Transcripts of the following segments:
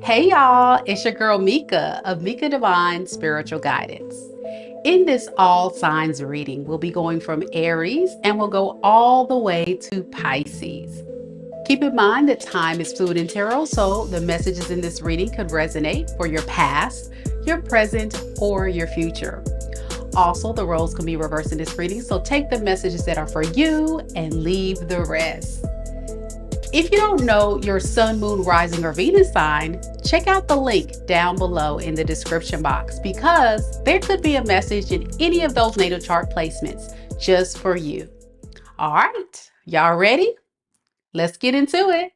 Hey y'all, it's your girl Meka of Meka Divine Spiritual Guidance. In this all signs reading, we'll be going from Aries and we'll go all the way to Pisces. Keep in mind that time is fluid in tarot, so the messages in this reading could resonate for your past, your present, or your future. Also, the roles can be reversed in this reading, so take the messages that are for you and leave the rest. If you don't know your sun, moon, rising, or Venus sign, check out the link down below in the description box because there could be a message in any of those natal chart placements just for you. All right, y'all ready? Let's get into it.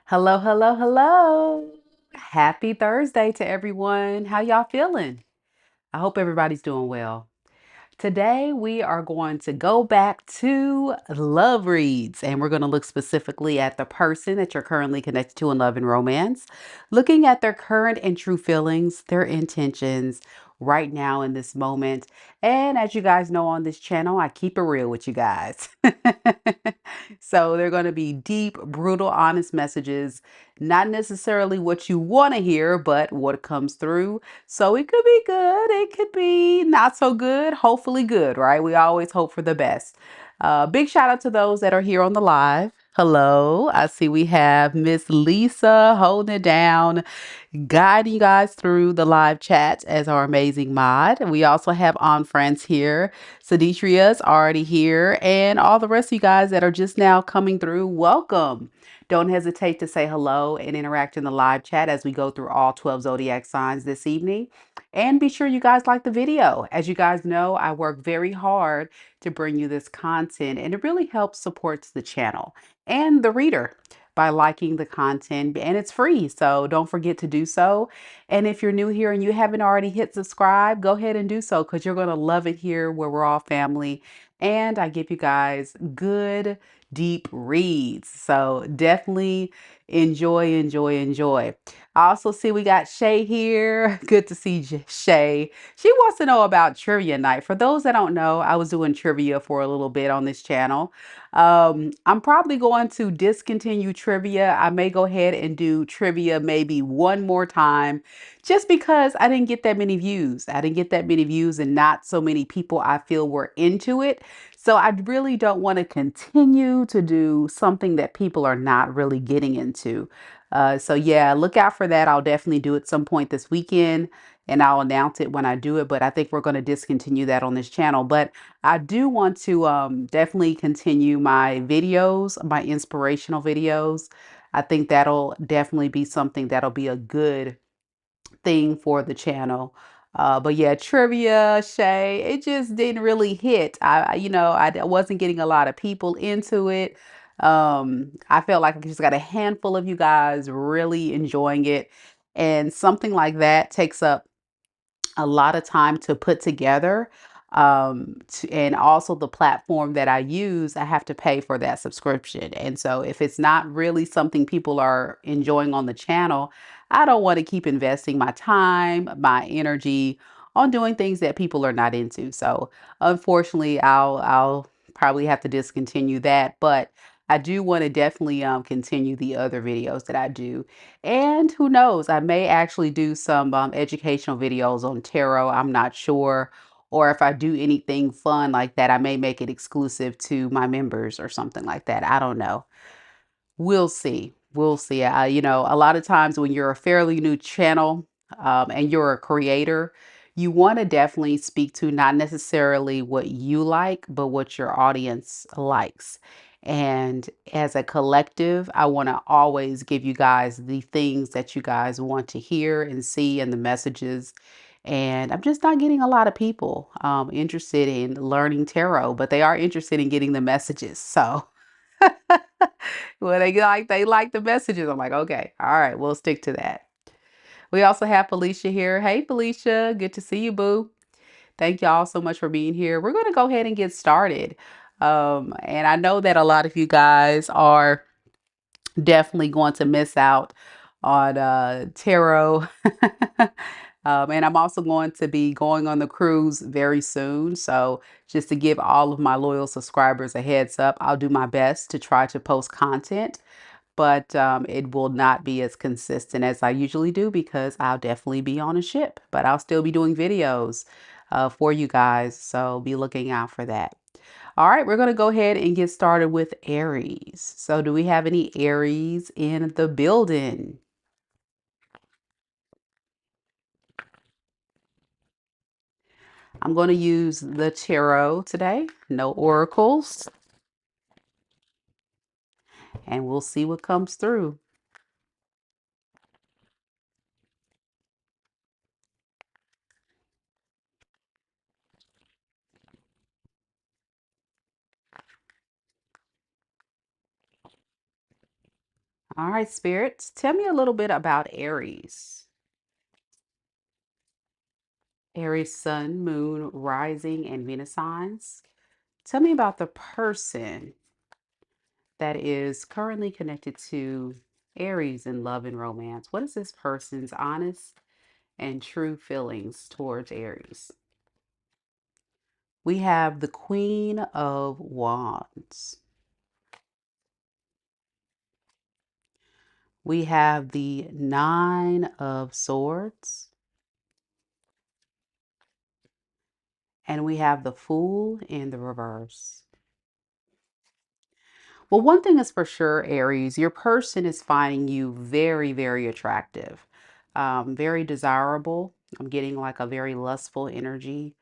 Hello, hello, hello. Happy Thursday to everyone. How y'all feeling? I hope everybody's doing well. Today, we are going to go back to love reads, and we're going to look specifically at the person that you're currently connected to in love and romance, looking at their current and true feelings, their intentions right now in this moment. And as you guys know on this channel, I keep it real with you guys. So they're going to be deep, brutal, honest messages, not necessarily what you want to hear, but what comes through. So it could be good, it could be not so good, hopefully good, right? We always hope for the best. Big shout out to those that are here on the live. Hello, I see we have Miss Lisa holding it down, guiding you guys through the live chat as our amazing mod. We also have on friends here. Saditria's already here, and all the rest of you guys that are just now coming through, welcome. Don't hesitate to say hello and interact in the live chat as we go through all 12 zodiac signs this evening. And be sure you guys like the video. As you guys know, I work very hard to bring you this content, and it really helps supports the channel and the reader by liking the content, and it's free, so don't forget to do so. And if you're new here and you haven't already hit subscribe, go ahead and do so because you're going to love it here where we're all family and I give you guys good deep reads. So definitely enjoy, enjoy, enjoy. I also see we got Shay here. Good to see Shay. She wants to know about trivia night. For those that don't know, I was doing trivia for a little bit on this channel. I'm probably going to discontinue trivia. I may go ahead and do trivia maybe one more time just because I didn't get that many views. I didn't get that many views and not so many people I feel were into it. So I really don't want to continue to do something that people are not really getting into. So yeah, look out for that. I'll definitely do it some point this weekend and I'll announce it when I do it. But I think we're going to discontinue that on this channel. But I do want to definitely continue my videos, my inspirational videos. I think that'll definitely be something that'll be a good thing for the channel. But yeah, trivia, Shay, it just didn't really hit. I wasn't getting a lot of people into it. I felt like I just got a handful of you guys really enjoying it. And something like that takes up a lot of time to put together. And also the platform that I use, I have to pay for that subscription. And so if it's not really something people are enjoying on the channel, I don't want to keep investing my time, my energy on doing things that people are not into. So unfortunately, I'll probably have to discontinue that. But I do want to definitely continue the other videos that I do. And who knows, I may actually do some educational videos on tarot. I'm not sure. Or if I do anything fun like that, I may make it exclusive to my members or something like that. I don't know. We'll see. We'll see. A lot of times when you're a fairly new channel and you're a creator, you want to definitely speak to not necessarily what you like, but what your audience likes. And as a collective, I want to always give you guys the things that you guys want to hear and see and the messages. And I'm just not getting a lot of people interested in learning tarot, but they are interested in getting the messages. So well, they like the messages. I'm like, okay, all right, we'll stick to that. We also have Felicia here. Hey, Felicia. Good to see you, boo. Thank y'all so much for being here. We're going to go ahead and get started. And I know that a lot of you guys are definitely going to miss out on tarot. And I'm also going to be going on the cruise very soon. So just to give all of my loyal subscribers a heads up, I'll do my best to try to post content, but it will not be as consistent as I usually do because I'll definitely be on a ship, but I'll still be doing videos for you guys. So be looking out for that. All right, we're going to go ahead and get started with Aries. So do we have any Aries in the building? I'm going to use the tarot today, no oracles, and we'll see what comes through. All right, spirits, tell me a little bit about Aries. Aries sun, moon, rising, and Venus signs. Tell me about the person that is currently connected to Aries in love and romance. What is this person's honest and true feelings towards Aries? We have the Queen of Wands. We have the Nine of Swords. And we have the Fool in the reverse. Well, one thing is for sure, Aries, your person is finding you very, very attractive, very desirable. I'm getting like a very lustful energy.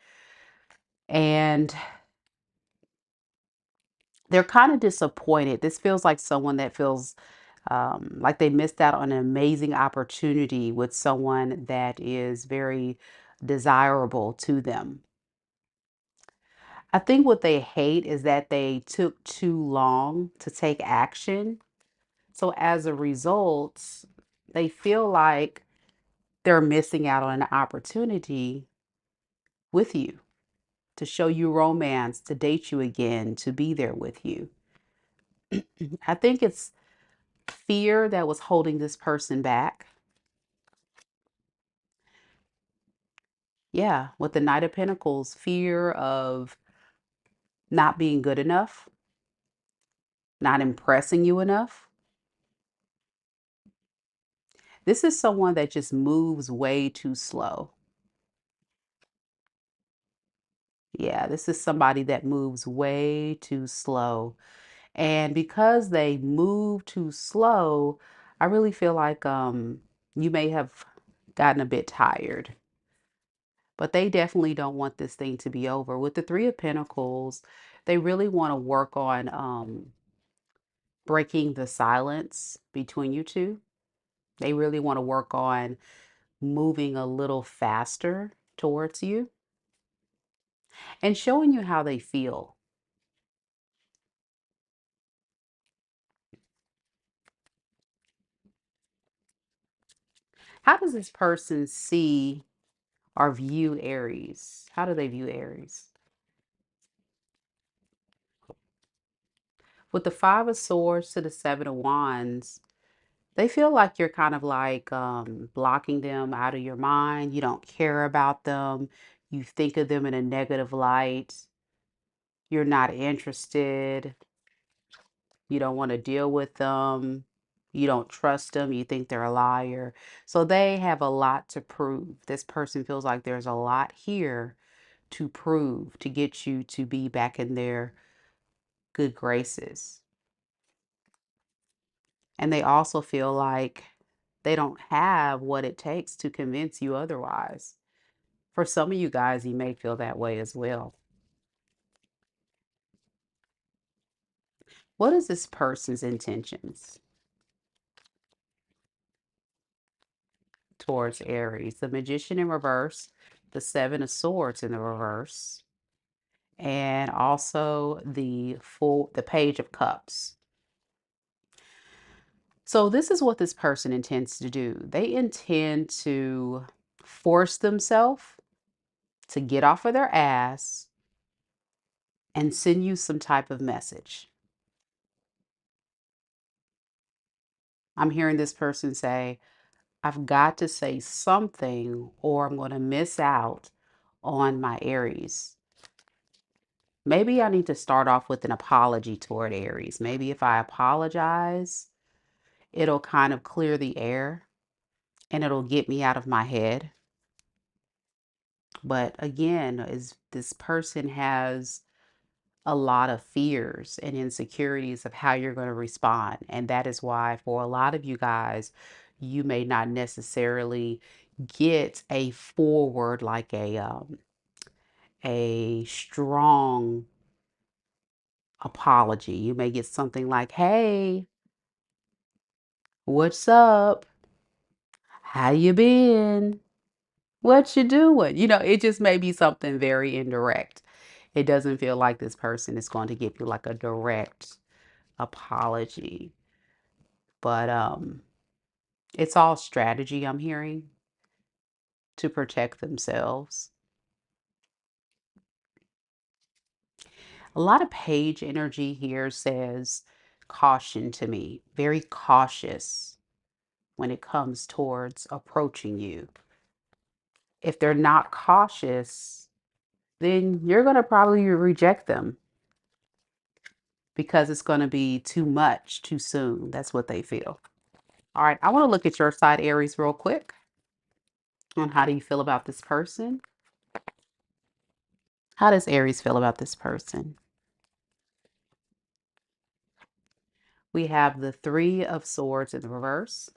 And they're kind of disappointed. This feels like someone that feels like they missed out on an amazing opportunity with someone that is very desirable to them. I think what they hate is that they took too long to take action. So as a result, they feel like they're missing out on an opportunity with you to show you romance, to date you again, to be there with you. I think it's fear that was holding this person back. Yeah, with the Knight of Pentacles, fear of not being good enough, not impressing you enough. This is someone that just moves way too slow. Yeah, this is somebody that moves way too slow. And because they move too slow, I really feel like you may have gotten a bit tired. But they definitely don't want this thing to be over. With the Three of Pentacles, they really want to work on breaking the silence between you two. They really want to work on moving a little faster towards you and showing you how they feel. How does this person see or view Aries? How do they view Aries? With the Five of Swords to the Seven of Wands, they feel like you're kind of like blocking them out of your mind. You don't care about them. You think of them in a negative light. You're not interested. You don't want to deal with them. You don't trust them. You think they're a liar. So they have a lot to prove. This person feels like there's a lot here to prove to get you to be back in their good graces. And they also feel like they don't have what it takes to convince you otherwise. For some of you guys, you may feel that way as well. What is this person's intentions towards Aries? The Magician in reverse, the Seven of Swords in the reverse, and also the Page of Cups. So this is what this person intends to do. They intend to force themselves to get off of their ass and send you some type of message. I'm hearing this person say, I've got to say something or I'm going to miss out on my Aries. Maybe I need to start off with an apology toward Aries. Maybe if I apologize, it'll kind of clear the air and it'll get me out of my head. But again, is this person has a lot of fears and insecurities of how you're going to respond. And that is why for a lot of you guys, you may not necessarily get a forward, like a strong apology. You may get something like, hey, what's up? How you been? What you doing? It just may be something very indirect. It doesn't feel like this person is going to give you like a direct apology. But it's all strategy, I'm hearing, to protect themselves. A lot of page energy here says caution to me, very cautious when it comes towards approaching you. If they're not cautious, then you're going to probably reject them because it's going to be too much too soon. That's what they feel. All right, I want to look at your side, Aries, real quick. On how do you feel about this person? How does Aries feel about this person? We have the Three of Swords in the reverse,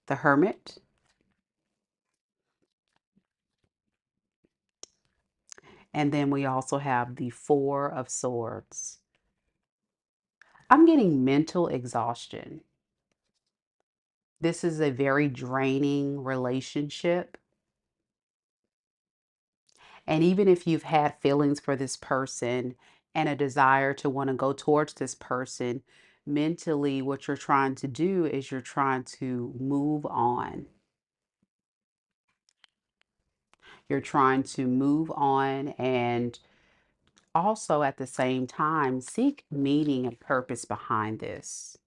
the Hermit, and then we also have the Four of Swords. I'm getting mental exhaustion. This is a very draining relationship. And even if you've had feelings for this person and a desire to want to go towards this person, mentally, what you're trying to do is you're trying to move on. You're trying to move on and also at the same time seek meaning and purpose behind this.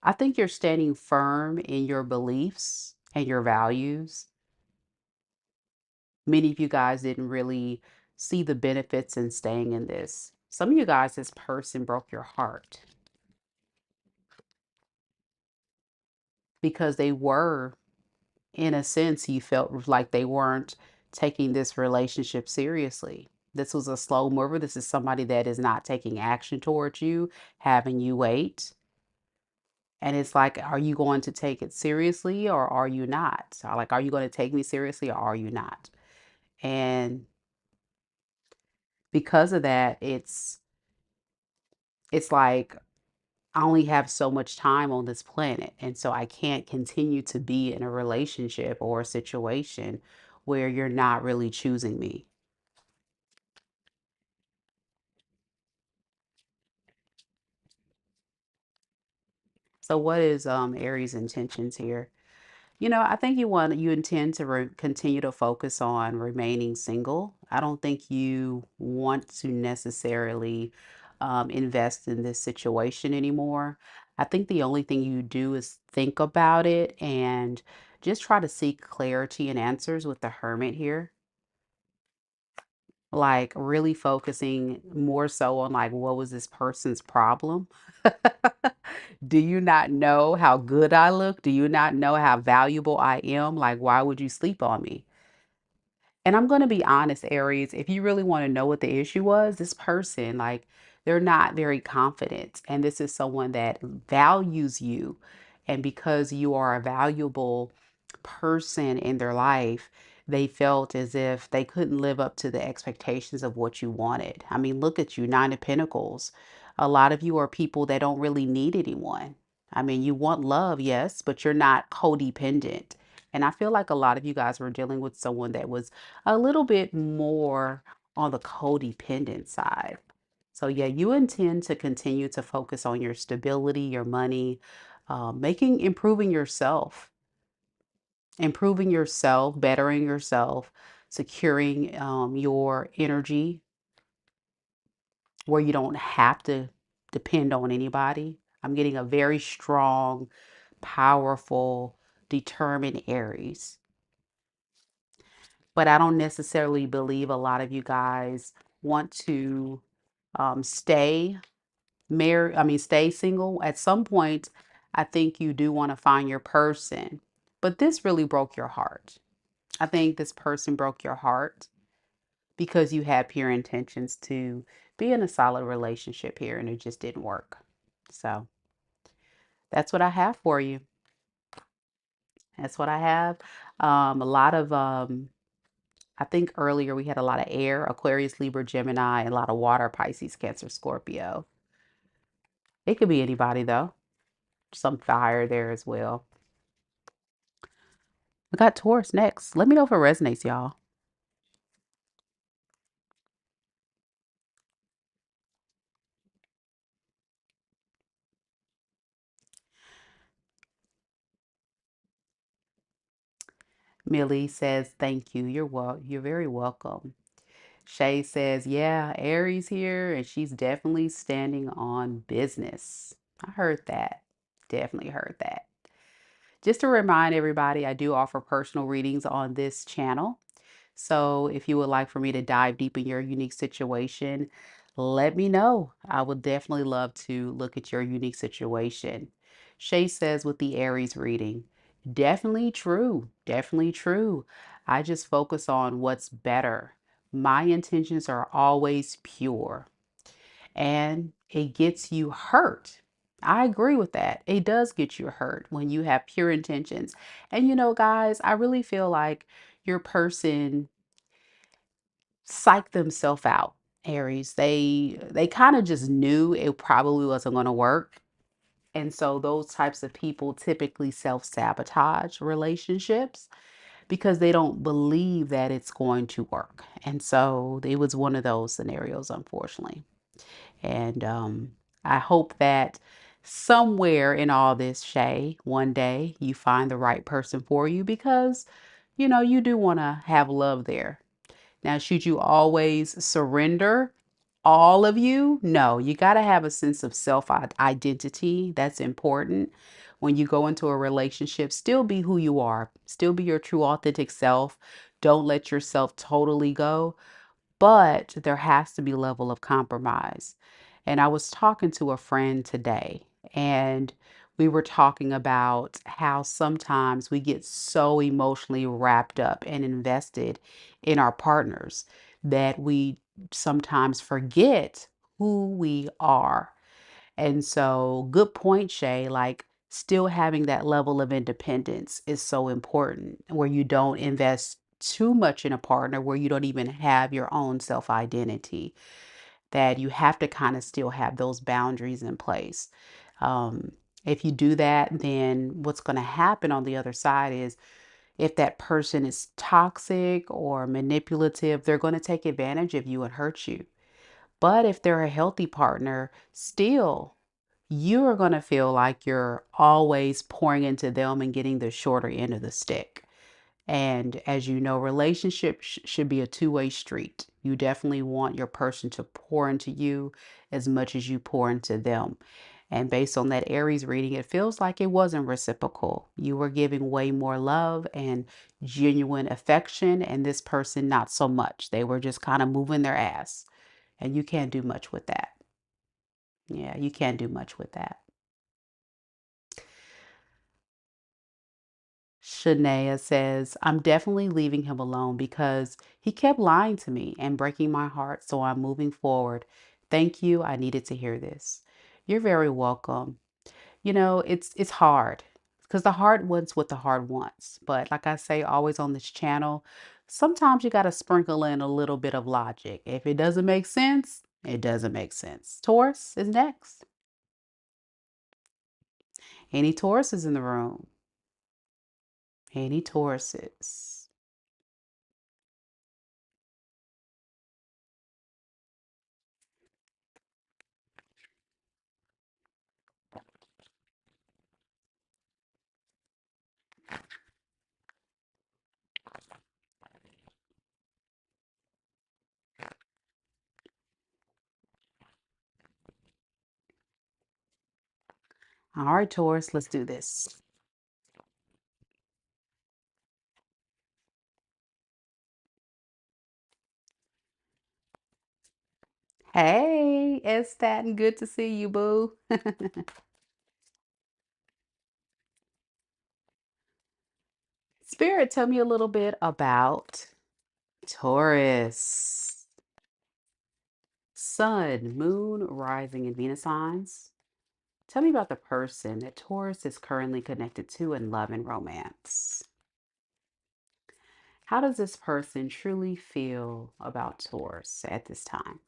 I think you're standing firm in your beliefs and your values. Many of you guys didn't really see the benefits in staying in this. Some of you guys, this person broke your heart because they were, in a sense, you felt like they weren't taking this relationship seriously. This was a slow mover. This is somebody that is not taking action towards you, having you wait. And it's like, are you going to take it seriously or are you not? So like, are you going to take me seriously or are you not? And because of that, it's like I only have so much time on this planet. And so I can't continue to be in a relationship or a situation where you're not really choosing me. So what is Aries' intentions here? I think you intend to continue to focus on remaining single. I don't think you want to necessarily invest in this situation anymore. I think the only thing you do is think about it and just try to seek clarity and answers with the Hermit here. Like really focusing more so on like what was this person's problem? Do you not know how good I look? Do you not know how valuable I am? Like, why would you sleep on me? And I'm going to be honest, Aries, if you really want to know what the issue was, this person, like, they're not very confident. And this is someone that values you. And because you are a valuable person in their life, they felt as if they couldn't live up to the expectations of what you wanted. I mean, look at you, Nine of Pentacles. A lot of you are people that don't really need anyone. I mean, you want love, yes, but you're not codependent. And I feel like a lot of you guys were dealing with someone that was a little bit more on the codependent side. So yeah, you intend to continue to focus on your stability, your money, improving yourself, bettering yourself, securing your energy where you don't have to depend on anybody. I'm getting a very strong, powerful, determined Aries. But I don't necessarily believe a lot of you guys want to stay married, stay single. At some point, I think you do want to find your person. But this really broke your heart. I think this person broke your heart because you had pure intentions to be in a solid relationship here and it just didn't work. So that's what I have for you. That's what I have. A lot of, I think earlier we had a lot of air, Aquarius, Libra, Gemini, and a lot of water, Pisces, Cancer, Scorpio. It could be anybody though. Some fire there as well. I got Taurus next. Let me know if it resonates, y'all. Millie says, thank you. You're very welcome. Shay says, yeah, Aries here, and she's definitely standing on business. I heard that. Definitely heard that. Just to remind everybody, I do offer personal readings on this channel. So if you would like for me to dive deep in your unique situation, let me know. I would definitely love to look at your unique situation. Shay says with the Aries reading, definitely true. Definitely true. I just focus on what's better. My intentions are always pure and it gets you hurt. I agree with that. It does get you hurt when you have pure intentions. And you know, guys, I really feel like your person psyched themselves out. Aries, they kind of just knew it probably wasn't going to work. And so those types of people typically self-sabotage relationships because they don't believe that it's going to work. And so it was one of those scenarios, unfortunately. And I hope that somewhere in all this, Shay, one day you find the right person for you because, you know, you do want to have love there. Now, should you always surrender all of you? No, you got to have a sense of self identity. That's important. When you go into a relationship, still be who you are, still be your true, authentic self. Don't let yourself totally go, but there has to be a level of compromise. And I was talking to a friend today, and we were talking about how sometimes we get so emotionally wrapped up and invested in our partners that we sometimes forget who we are. And so, good point, Shay. Like, still having that level of independence is so important where you don't invest too much in a partner where you don't even have your own self identity, that you have to kind of still have those boundaries in place. Um, if you do that, then what's going to happen on the other side is if that person is toxic or manipulative, they're going to take advantage of you and hurt you. But if they're a healthy partner, still, you are going to feel like you're always pouring into them and getting the shorter end of the stick. And as you know, relationships should be a two-way street. You definitely want your person to pour into you as much as you pour into them. And based on that Aries reading, it feels like it wasn't reciprocal. You were giving way more love and genuine affection, and this person not so much. They were just kind of moving their ass. And you can't do much with that. Yeah, you can't do much with that. Shania says, I'm definitely leaving him alone because he kept lying to me and breaking my heart. So I'm moving forward. Thank you. I needed to hear this. You're very welcome. You know, it's hard because the heart wants what the heart wants. But like I say, always on this channel, sometimes you got to sprinkle in a little bit of logic. If it doesn't make sense, it doesn't make sense. Taurus is next. Any Tauruses in the room? Any Tauruses? All right, Taurus, let's do this. Hey, it's Staten. Good to see you, boo. Spirit, tell me a little bit about Taurus. Sun, Moon, Rising, and Venus signs. Tell me about the person that Taurus is currently connected to in love and romance. How does this person truly feel about Taurus at this time?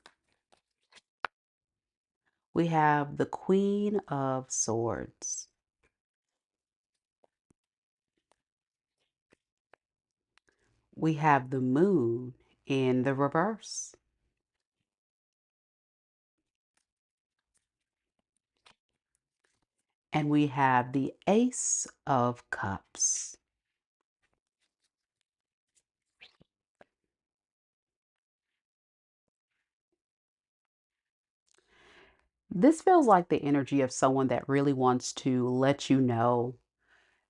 We have the Queen of Swords. We have the Moon in the reverse. And we have the Ace of Cups. This feels like the energy of someone that really wants to let you know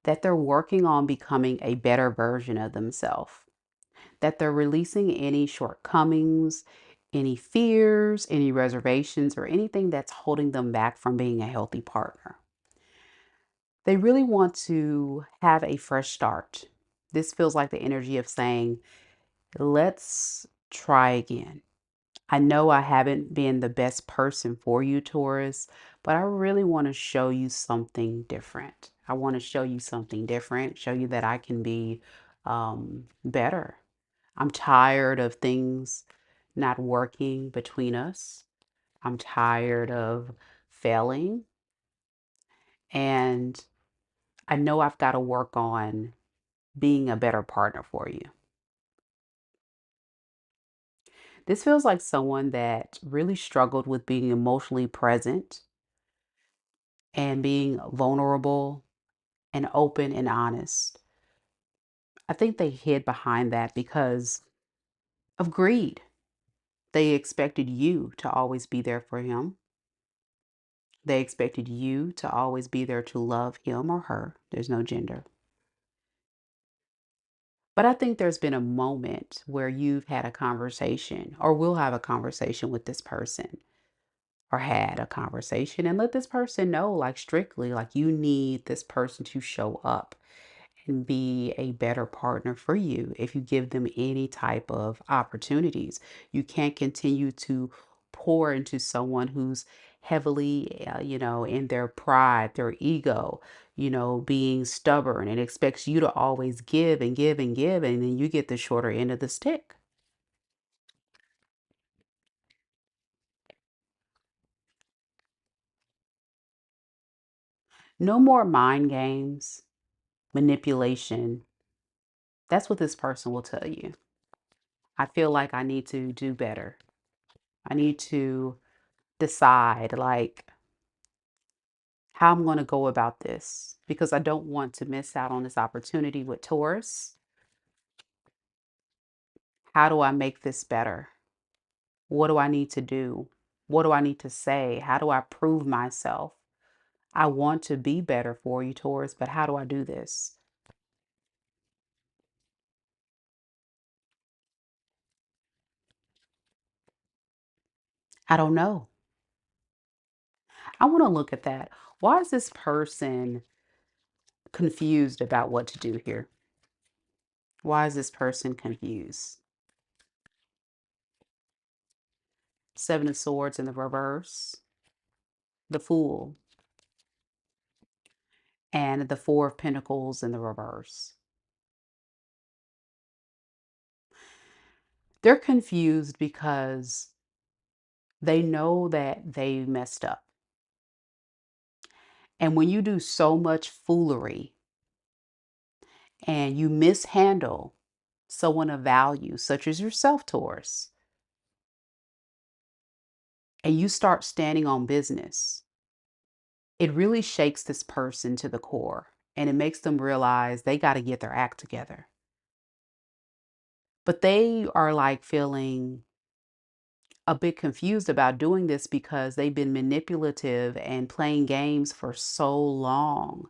that they're working on becoming a better version of themselves, that they're releasing any shortcomings, any fears, any reservations, or anything that's holding them back from being a healthy partner. They really want to have a fresh start. This feels like the energy of saying, let's try again. I know I haven't been the best person for you, Taurus, but I really want to show you something different. I want to show you something different, show you that I can be better. I'm tired of things not working between us. I'm tired of failing. And I know I've got to work on being a better partner for you. This feels like someone that really struggled with being emotionally present and being vulnerable and open and honest. I think they hid behind that because of greed. They expected you to always be there for him. They expected you to always be there to love him or her. There's no gender. But I think there's been a moment where you've had a conversation or will have a conversation with this person or had a conversation and let this person know, like strictly, like you need this person to show up and be a better partner for you if you give them any type of opportunities. You can't continue to pour into someone who's heavily, in their pride, their ego, being stubborn and expects you to always give and give and give, and then you get the shorter end of the stick. No more mind games, manipulation. That's what this person will tell you. I feel like I need to do better. I need to decide like how I'm going to go about this because I don't want to miss out on this opportunity with Taurus. How do I make this better? What do I need to do? What do I need to say? How do I prove myself? I want to be better for you, Taurus, but how do I do this? I don't know. I want to look at that. Why is this person confused about what to do here? Why is this person confused? Seven of Swords in the reverse, the Fool, and the Four of Pentacles in the reverse. They're confused because they know that they messed up. And when you do so much foolery and you mishandle someone of value, such as yourself, Taurus, and you start standing on business, it really shakes this person to the core and it makes them realize they got to get their act together. But they are like feeling a bit confused about doing this because they've been manipulative and playing games for so long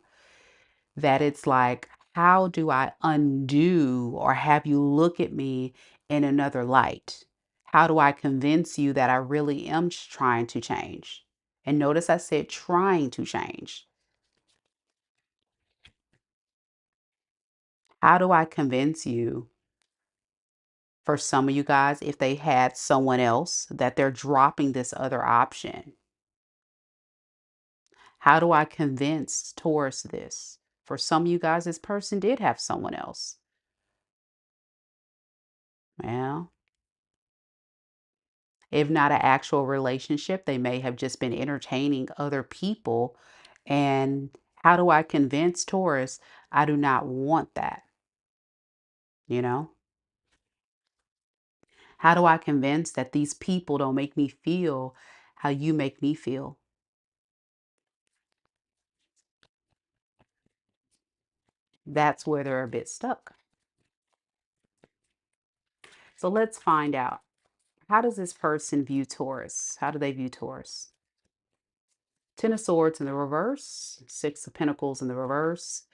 that it's like, how do I undo or have you look at me in another light? How do I convince you that I really am trying to change? And notice I said trying to change. How do I convince you, for some of you guys, if they had someone else, that they're dropping this other option? How do I convince Taurus this? For some of you guys, this person did have someone else. Well, if not an actual relationship, they may have just been entertaining other people. And how do I convince Taurus I do not want that? You know? How do I convince that these people don't make me feel how you make me feel? That's where they're a bit stuck. So let's find out. How does this person view Taurus? How do they view Taurus? Ten of Swords in the reverse, Six of Pentacles in the reverse,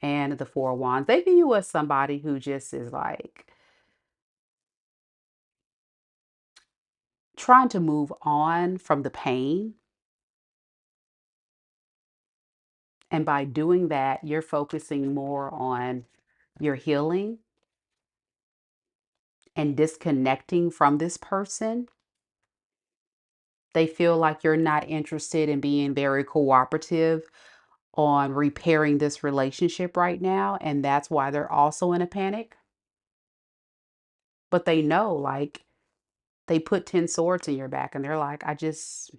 and the Four of Wands. They view you as somebody who just is like trying to move on from the pain. And by doing that, you're focusing more on your healing and disconnecting from this person. They feel like you're not interested in being very cooperative on repairing this relationship right now. And that's why they're also in a panic. But they know, like, they put 10 swords in your back and they're like, I just,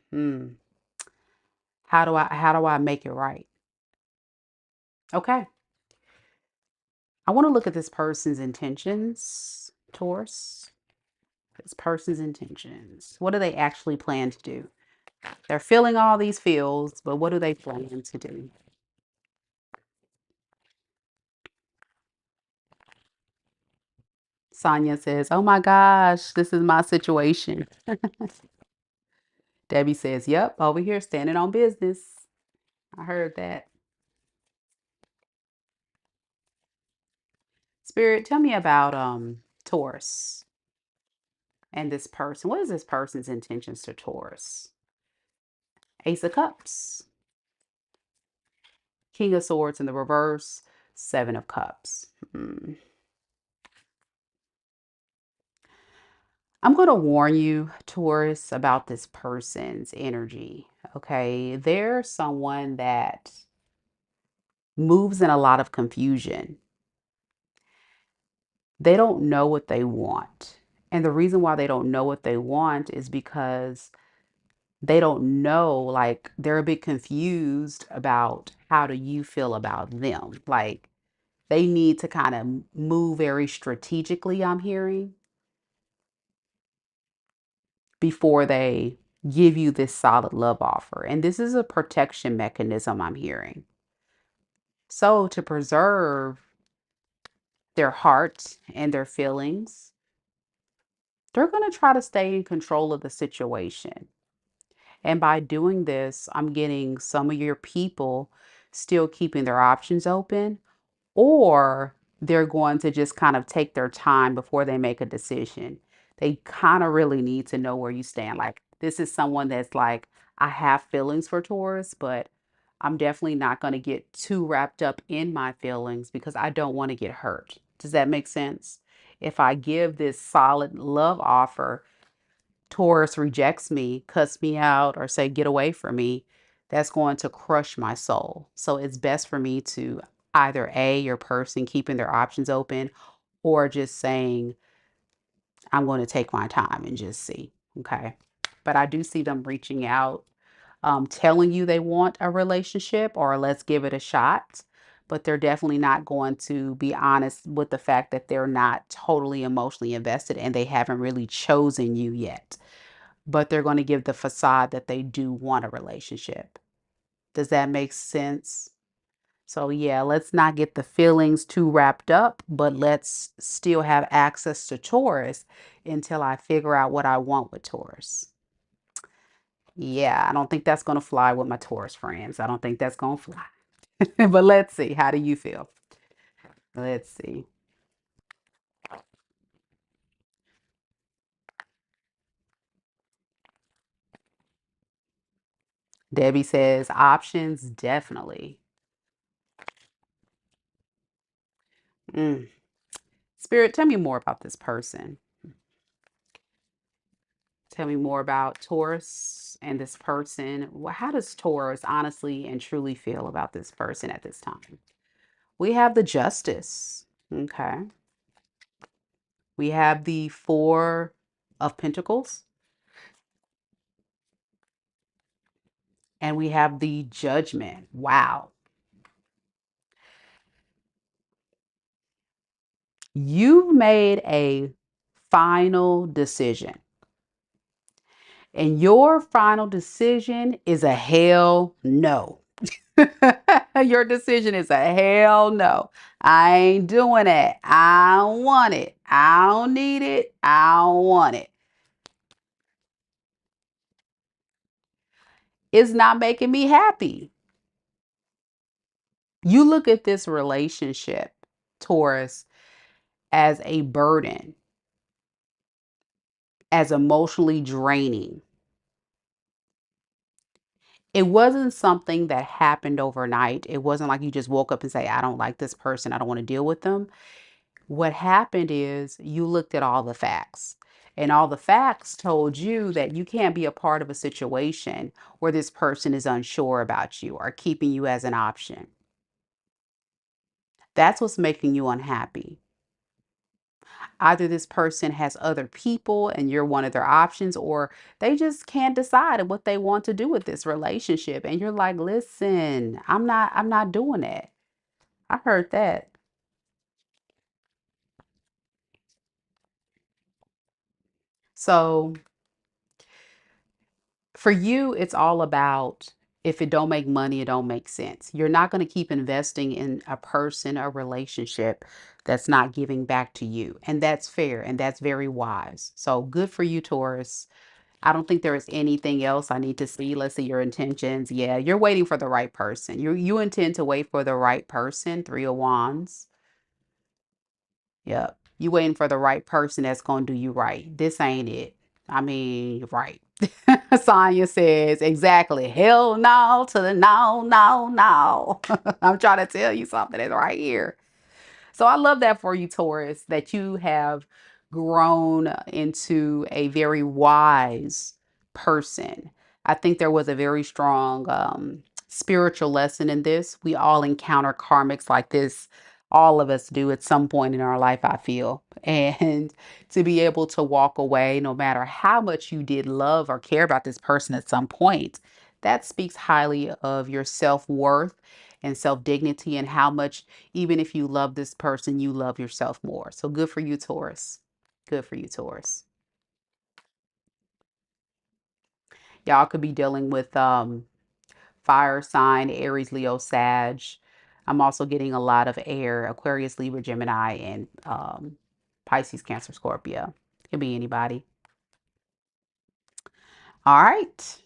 how do I make it right? Okay. I want to look at this person's intentions, Taurus. This person's intentions. What do they actually plan to do? They're feeling all these feels, but what do they plan to do? Sonia says, oh my gosh, this is my situation. Debbie says, yep, over here standing on business. I heard that. Spirit, tell me about Taurus and this person. What is this person's intentions to Taurus? Ace of Cups, King of Swords in the reverse, Seven of Cups. I'm going to warn you, Taurus, about this person's energy. Okay. They're someone that moves in a lot of confusion. They don't know what they want. And the reason why they don't know what they want is because they don't know, like, they're a bit confused about how do you feel about them. Like, they need to kind of move very strategically, I'm hearing, before they give you this solid love offer. And this is a protection mechanism, I'm hearing. So, to preserve their heart and their feelings, they're going to try to stay in control of the situation. And by doing this, I'm getting some of your people still keeping their options open, or they're going to just kind of take their time before they make a decision. They kind of really need to know where you stand. Like, this is someone that's like, I have feelings for Taurus, but I'm definitely not going to get too wrapped up in my feelings because I don't want to get hurt. Does that make sense? If I give this solid love offer, Taurus rejects me, cuts me out, or say, get away from me, that's going to crush my soul. So it's best for me to either A, your person keeping their options open, or just saying, I'm going to take my time and just see. Okay. But I do see them reaching out, telling you they want a relationship or let's give it a shot. But they're definitely not going to be honest with the fact that they're not totally emotionally invested and they haven't really chosen you yet, but they're going to give the facade that they do want a relationship. Does that make sense? So yeah, let's not get the feelings too wrapped up, but let's still have access to Taurus until I figure out what I want with Taurus. Yeah, I don't think that's going to fly with my Taurus friends. I don't think that's going to fly. But let's see. How do you feel? Let's see. Debbie says options, definitely. Mm. Spirit, tell me more about this person. Tell me more about Taurus and this person. How does Taurus honestly and truly feel about this person at this time? We have the Justice. Okay. We have the Four of Pentacles. And we have the Judgment. Wow. You've made a final decision. And your final decision is a hell no. Your decision is a hell no. I ain't doing it. I don't want it. I don't need it. I don't want it. It's not making me happy. You look at this relationship, Taurus, as a burden, as emotionally draining. It wasn't something that happened overnight. It wasn't like you just woke up and say, I don't like this person. I don't want to deal with them. What happened is you looked at all the facts, and all the facts told you that you can't be a part of a situation where this person is unsure about you or keeping you as an option. That's what's making you unhappy. Either this person has other people and you're one of their options, or they just can't decide what they want to do with this relationship. And you're like, listen, I'm not doing that. I heard that. So for you, it's all about, if it don't make money, it don't make sense. You're not going to keep investing in a person, a relationship that's not giving back to you. And that's fair and that's very wise. So good for you, Taurus. I don't think there is anything else I need to see. Let's see your intentions. Yeah, you're waiting for the right person. You intend to wait for the right person. Three of Wands. Yep. You waiting for the right person that's gonna do you right. This ain't it. I mean, right. Sonya says exactly. Hell no to the no, no, no. I'm trying to tell you something that's right here. So I love that for you, Taurus, that you have grown into a very wise person. I think there was a very strong spiritual lesson in this. We all encounter karmics like this. All of us do at some point in our life, I feel. And to be able to walk away, no matter how much you did love or care about this person at some point, that speaks highly of your self-worth and self-dignity, and how much, even if you love this person, you love yourself more. So good for you, Taurus. Good for you, Taurus. Y'all could be dealing with fire sign, Aries, Leo, Sag. I'm also getting a lot of air, Aquarius, Libra, Gemini, and Pisces, Cancer, Scorpio. Could be anybody. All right.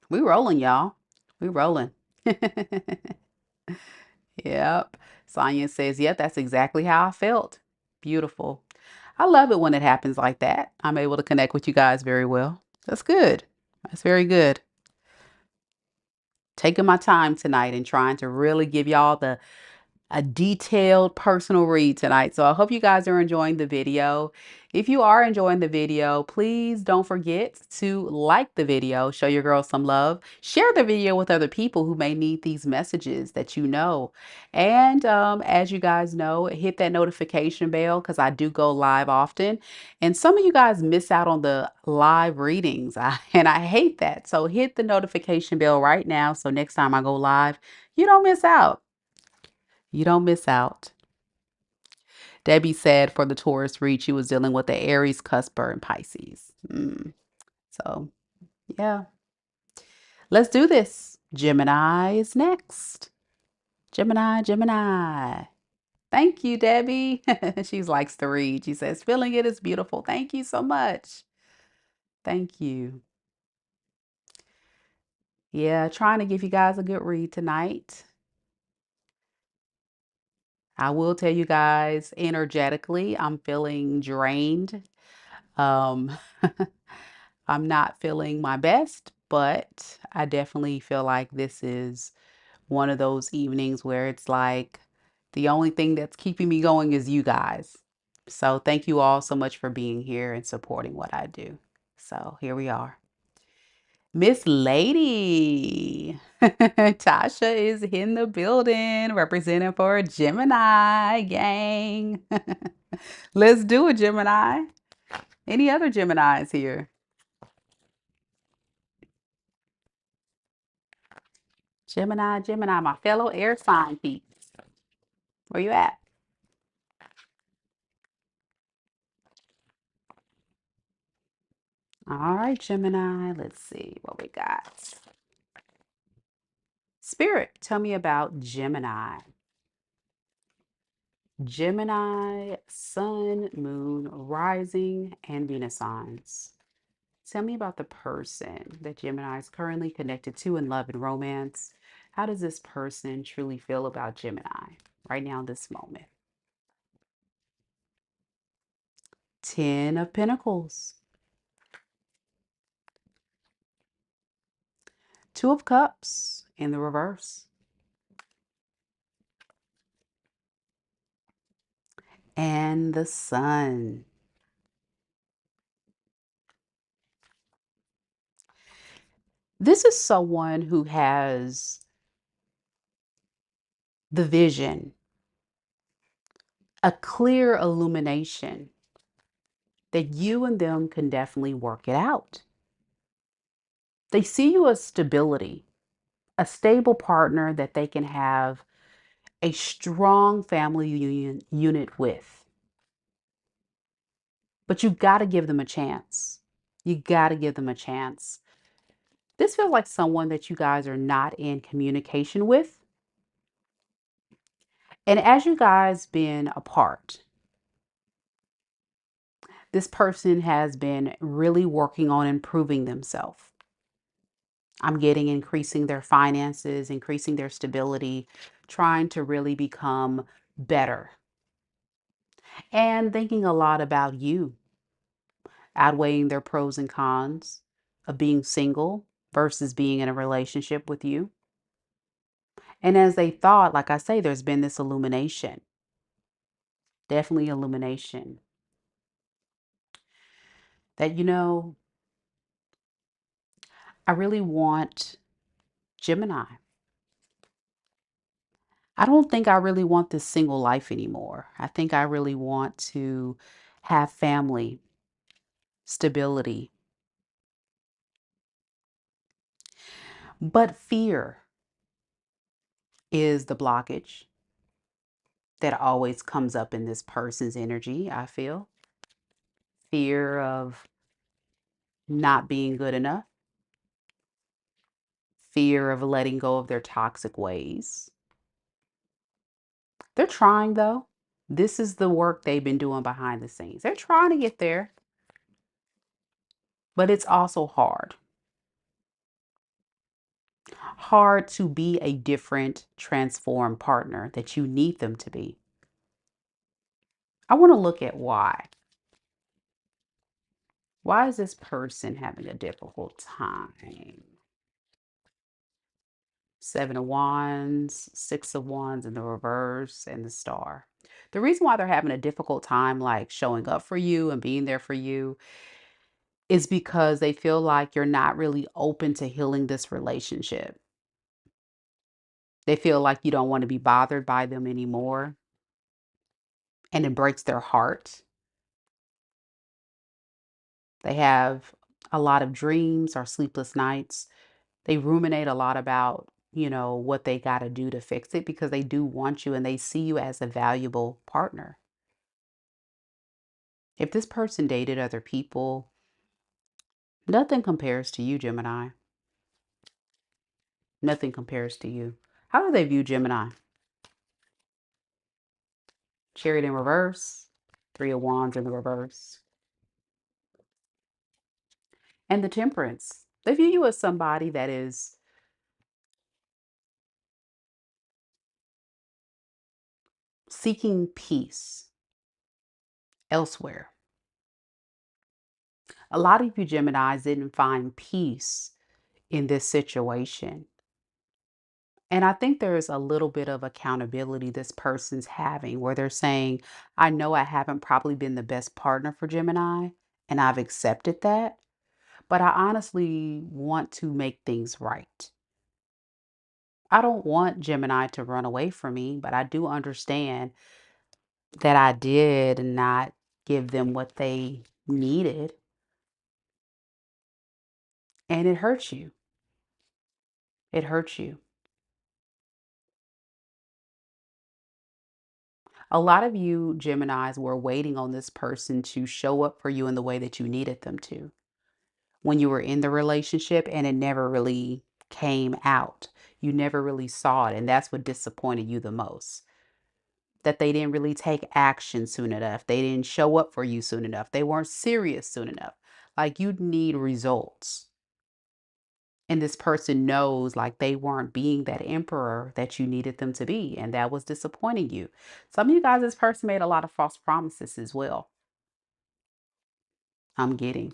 We rolling, y'all. We rolling. Yep. Sonia says, yep, that's exactly how I felt. Beautiful. I love it when it happens like that. I'm able to connect with you guys very well. That's good. That's very good. Taking my time tonight and trying to really give y'all a detailed personal read tonight. So I hope you guys are enjoying the video. If you are enjoying the video, please don't forget to like the video, show your girl some love, share the video with other people who may need these messages that you know. And as you guys know, hit that notification bell because I do go live often. And some of you guys miss out on the live readings, and I hate that. So hit the notification bell right now so next time I go live, you don't miss out. You don't miss out. Debbie said for the Taurus read, she was dealing with the Aries, Cusper, and Pisces. So, yeah. Let's do this. Gemini is next. Gemini, Gemini. Thank you, Debbie. She likes to read. She says, feeling it is beautiful. Thank you so much. Thank you. Yeah, trying to give you guys a good read tonight. I will tell you guys energetically, I'm feeling drained. Um, I'm not feeling my best, but I definitely feel like this is one of those evenings where it's like the only thing that's keeping me going is you guys. So thank you all so much for being here and supporting what I do. So here we are. Miss Lady. Tasha is in the building representing for Gemini gang. Let's do it, Gemini. Any other Geminis here? Gemini, Gemini, my fellow air sign peeps. Where you at? All right, Gemini. Let's see what we got. Spirit, tell me about Gemini. Gemini, Sun, Moon, Rising, and Venus signs. Tell me about the person that Gemini is currently connected to in love and romance. How does this person truly feel about Gemini right now, this moment? 10 of Pentacles. 2 of Cups in the reverse. And the Sun. This is someone who has the vision, a clear illumination that you and them can definitely work it out. They see you as stability, a stable partner that they can have a strong family unit with. But you got to give them a chance. You got to give them a chance. This feels like someone that you guys are not in communication with. And as you guys been apart, this person has been really working on improving themselves. I'm getting increasing their finances, increasing their stability, trying to really become better. And thinking a lot about you, outweighing their pros and cons of being single versus being in a relationship with you. And as they thought, like I say, there's been this illumination, definitely illumination that, I really want Gemini. I don't think I really want this single life anymore. I think I really want to have family, stability, but fear is the blockage that always comes up in this person's energy, I feel. Fear of not being good enough, fear of letting go of their toxic ways. They're trying though. This is the work they've been doing behind the scenes. They're trying to get there, but it's also hard. Hard to be a different, transformed partner that you need them to be. I want to look at why. Why is this person having a difficult time? 7 of Wands, 6 of Wands in the reverse, and the Star. The reason why they're having a difficult time, like showing up for you and being there for you, is because they feel like you're not really open to healing this relationship. They feel like you don't want to be bothered by them anymore, and it breaks their heart. They have a lot of dreams or sleepless nights. They ruminate a lot about, what they got to do to fix it because they do want you and they see you as a valuable partner. If this person dated other people, nothing compares to you, Gemini. Nothing compares to you. How do they view Gemini? Chariot in reverse, Three of Wands in the reverse, and the Temperance. They view you as somebody that is seeking peace elsewhere. A lot of you Geminis didn't find peace in this situation. And I think there's a little bit of accountability this person's having where they're saying, I know I haven't probably been the best partner for Gemini, and I've accepted that, but I honestly want to make things right. I don't want Gemini to run away from me, but I do understand that I did not give them what they needed, and it hurts you. It hurts you. A lot of you Geminis were waiting on this person to show up for you in the way that you needed them to when you were in the relationship, and it never really came out. You never really saw it, and that's what disappointed you the most. That they didn't really take action soon enough. They didn't show up for you soon enough. They weren't serious soon enough. Like you need results. And this person knows like they weren't being that emperor that you needed them to be. And that was disappointing you. Some of you guys, this person made a lot of false promises as well. I'm getting.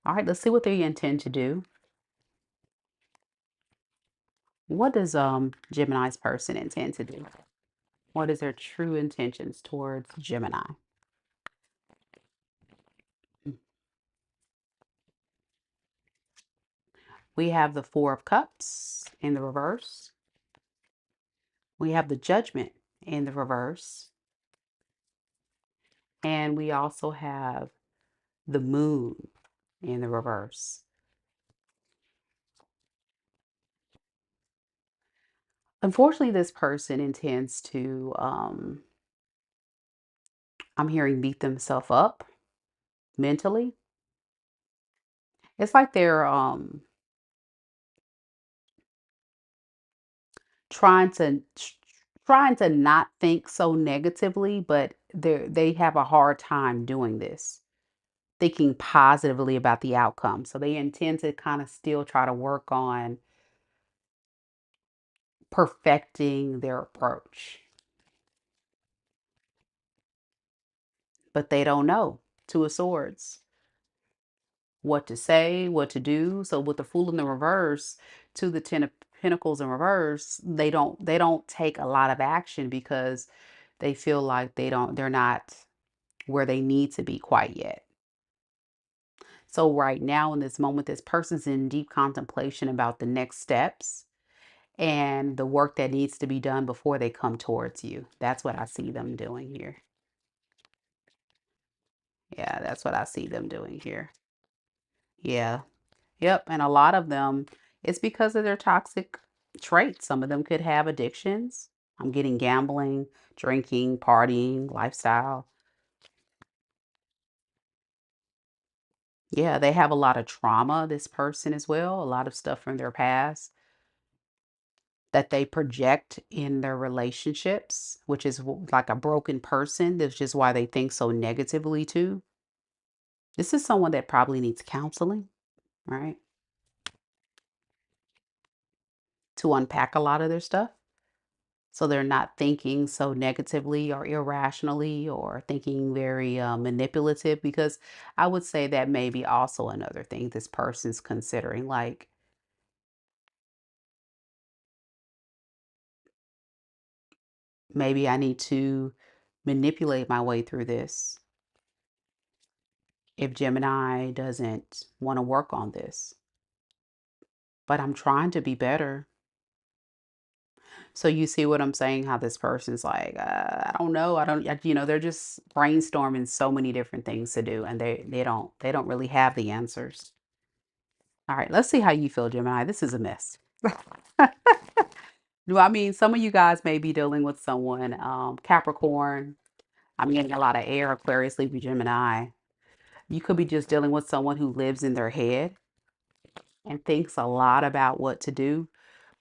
All right, let's see what they intend to do. What does Gemini's person intend to do? What is their true intentions towards Gemini? We have the Four of Cups in the reverse. We have the Judgment in the reverse. And we also have the Moon in the reverse. Unfortunately, this person intends to, I'm hearing beat themselves up mentally. It's like they're trying to trying to not think so negatively, but they have a hard time doing this, thinking positively about the outcome. So they intend to kind of still try to work on perfecting their approach, but they don't know. Two of Swords, what to say, what to do. So with the Fool in the reverse, to the Ten of Pentacles in reverse, they don't take a lot of action because they feel like they're not where they need to be quite yet. So right now in this moment, this person's in deep contemplation about the next steps and the work that needs to be done before they come towards you. That's what I see them doing here. Yeah, that's what I see them doing here. Yeah. Yep. And a lot of them, it's because of their toxic traits. Some of them could have addictions. I'm getting gambling, drinking, partying, lifestyle. Yeah, they have a lot of trauma, this person as well, a lot of stuff from their past that they project in their relationships, which is like a broken person. That's just why they think so negatively too. This is someone that probably needs counseling, right? To unpack a lot of their stuff. So they're not thinking so negatively or irrationally or thinking very manipulative, because I would say that may be also another thing this person's considering. Like, maybe I need to manipulate my way through this if Gemini doesn't want to work on this. But I'm trying to be better. So you see what I'm saying? How this person's like, I don't know, they're just brainstorming so many different things to do, and they don't really have the answers. All right, let's see how you feel, Gemini. This is a mess. Do I mean some of you guys may be dealing with someone, Capricorn. I'm getting a lot of air, Aquarius, Libra, Gemini. You could be just dealing with someone who lives in their head and thinks a lot about what to do,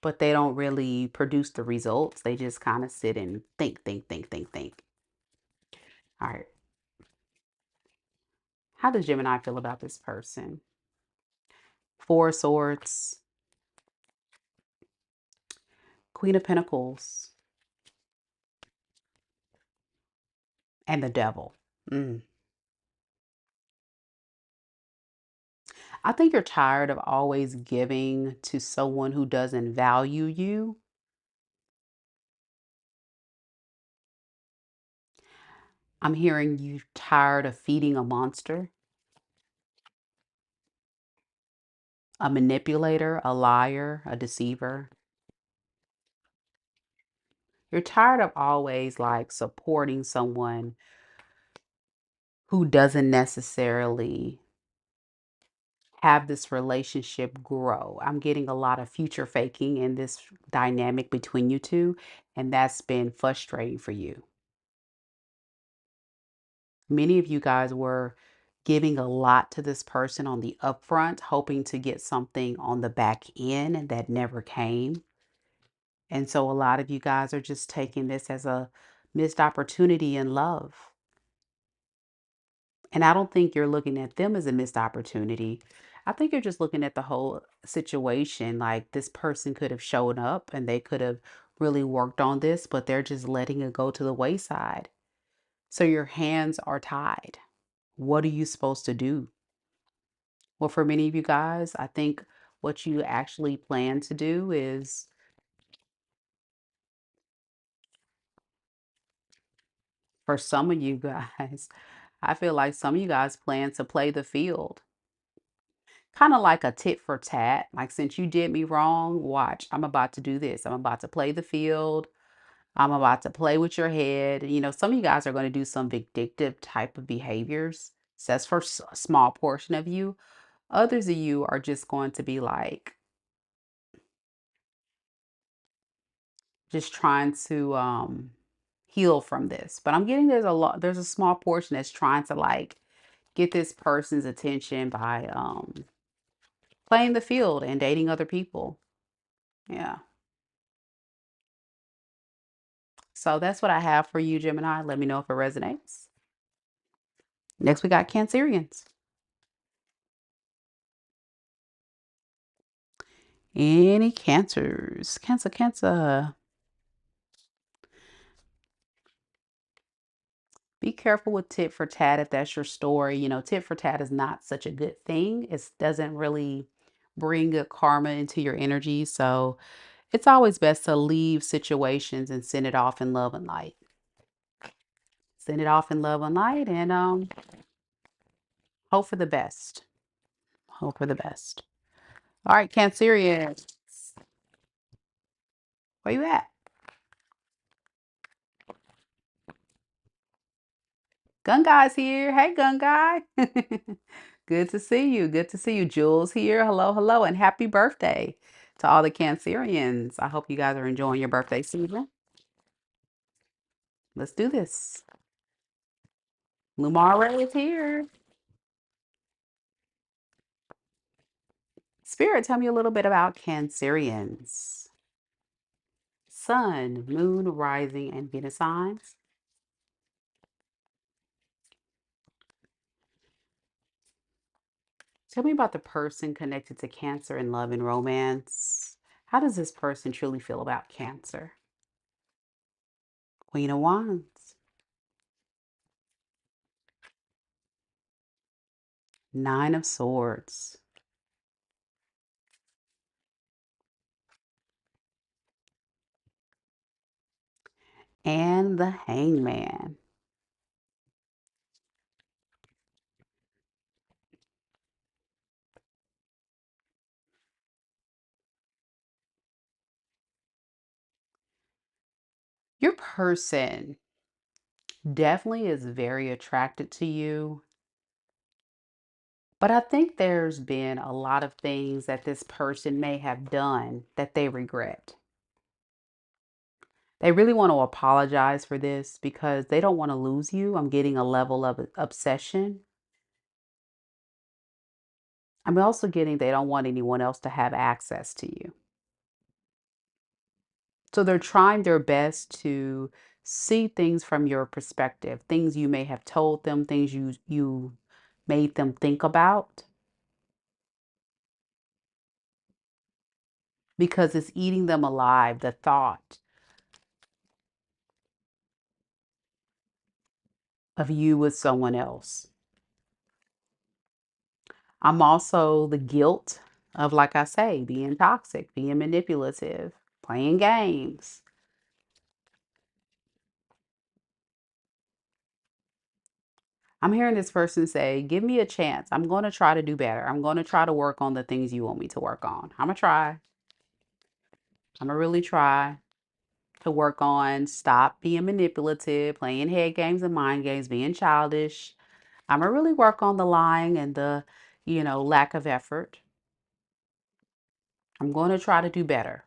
but they don't really produce the results. They just kind of sit and think, think, think, think, think. All right. How does Gemini feel about this person? Four of Swords, Queen of Pentacles, and the Devil. Mm. I think you're tired of always giving to someone who doesn't value you. I'm hearing you tired of feeding a monster, a manipulator, a liar, a deceiver. You're tired of always like supporting someone who doesn't necessarily have this relationship grow. I'm getting a lot of future faking in this dynamic between you two, and that's been frustrating for you. Many of you guys were giving a lot to this person on the upfront, hoping to get something on the back end, and that never came. And so a lot of you guys are just taking this as a missed opportunity in love. And I don't think you're looking at them as a missed opportunity. I think you're just looking at the whole situation. Like this person could have shown up and they could have really worked on this, but they're just letting it go to the wayside. So your hands are tied. What are you supposed to do? Well, for many of you guys, I think what you actually plan to do is, for some of you guys, I feel like some of you guys plan to play the field. Kind of like a tit for tat. Like, since you did me wrong, watch, I'm about to do this. I'm about to play the field. I'm about to play with your head. You know, some of you guys are going to do some vindictive type of behaviors. So that's for a small portion of you. Others of you are just going to be like, just trying to heal from this. But I'm getting there's a small portion that's trying to like get this person's attention by playing the field and dating other people. Yeah. So that's what I have for you, Gemini. Let me know if it resonates. Next, we got Cancerians. Any Cancers? Cancer, Cancer. Be careful with tit for tat if that's your story. You know, tit for tat is not such a good thing. It doesn't really bring good karma into your energy. So it's always best to leave situations and send it off in love and light. Send it off in love and light and hope for the best. Hope for the best. All right, Cancerians. Where you at? Gun Guy's here. Hey, Gun Guy. Good to see you. Good to see you. Jules here. Hello, hello, and happy birthday to all the Cancerians. I hope you guys are enjoying your birthday season. Let's do this. Lumare is here. Spirit, tell me a little bit about Cancerians. Sun, Moon, Rising, and Venus signs. Tell me about the person connected to Cancer in love and romance. How does this person truly feel about Cancer? Queen of Wands, Nine of Swords, and the Hangman. Your person definitely is very attracted to you, but I think there's been a lot of things that this person may have done that they regret. They really want to apologize for this because they don't want to lose you. I'm getting a level of obsession. I'm also getting they don't want anyone else to have access to you. So they're trying their best to see things from your perspective, things you may have told them, things you made them think about, because it's eating them alive, the thought of you with someone else. I'm also the guilt of, like I say, being toxic, being manipulative, playing games. I'm hearing this person say, give me a chance. I'm going to try to do better. I'm going to try to work on the things you want me to work on. I'm going to try. I'm going to really try to work on stop being manipulative, playing head games and mind games, being childish. I'm going to really work on the lying and the, lack of effort. I'm going to try to do better.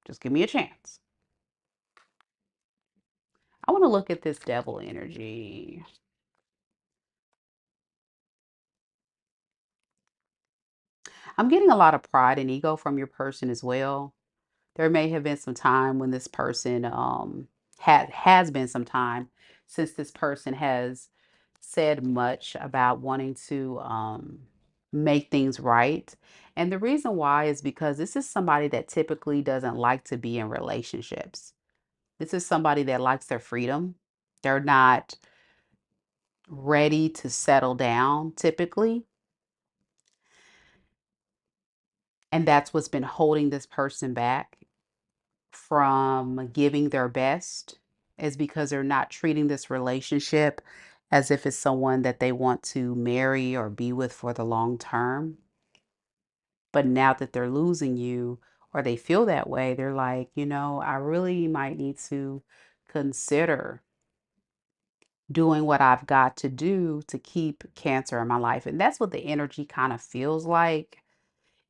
Just give me a chance. I want to look at this devil energy. I'm getting a lot of pride and ego from your person as well. There may have been some time when this person has been some time since this person has said much about wanting to make things right. And the reason why is because this is somebody that typically doesn't like to be in relationships. This is somebody that likes their freedom. They're not ready to settle down typically. And that's what's been holding this person back from giving their best, is because they're not treating this relationship as if it's someone that they want to marry or be with for the long term. But now that they're losing you, or they feel that way, they're like, I really might need to consider doing what I've got to do to keep Cancer in my life. And that's what the energy kind of feels like.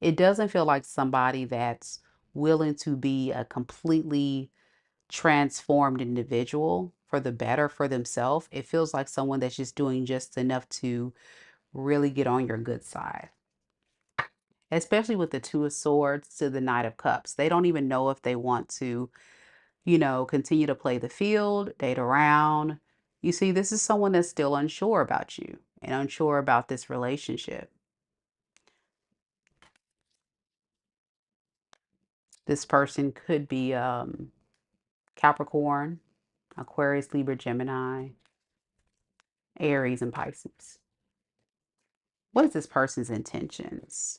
It doesn't feel like somebody that's willing to be a completely transformed individual for the better for themselves. It feels like someone that's just doing just enough to really get on your good side. Especially with the Two of Swords to the Knight of Cups. They don't even know if they want to, continue to play the field, date around. You see, this is someone that's still unsure about you and unsure about this relationship. This person could be Capricorn, Aquarius, Libra, Gemini, Aries, and Pisces. What is this person's intentions?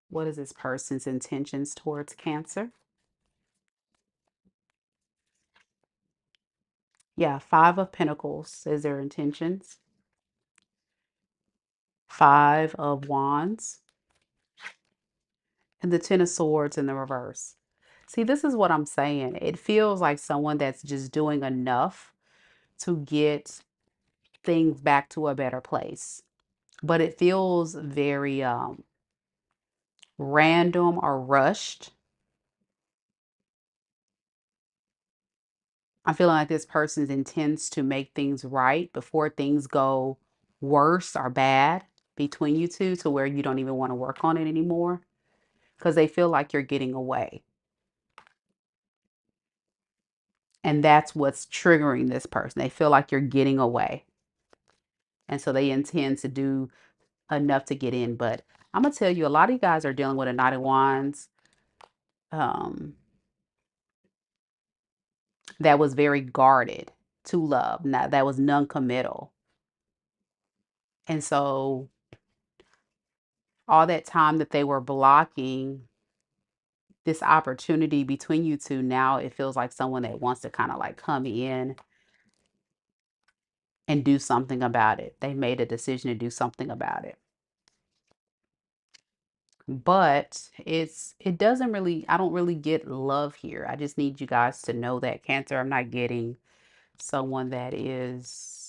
What is this person's intentions towards Cancer? Yeah, Five of Pentacles is their intentions. Five of Wands. And the Ten of Swords in the reverse. See, this is what I'm saying. It feels like someone that's just doing enough to get things back to a better place. But it feels very random or rushed. I'm feeling like this person intends to make things right before things go worse or bad between you two to where you don't even want to work on it anymore, because they feel like you're getting away. And that's what's triggering this person. They feel like you're getting away. And so they intend to do enough to get in. But I'm going to tell you, a lot of you guys are dealing with a Knight of Wands um, that was very guarded to love. Now, that was non-committal. And so all that time that they were blocking this opportunity between you two, now it feels like someone that wants to kind of like come in and do something about it. They made a decision to do something about it. But it doesn't really, I don't really get love here. I just need you guys to know that, Cancer. I'm not getting someone that is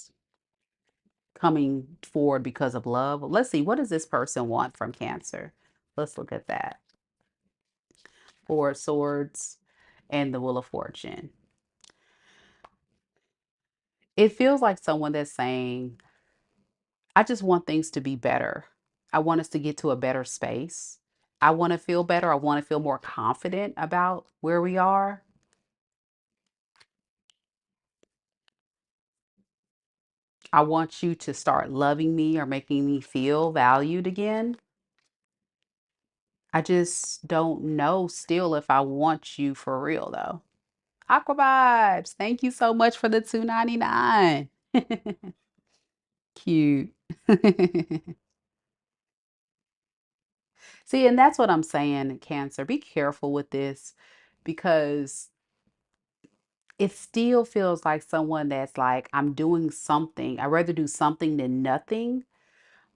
coming forward because of love. Let's see, what does this person want from Cancer? Let's look at that. Four of Swords and the Wheel of Fortune. It feels like someone that's saying, I just want things to be better. I want us to get to a better space. I want to feel better. I want to feel more confident about where we are. I want you to start loving me or making me feel valued again. I just don't know still if I want you for real though. Aqua Vibes, thank you so much for the 2.99. Cute. See, and that's what I'm saying, Cancer. Be careful with this because it still feels like someone that's like, I'm doing something. I'd rather do something than nothing,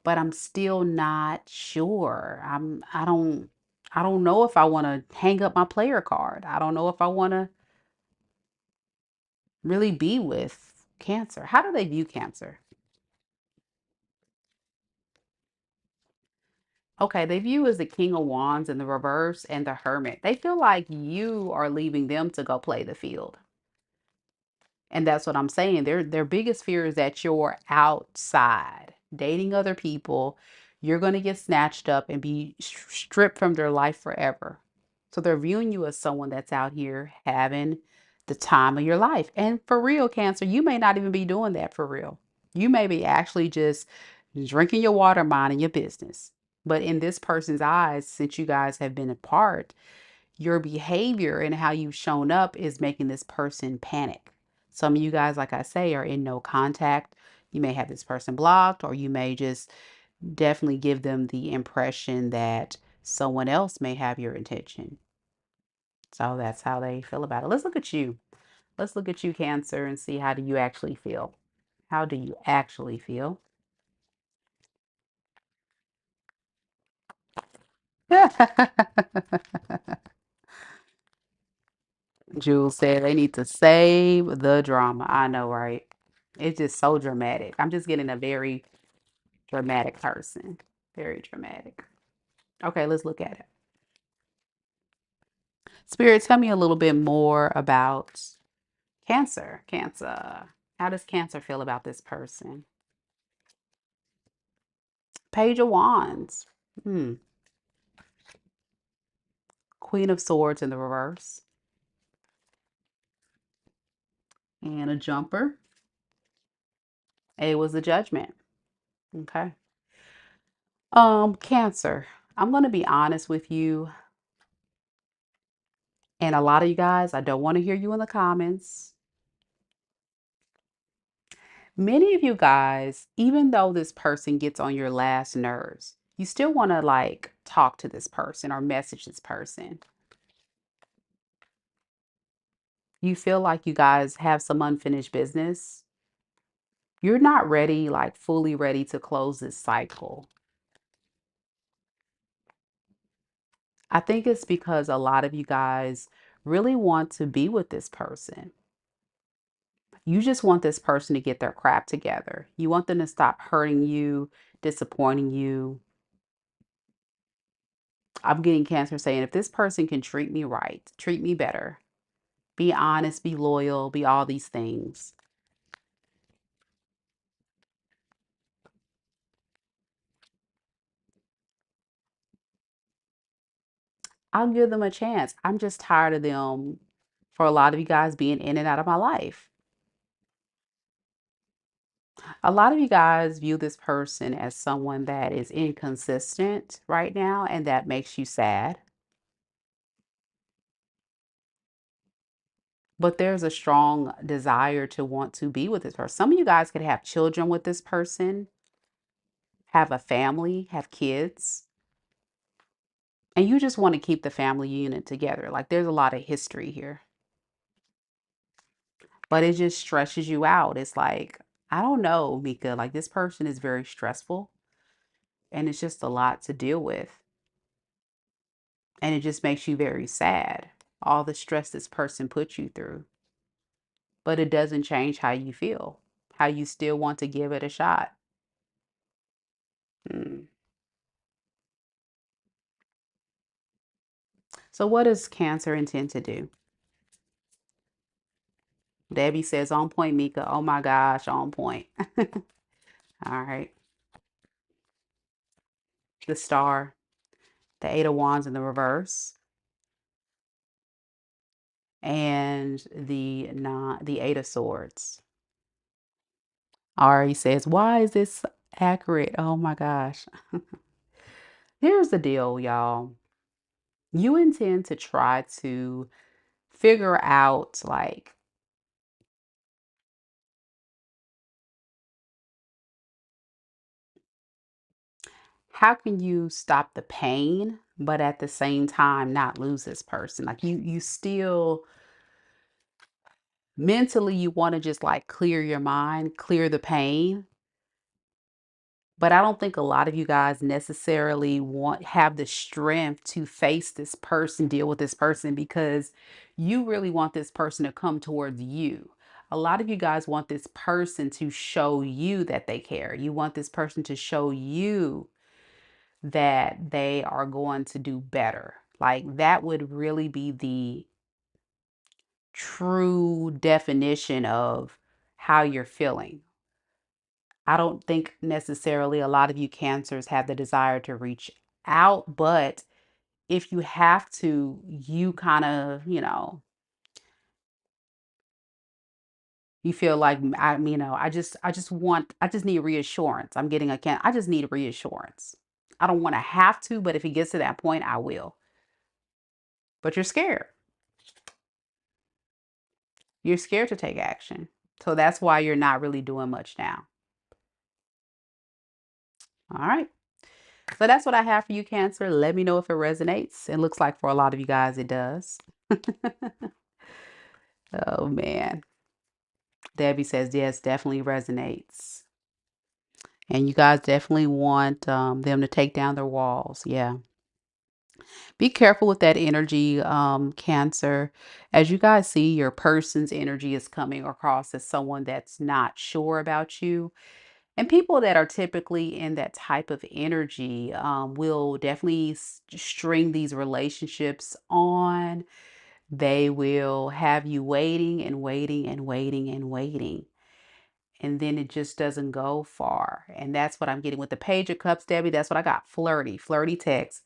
but I'm still not sure. I don't know if I want to hang up my player card. I don't know if I want to really be with Cancer. How do they view Cancer? Okay, they view as the King of Wands in the reverse and the Hermit. They feel like you are leaving them to go play the field. And that's what I'm saying. Their biggest fear is that you're outside dating other people. You're going to get snatched up and be stripped from their life forever. So they're viewing you as someone that's out here having the time of your life. And for real, Cancer, you may not even be doing that for real. You may be actually just drinking your water, minding your business. But in this person's eyes, since you guys have been apart, your behavior and how you've shown up is making this person panic. Some of you guys, like I say, are in no contact. You may have this person blocked, or you may just definitely give them the impression that someone else may have your attention. So that's how they feel about it. Let's look at you. Let's look at you, Cancer, and see how do you actually feel. How do you actually feel? Jules said they need to save the drama. I know, right? It's just so dramatic. I'm just getting a very dramatic person. Very dramatic. Okay, let's look at it. Spirit, tell me a little bit more about Cancer. Cancer. How does Cancer feel about this person? Page of Wands. Hmm. Queen of Swords in the reverse. And a jumper. It was the Judgment. Okay. Cancer. I'm going to be honest with you. And a lot of you guys, I don't want to hear you in the comments. Many of you guys, even though this person gets on your last nerves, you still want to like talk to this person or message this person. You feel like you guys have some unfinished business. You're not ready, like fully ready to close this cycle. I think it's because a lot of you guys really want to be with this person. You just want this person to get their crap together. You want them to stop hurting you, disappointing you. I'm getting Cancer saying, if this person can treat me right, treat me better, be honest, be loyal, be all these things, I'll give them a chance. I'm just tired of them, for a lot of you guys, being in and out of my life. A lot of you guys view this person as someone that is inconsistent right now, and that makes you sad. But there's a strong desire to want to be with this person. Some of you guys could have children with this person, have a family, have kids, and you just want to keep the family unit together. Like there's a lot of history here, but it just stresses you out. It's like, I don't know, Meka, like this person is very stressful and it's just a lot to deal with. And it just makes you very sad, all the stress this person puts you through. But it doesn't change how you feel, how you still want to give it a shot. Hmm. So what does Cancer intend to do? Debbie says, on point, Meka. Oh my gosh, on point. All right. the Star, the Eight of Wands in the reverse, and the Eight of Swords. Ari says, why is this accurate? Oh my gosh. Here's the deal, y'all. You intend to try to figure out, like, how can you stop the pain, but at the same time not lose this person? Like, you still mentally, you want to just like clear your mind, clear the pain. But I don't think a lot of you guys necessarily have the strength to face this person, deal with this person, because you really want this person to come towards you. A lot of you guys want this person to show you that they care. You want this person to show you that they are going to do better. Like, that would really be the true definition of how you're feeling. I don't think necessarily a lot of you Cancers have the desire to reach out, but if you have to, you kind of, you feel like I just need reassurance. I'm getting a can I just need reassurance. I don't want to have to, but if it gets to that point, I will. But you're scared. You're scared to take action. So that's why you're not really doing much now. All right. So that's what I have for you, Cancer. Let me know if it resonates. It looks like for a lot of you guys, it does. Oh, man. Debbie says, yes, definitely resonates. And you guys definitely want them to take down their walls. Yeah. Be careful with that energy, Cancer. As you guys see, your person's energy is coming across as someone that's not sure about you. And people that are typically in that type of energy will definitely string these relationships on. They will have you waiting and waiting and waiting and waiting. And then it just doesn't go far. And that's what I'm getting with the Page of Cups, Debbie. That's what I got. Flirty text.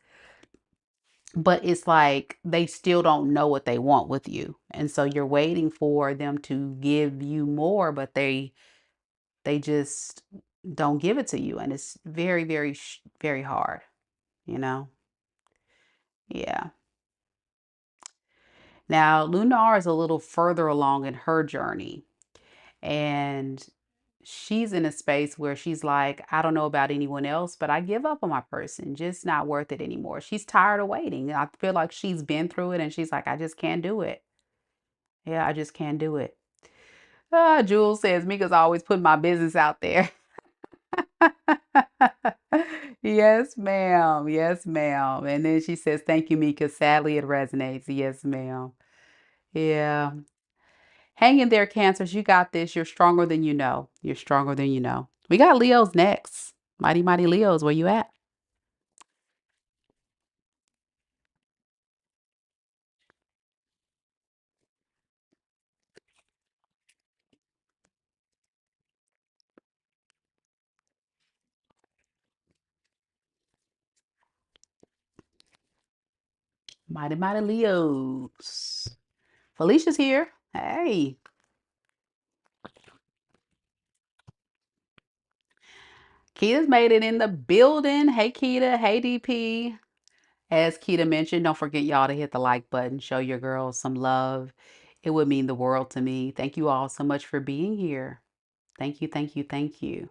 But it's like they still don't know what they want with you. And so you're waiting for them to give you more, but they just don't give it to you. And it's very, very, very hard, you know? Yeah. Now, Lunar is a little further along in her journey. And she's in a space where she's like, I don't know about anyone else, but I give up on my person. Just not worth it anymore. She's tired of waiting. I feel like she's been through it and she's like, I just can't do it. Yeah, I just can't do it. Jules says, Mika's always putting my business out there. Yes, ma'am. Yes, ma'am. And then she says, thank you, Mika. Sadly, it resonates. Yes, ma'am. Yeah. Hang in there, Cancers. You got this. You're stronger than you know. You're stronger than you know. We got Leos next. Mighty, mighty Leos. Where you at? Mighty, mighty Leos. Felicia's here. Hey. Keita's made it in the building. Hey, Keita. Hey, DP. As Keita mentioned, don't forget y'all to hit the like button. Show your girls some love. It would mean the world to me. Thank you all so much for being here. Thank you, thank you, thank you.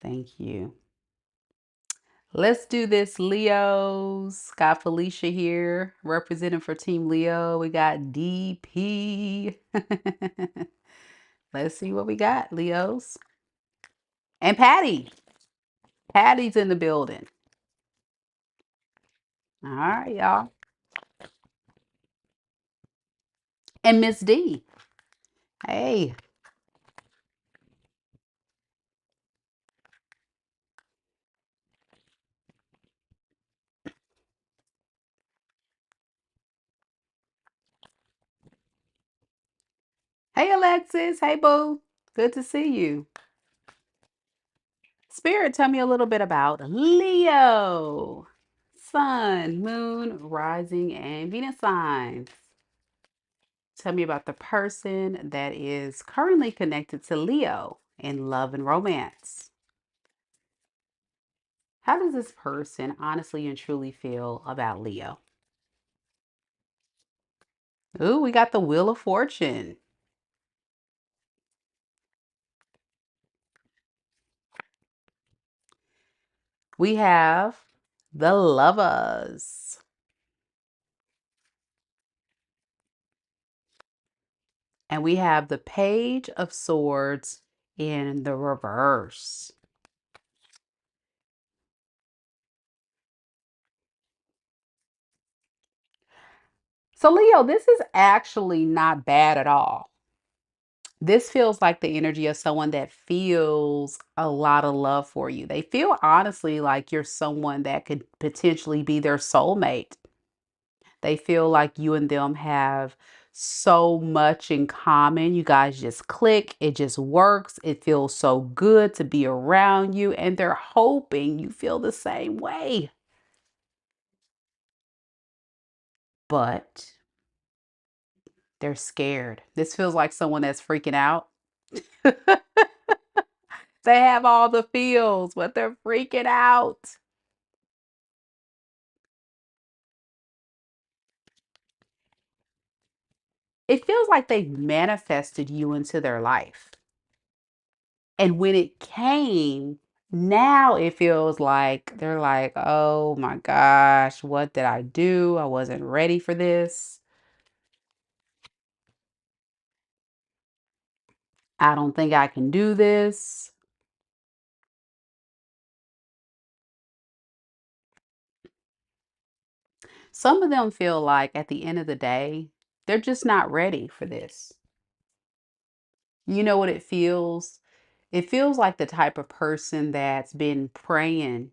Thank you. Let's do this, Leos. Got Felicia here representing for Team Leo. We got DP. Let's see what we got, Leos. And Patty. Patty's in the building. All right, y'all. And Miss D. Hey. Hey, Alexis. Hey, boo. Good to see you. Spirit, tell me a little bit about Leo. Sun, moon, rising, and Venus signs. Tell me about the person that is currently connected to Leo in love and romance. How does this person honestly and truly feel about Leo? Ooh, we got the Wheel of Fortune. We have the Lovers. And we have the Page of Swords in the reverse. So, Leo, this is actually not bad at all. This feels like the energy of someone that feels a lot of love for you. They feel honestly like you're someone that could potentially be their soulmate. They feel like you and them have so much in common. You guys just click, it just works. It feels so good to be around you, and they're hoping you feel the same way. But they're scared. This feels like someone that's freaking out. They have all the feels, but they're freaking out. It feels like they've manifested you into their life. And when it came, now it feels like they're like, oh my gosh, what did I do? I wasn't ready for this. I don't think I can do this. Some of them feel like at the end of the day, they're just not ready for this. You know what it feels? It feels like the type of person that's been praying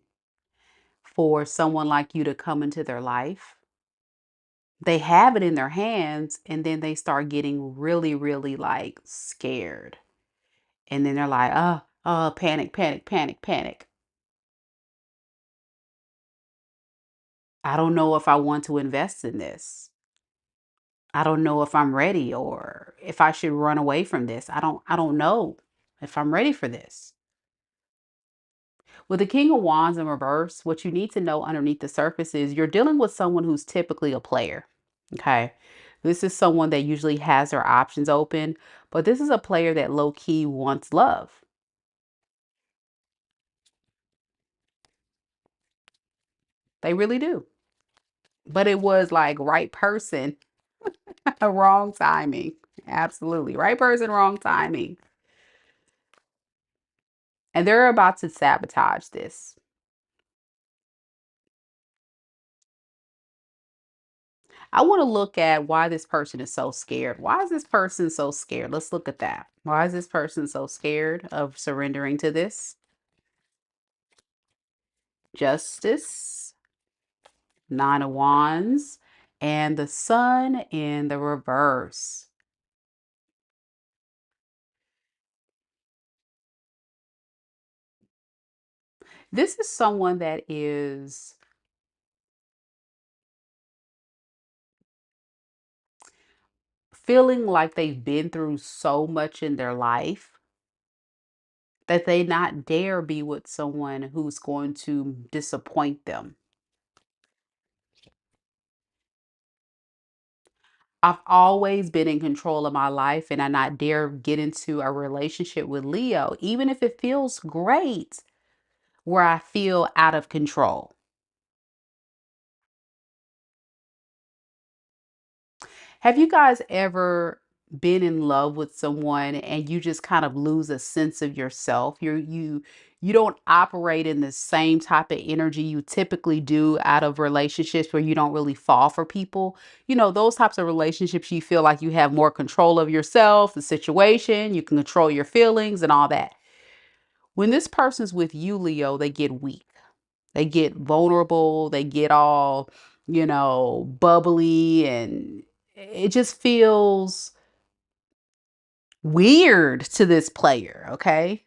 for someone like you to come into their life. They have it in their hands and then they start getting really, really like scared. And then they're like, oh, panic, panic, panic, panic. I don't know if I want to invest in this. I don't know if I'm ready or if I should run away from this. I don't know if I'm ready for this. With the King of Wands in reverse, what you need to know underneath the surface is you're dealing with someone who's typically a player. Okay. This is someone that usually has their options open, but this is a player that low key wants love. They really do. But it was like right person, wrong timing. Absolutely. Right person, wrong timing. And they're about to sabotage this. I want to look at why this person is so scared. Why is this person so scared? Let's look at that. Why is this person so scared of surrendering to this? Justice, Nine of Wands, and the Sun in the reverse. This is someone that is feeling like they've been through so much in their life that they not dare be with someone who's going to disappoint them. I've always been in control of my life and I not dare get into a relationship with Leo, even if it feels great, where I feel out of control. Have you guys ever been in love with someone and you just kind of lose a sense of yourself? You don't operate in the same type of energy you typically do out of relationships where you don't really fall for people. You know, those types of relationships you feel like you have more control of yourself, the situation, you can control your feelings and all that. When this person's with you, Leo, they get weak. They get vulnerable, they get all, bubbly, and it just feels weird to this player, okay?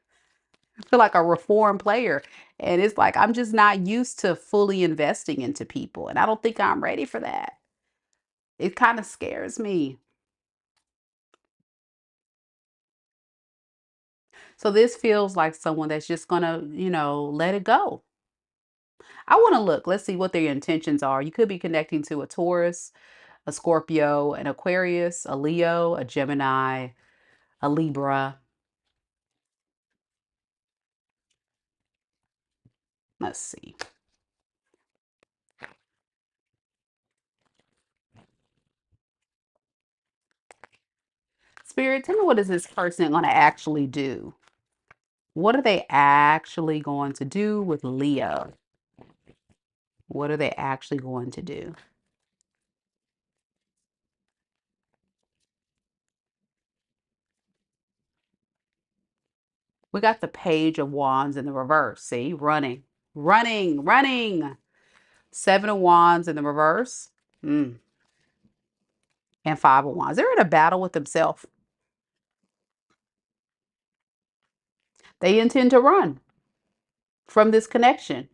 I feel like a reformed player. And it's like, I'm just not used to fully investing into people. And I don't think I'm ready for that. It kind of scares me. So this feels like someone that's just going to, let it go. I want to look. Let's see what their intentions are. You could be connecting to a Taurus, a Scorpio, an Aquarius, a Leo, a Gemini, a Libra. Let's see. Spirit, tell me, what is this person going to actually do? What are they actually going to do with Leo? What are they actually going to do? We got the Page of Wands in the reverse. See, running, running, running. Seven of Wands in the reverse. Mm. And Five of Wands. They're in a battle with themselves. They intend to run from this connection.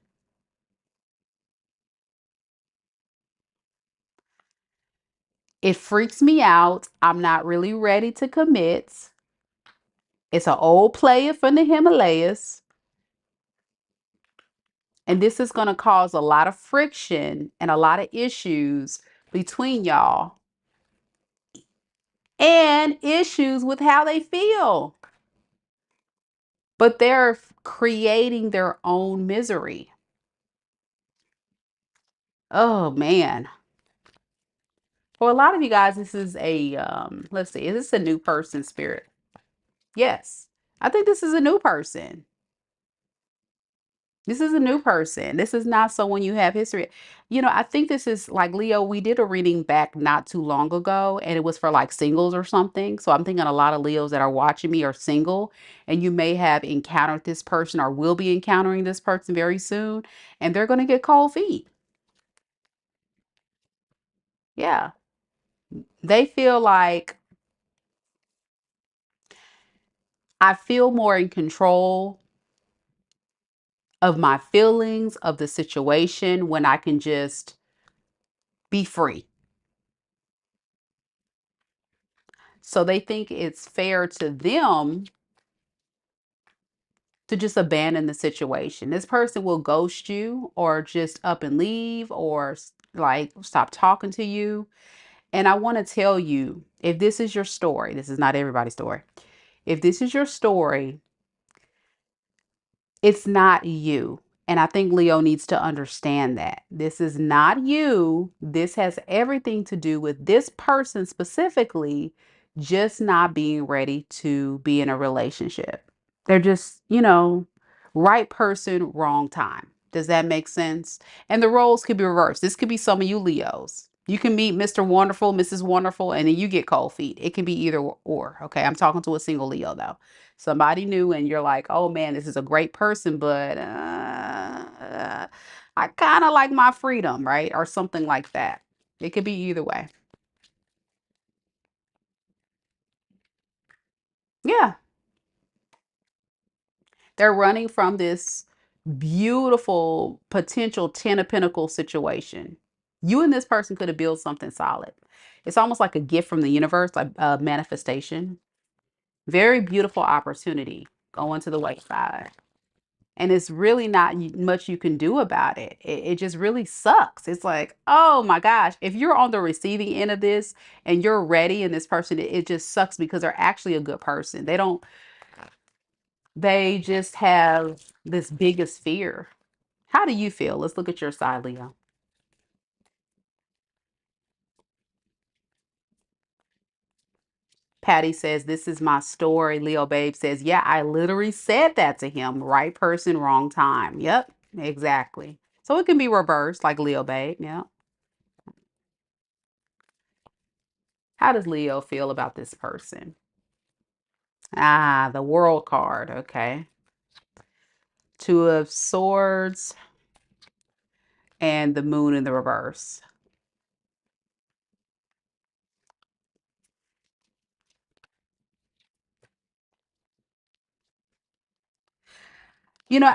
It freaks me out. I'm not really ready to commit. It's an old player from the Himalayas. And this is going to cause a lot of friction and a lot of issues between y'all, and issues with how they feel. But they're creating their own misery. Oh, man. For a lot of you guys, this is a, let's see, is this a new person, Spirit? Yes. I think this is a new person. This is a new person. This is not someone you have history. I think this is like Leo. We did a reading back not too long ago, and it was for like singles or something. So I'm thinking a lot of Leos that are watching me are single, and you may have encountered this person or will be encountering this person very soon, and they're going to get cold feet. Yeah. They feel like I feel more in control of my feelings, of the situation, when I can just be free. So they think it's fair to them to just abandon the situation. This person will ghost you or just up and leave or like stop talking to you. And I want to tell you, if this is your story, this is not everybody's story. If this is your story, it's not you. And I think Leo needs to understand that this is not you. This has everything to do with this person specifically just not being ready to be in a relationship. They're just, right person, wrong time. Does that make sense? And the roles could be reversed. This could be some of you Leos. You can meet Mr. Wonderful, Mrs. Wonderful, and then you get cold feet. It can be either or. Okay. I'm talking to a single Leo though. Somebody new, and you're like, oh man, this is a great person, but I kind of like my freedom, right? Or something like that. It could be either way. Yeah. They're running from this beautiful potential 10 of Pentacles situation. You and this person could have built something solid. It's almost like a gift from the universe, like a manifestation. Very beautiful opportunity going to the wayside. And it's really not much you can do about it. It just really sucks. It's like, oh my gosh, if you're on the receiving end of this and you're ready, and this person, it just sucks because they're actually a good person. They just have this biggest fear. How do you feel? Let's look at your side, Leo. Patty says, this is my story. Leo Babe says, yeah, I literally said that to him. Right person, wrong time. Yep, exactly. So it can be reversed like Leo Babe. Yeah. How does Leo feel about this person? Ah, the World card. Okay. Two of Swords and the Moon in the reverse. You know,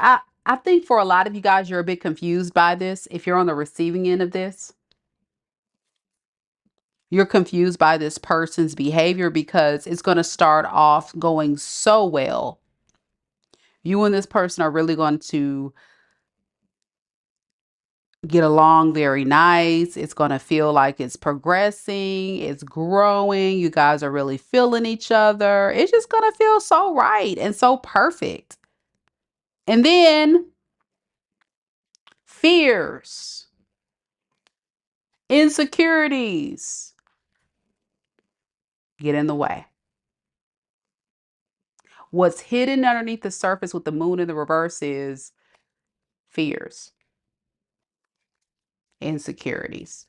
I think for a lot of you guys, you're a bit confused by this. If you're on the receiving end of this, you're confused by this person's behavior because it's going to start off going so well. You and this person are really going to get along very nice. It's going to feel like it's progressing, it's growing. You guys are really feeling each other. It's just going to feel so right and so perfect. And then fears, insecurities get in the way. What's hidden underneath the surface with the moon in the reverse is fears, insecurities.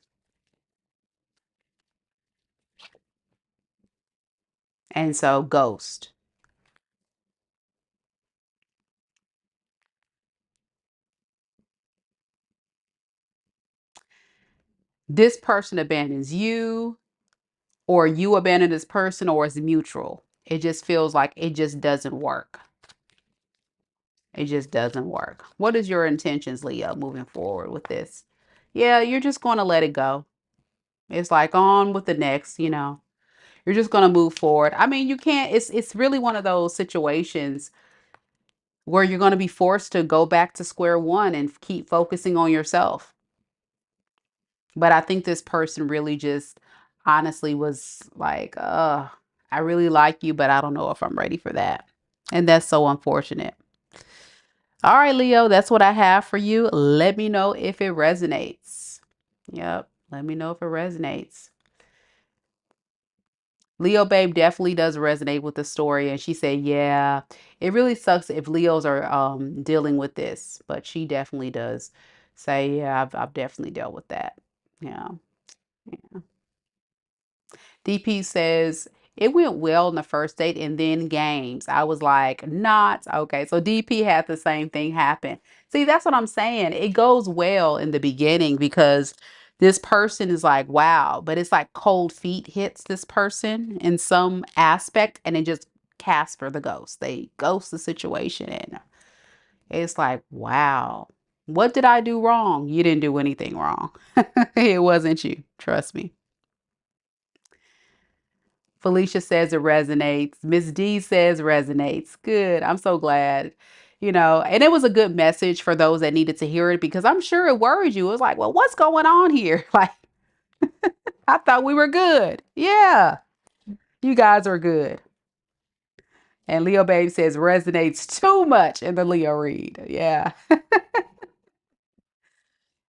And so, ghost. This person abandons you, or you abandon this person, or it's mutual. It just feels like it just doesn't work. It just doesn't work. What is your intentions, Leo, moving forward with this? Yeah, you're just going to let it go. It's like on with the next, you know. You're just going to move forward. I mean, you can't, it's really one of those situations where you're going to be forced to go back to square one and keep focusing on yourself. But I think this person really just honestly was like, I really like you, but I don't know if I'm ready for that. And that's so unfortunate. All right, Leo, that's what I have for you. Let me know if it resonates. Yep. Let me know if it resonates. Leo Babe definitely does resonate with the story. And she said, yeah, it really sucks if Leos are dealing with this. But she definitely does say, yeah, I've definitely dealt with that. Yeah. DP says, it went well in the first date and then games. I was like, not okay. So DP had the same thing happen. See, that's what I'm saying. It goes well in the beginning because this person is like, wow, but it's like cold feet hits this person in some aspect and it just Casper the ghost. They ghost the situation and it's like, wow, what did I do wrong? You didn't do anything wrong. It wasn't you. Trust me. Felicia says it resonates. Miss D says resonates. Good. I'm so glad. You know, and it was a good message for those that needed to hear it because I'm sure it worried you. It was like, well, what's going on here? Like, I thought we were good. Yeah, you guys are good. And Leo Babe says resonates too much in the Leo read. Yeah.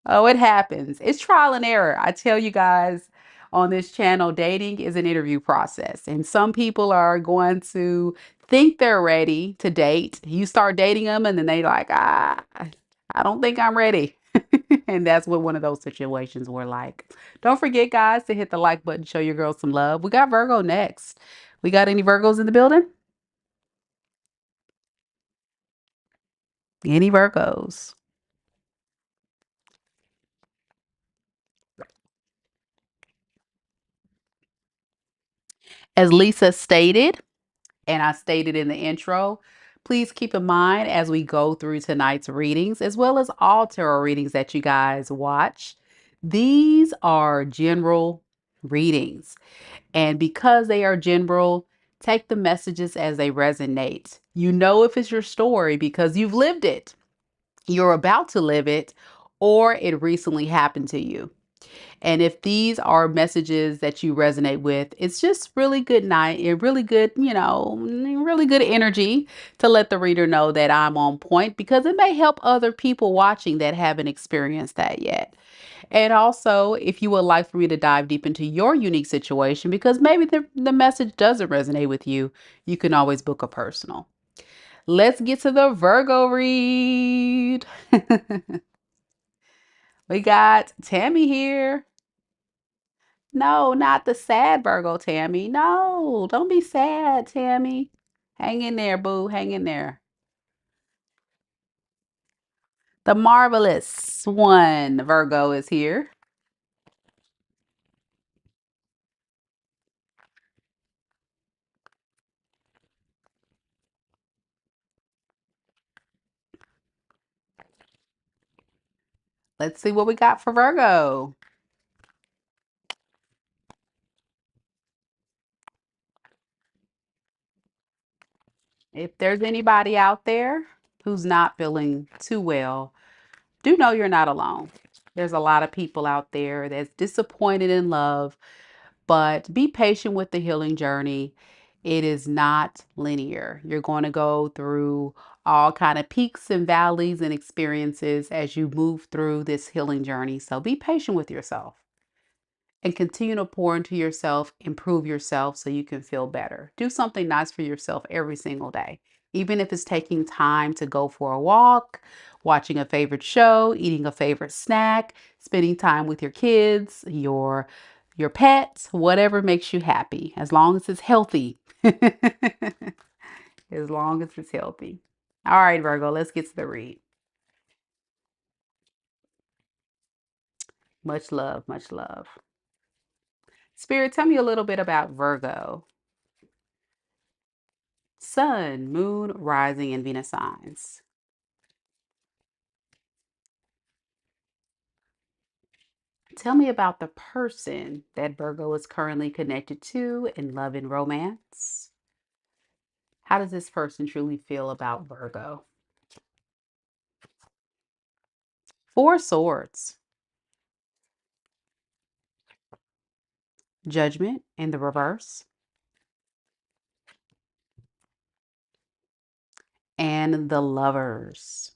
Oh, it happens. It's trial and error. I tell you guys on this channel, dating is an interview process. And some people are going to think they're ready to date. You start dating them and then they like, I don't think I'm ready. And that's what one of those situations were like. Don't forget, guys, to hit the like button, show your girls some love. We got Virgo next. We got any Virgos in the building? Any Virgos? As Lisa stated, and I stated in the intro, please keep in mind as we go through tonight's readings, as well as all tarot readings that you guys watch, these are general readings. And because they are general, take the messages as they resonate. You know if it's your story because you've lived it, you're about to live it, or it recently happened to you. And if these are messages that you resonate with, it's just really good night and really good, you know, really good energy to let the reader know that I'm on point because it may help other people watching that haven't experienced that yet. And also, if you would like for me to dive deep into your unique situation, because maybe the message doesn't resonate with you, you can always book a personal. Let's get to the Virgo read. We got Tammy here. No, not the sad Virgo, Tammy. No, don't be sad, Tammy. Hang in there, boo. Hang in there. The marvelous one, Virgo, is here. Let's see what we got for Virgo. If there's anybody out there who's not feeling too well, do know you're not alone. There's a lot of people out there that's disappointed in love, but be patient with the healing journey. It is not linear. You're going to go through all kind of peaks and valleys and experiences as you move through this healing journey. So be patient with yourself and continue to pour into yourself, improve yourself so you can feel better. Do something nice for yourself every single day. Even if it's taking time to go for a walk, watching a favorite show, eating a favorite snack, spending time with your kids, your pets, whatever makes you happy, as long as it's healthy. As long as it's healthy. All right, Virgo, let's get to the read. Much love, much love. Spirit, tell me a little bit about Virgo. Sun, Moon, Rising, and Venus signs. Tell me about the person that Virgo is currently connected to in love and romance. How does this person truly feel about Virgo? Four Swords, Judgment in the reverse, and the Lovers.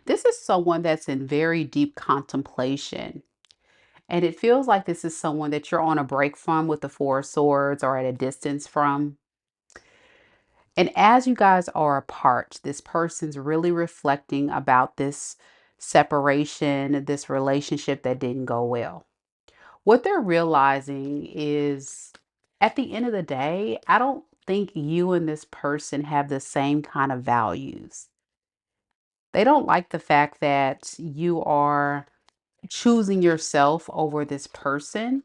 This is someone that's in very deep contemplation. And it feels like this is someone that you're on a break from with the Four Swords or at a distance from. And as you guys are apart, this person's really reflecting about this separation, this relationship that didn't go well. What they're realizing is at the end of the day, I don't think you and this person have the same kind of values. They don't like the fact that you are choosing yourself over this person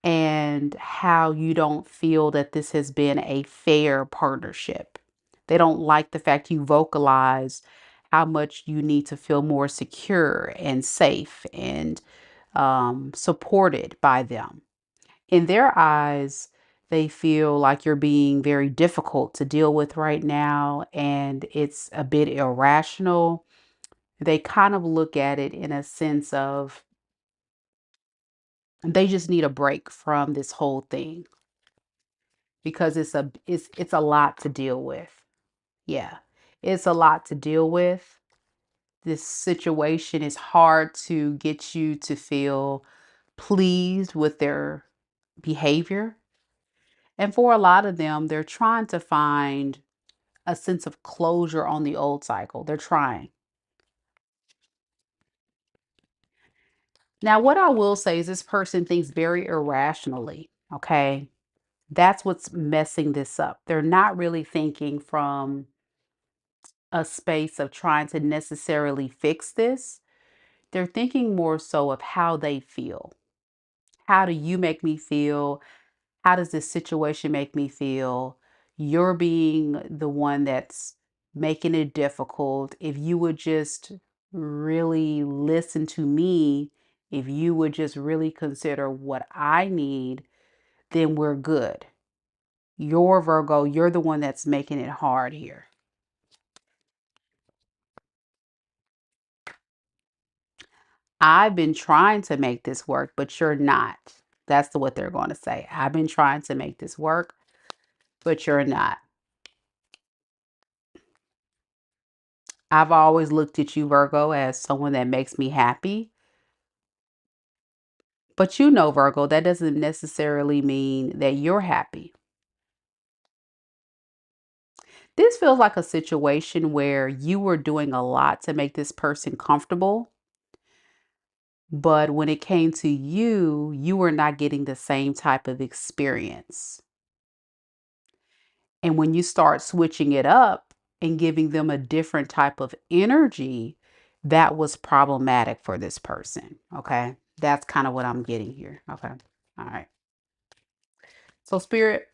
and how you don't feel that this has been a fair partnership. They don't like the fact you vocalize how much you need to feel more secure and safe and supported by them. In their eyes, they feel like you're being very difficult to deal with right now, and it's a bit irrational. They kind of look at it in a sense of they just need a break from this whole thing because it's a lot to deal with. Yeah. It's a lot to deal with. This situation is hard to get you to feel pleased with their behavior. And for a lot of them, they're trying to find a sense of closure on the old cycle. They're trying. Now, what I will say is this person thinks very irrationally. Okay. That's what's messing this up. They're not really thinking from a space of trying to necessarily fix this. They're thinking more so of how they feel. How do you make me feel? How does this situation make me feel? You're being the one that's making it difficult. If you would just really listen to me, if you would just really consider what I need, then we're good. You're Virgo, you're the one that's making it hard here. I've been trying to make this work, but you're not. That's what they're going to say. I've been trying to make this work, but you're not. I've always looked at you, Virgo, as someone that makes me happy. But you know, Virgo, that doesn't necessarily mean that you're happy. This feels like a situation where you were doing a lot to make this person comfortable. But when it came to you, you were not getting the same type of experience. And when you start switching it up and giving them a different type of energy, that was problematic for this person. Okay. That's kind of what I'm getting here. Okay. All right. So, Spirit,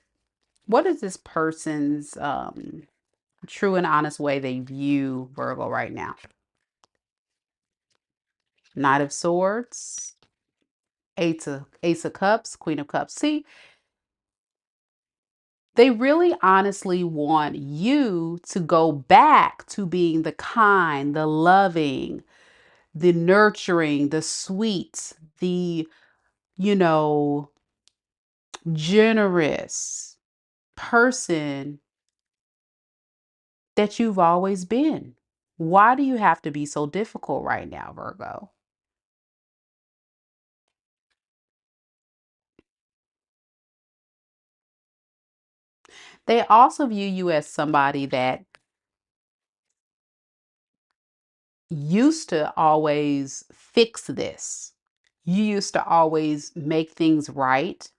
what is this person's true and honest way they view Virgo right now? Knight of Swords, Ace of Cups, Queen of Cups. See, they really honestly want you to go back to being the kind, the loving, the nurturing, the sweet, the, you know, generous person that you've always been. Why do you have to be so difficult right now, Virgo? They also view you as somebody that used to always fix this. You used to always make things right.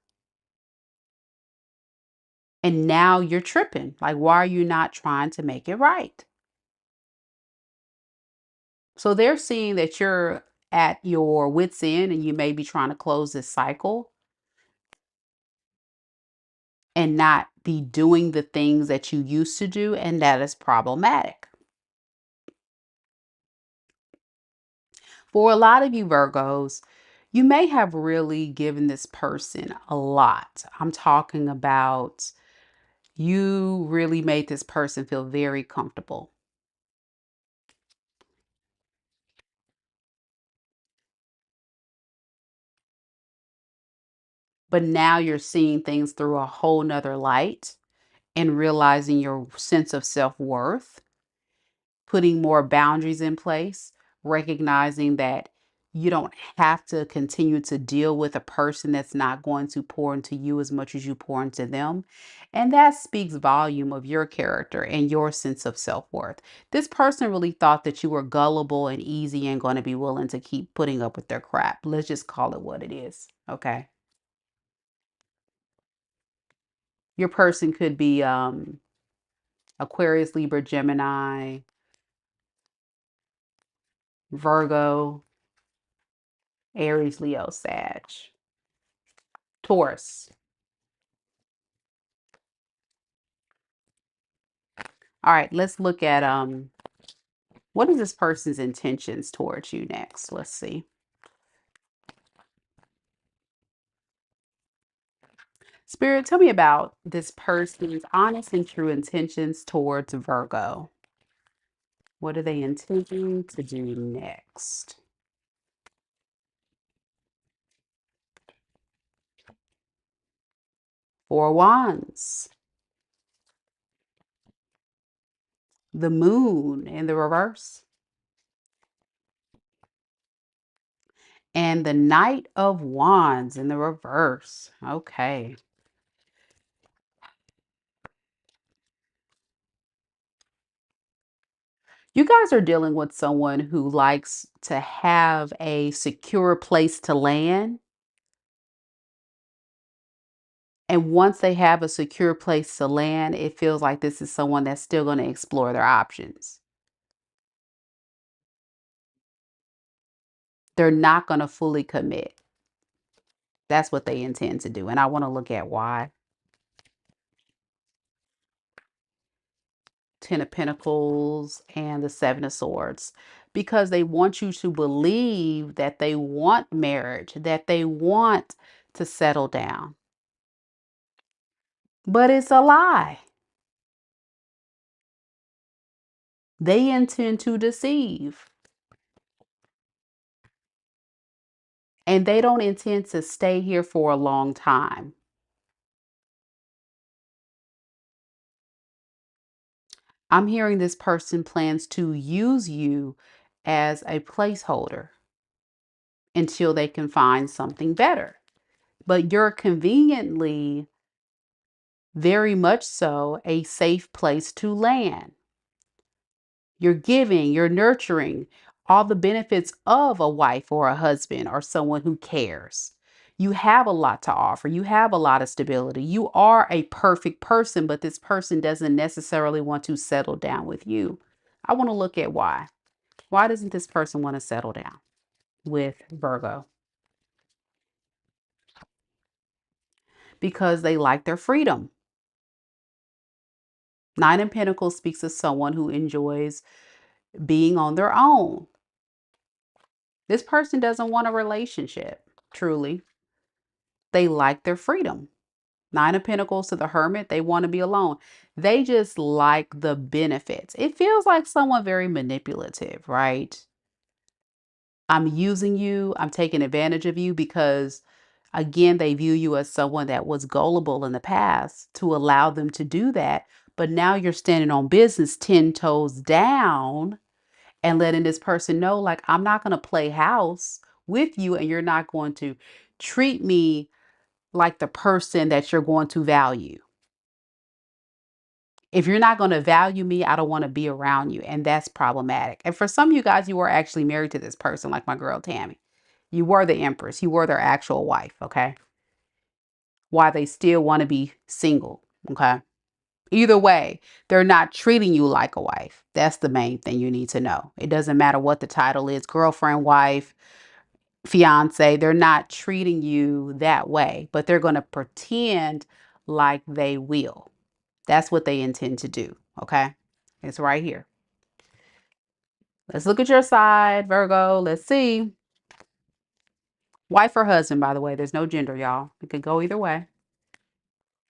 And now you're tripping. Like, why are you not trying to make it right? So they're seeing that you're at your wits' end and you may be trying to close this cycle and not be doing the things that you used to do. And that is problematic. For a lot of you Virgos, you may have really given this person a lot. I'm talking about you really made this person feel very comfortable. But now you're seeing things through a whole nother light and realizing your sense of self-worth, putting more boundaries in place, recognizing that you don't have to continue to deal with a person that's not going to pour into you as much as you pour into them. And that speaks volume of your character and your sense of self-worth. This person really thought that you were gullible and easy and going to be willing to keep putting up with their crap. Let's just call it what it is. Okay. Your person could be Aquarius, Libra, Gemini, Virgo, Aries, Leo, Sag, Taurus. All right, let's look at what is this person's intentions towards you next? Let's see. Spirit, tell me about this person's honest and true intentions towards Virgo. What are they intending to do next? Four Wands, the Moon in the reverse, and the Knight of Wands in the reverse. Okay. You guys are dealing with someone who likes to have a secure place to land. And once they have a secure place to land, it feels like this is someone that's still going to explore their options. They're not going to fully commit. That's what they intend to do. And I want to look at why. Ten of Pentacles and the Seven of Swords. Because they want you to believe that they want marriage, that they want to settle down. But it's a lie. They intend to deceive. And they don't intend to stay here for a long time. I'm hearing this person plans to use you as a placeholder until they can find something better. But you're conveniently, very much so, a safe place to land. You're giving, you're nurturing all the benefits of a wife or a husband or someone who cares. You have a lot to offer. You have a lot of stability. You are a perfect person, but this person doesn't necessarily want to settle down with you. I want to look at why. Why doesn't this person want to settle down with Virgo? because they like their freedom. Nine of Pentacles speaks of someone who enjoys being on their own. This person doesn't want a relationship, truly. They like their freedom. Nine of Pentacles to the Hermit, they want to be alone. They just like the benefits. It feels like someone very manipulative, right? I'm using you. I'm taking advantage of you because, again, they view you as someone that was gullible in the past to allow them to do that. But now you're standing on business 10 toes down and letting this person know, like, I'm not going to play house with you and you're not going to treat me like the person that you're going to value. If you're not going to value me, I don't want to be around you. And that's problematic. And for some of you guys, you were actually married to this person, like my girl Tammy. You were the Empress. You were their actual wife. Okay. Why they still want to be single. Okay. Either way, they're not treating you like a wife. That's the main thing you need to know. It doesn't matter what the title is, girlfriend, wife, fiance. They're not treating you that way, but they're going to pretend like they will. That's what they intend to do. Okay. It's right here. Let's look at your side, Virgo. Let's see. Wife or husband, by the way. There's no gender, y'all. It could go either way.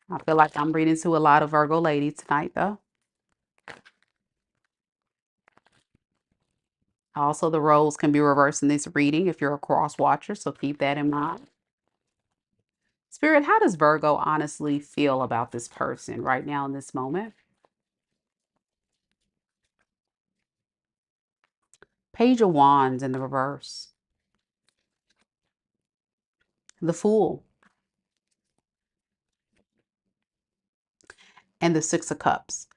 I feel like I'm reading to a lot of Virgo ladies tonight, though. Also, the roles can be reversed in this reading if you're a cross watcher, so keep that in mind. Spirit, how does Virgo honestly feel about this person right now in this moment? Page of Wands in the reverse. The Fool. And the Six of Cups.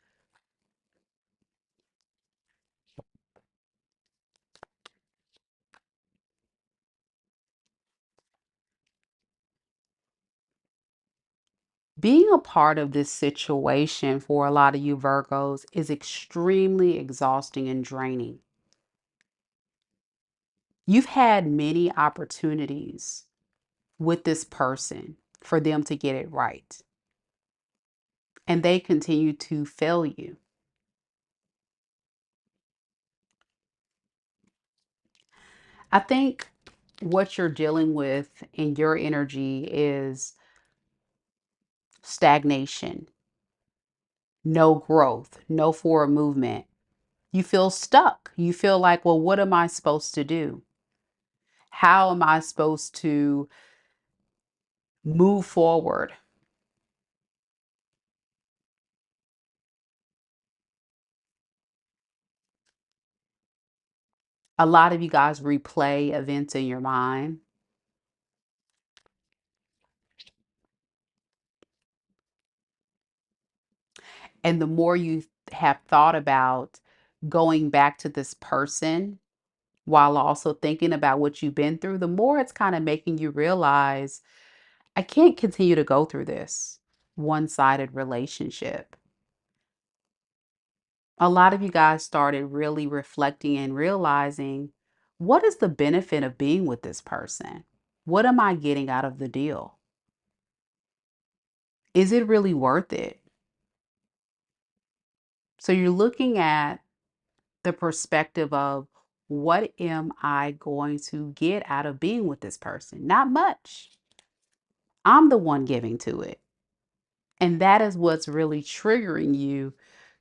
Being a part of this situation for a lot of you Virgos is extremely exhausting and draining. You've had many opportunities with this person for them to get it right, and they continue to fail you. I think what you're dealing with in your energy is stagnation, no growth, no forward movement. You feel stuck. You feel like, well, what am I supposed to do? How am I supposed to move forward? A lot of you guys replay events in your mind. And the more you have thought about going back to this person while also thinking about what you've been through, the more it's kind of making you realize, I can't continue to go through this one-sided relationship. A lot of you guys started really reflecting and realizing, what is the benefit of being with this person? What am I getting out of the deal? Is it really worth it? So you're looking at the perspective of, what am I going to get out of being with this person? Not much. I'm the one giving to it. And that is what's really triggering you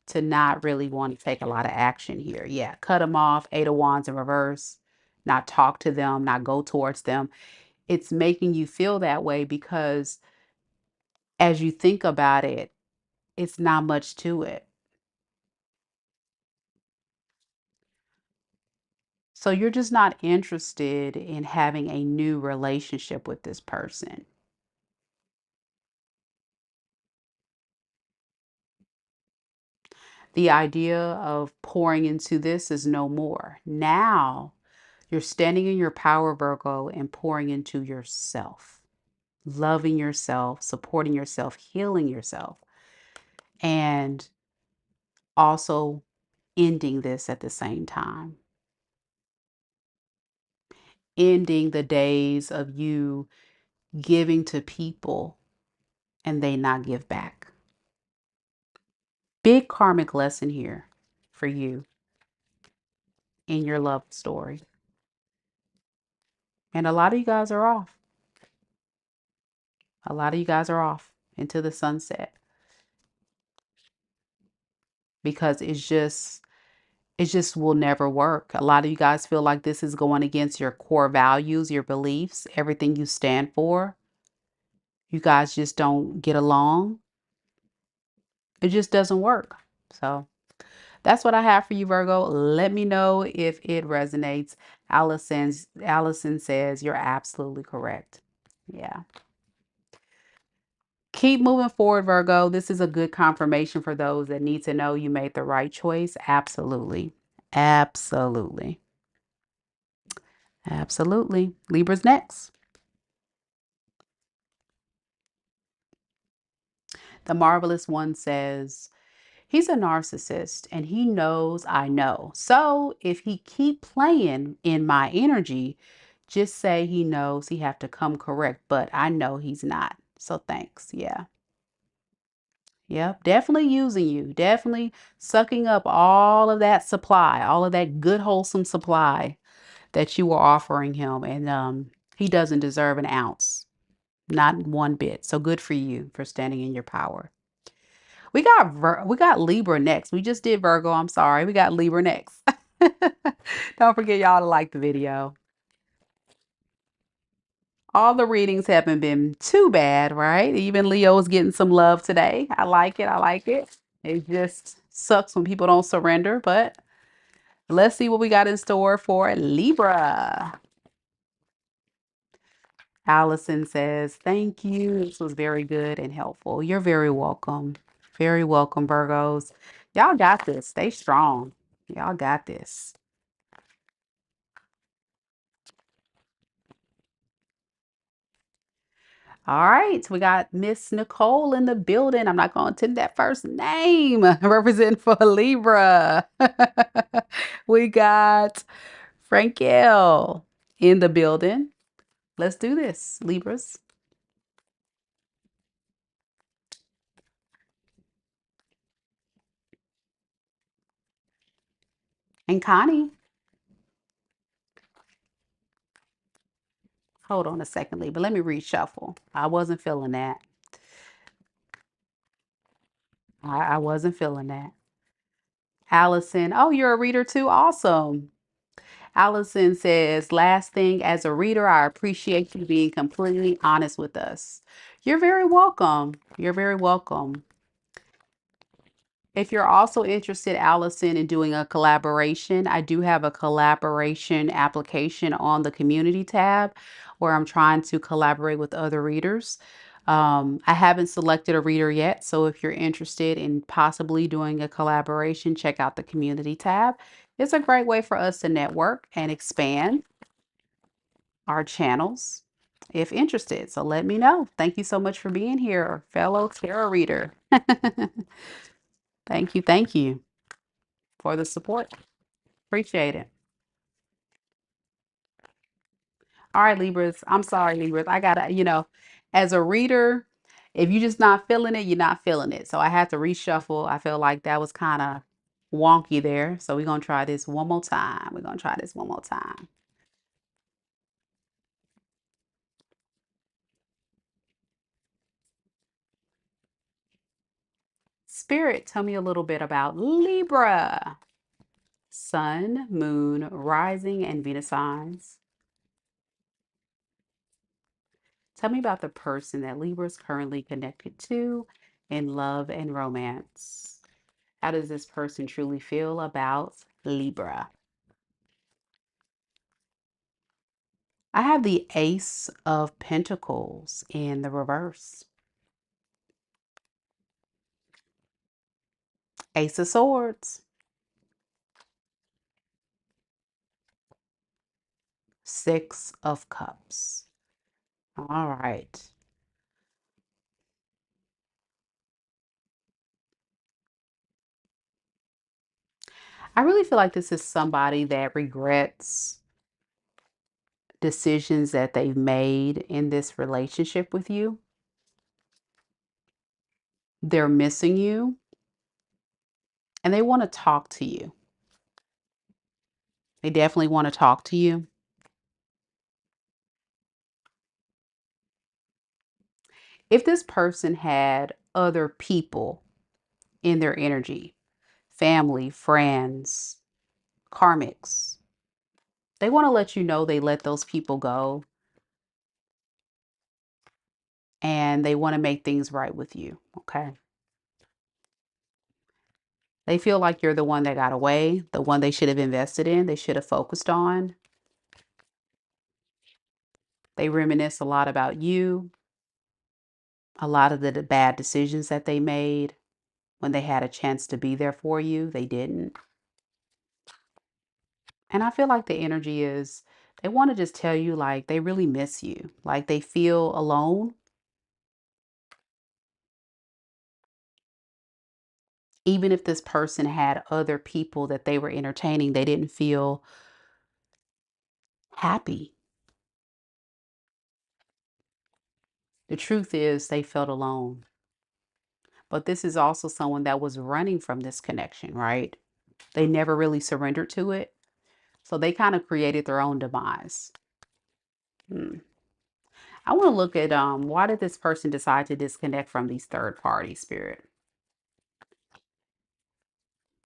to not really want to take a lot of action here. Yeah, cut them off, Eight of Wands in reverse, not talk to them, not go towards them. It's making you feel that way because as you think about it, it's not much to it. So you're just not interested in having a new relationship with this person. The idea of pouring into this is no more. Now you're standing in your power, Virgo, and pouring into yourself, loving yourself, supporting yourself, healing yourself, and also ending this at the same time. Ending the days of you giving to people and they not give back. Big karmic lesson here for you in your love story. And a lot of you guys are off. A lot of you guys are off into the sunset because it just will never work. A lot of you guys feel like this is going against your core values, your beliefs, everything you stand for. You guys just don't get along. It just doesn't work. So that's what I have for you, Virgo. Let me know if it resonates. Allison says you're absolutely correct. Yeah. Keep moving forward, Virgo. This is a good confirmation for those that need to know you made the right choice. Absolutely. Absolutely. Absolutely. Libra's next. The Marvelous One says, he's a narcissist and he knows I know. So if he keep playing in my energy, just say he knows he have to come correct, but I know he's not. So thanks. Yeah. Yep. Definitely using you. Definitely sucking up all of that supply, all of that good, wholesome supply that you were offering him. And he doesn't deserve an ounce. Not one bit. So good for you for standing in your power. We got Libra next. We just did Virgo. I'm sorry. We got Libra next. Don't forget y'all to like the video. All the readings haven't been too bad, right? Even Leo is getting some love today. I like it. I like it. It just sucks when people don't surrender, but let's see what we got in store for Libra. Allison says, thank you. This was very good and helpful. You're very welcome. Very welcome, Virgos. Y'all got this. Stay strong. Y'all got this. All right, we got Miss Nicole in the building. I'm not going to take that first name. Representing for Libra. We got Frankel in the building. Let's do this, Libras. And Connie. Hold on a second, Libra. Let me reshuffle. I wasn't feeling that. I wasn't feeling that. Allison. Oh, you're a reader too? Awesome. Allison says, last thing, as a reader, I appreciate you being completely honest with us. You're very welcome. You're very welcome. If you're also interested, Allison, in doing a collaboration, I do have a collaboration application on the community tab where I'm trying to collaborate with other readers. I haven't selected a reader yet, so if you're interested in possibly doing a collaboration, check out the community tab. It's a great way for us to network and expand our channels if interested. So let me know. Thank you so much for being here, fellow tarot reader. Thank you for the support. Appreciate it. All right, Libras. I'm sorry, Libras. I gotta, as a reader, if you're just not feeling it, you're not feeling it. So I had to reshuffle. I feel like that was kind of wonky there. So we're gonna try this one more time. We're gonna try this one more time. Spirit, tell me a little bit about Libra. Sun, moon, rising, and Venus signs. Tell me about the person that Libra is currently connected to in love and romance. How does this person truly feel about Libra? I have the Ace of Pentacles in the reverse. Ace of Swords. Six of Cups. All right. I really feel like this is somebody that regrets decisions that they've made in this relationship with you. They're missing you and they want to talk to you. They definitely want to talk to you. If this person had other people in their energy, family, friends, karmics, they want to let you know they let those people go and they want to make things right with you. Okay. They feel like you're the one that got away, the one they should have invested in, they should have focused on. They reminisce a lot about you, a lot of the bad decisions that they made when they had a chance to be there for you, they didn't. And I feel like the energy is they want to just tell you like they really miss you, like they feel alone. Even if this person had other people that they were entertaining, they didn't feel happy. The truth is they felt alone. But this is also someone that was running from this connection, right? They never really surrendered to it. So they kind of created their own demise. Hmm. I want to look at why did this person decide to disconnect from these third party spirit?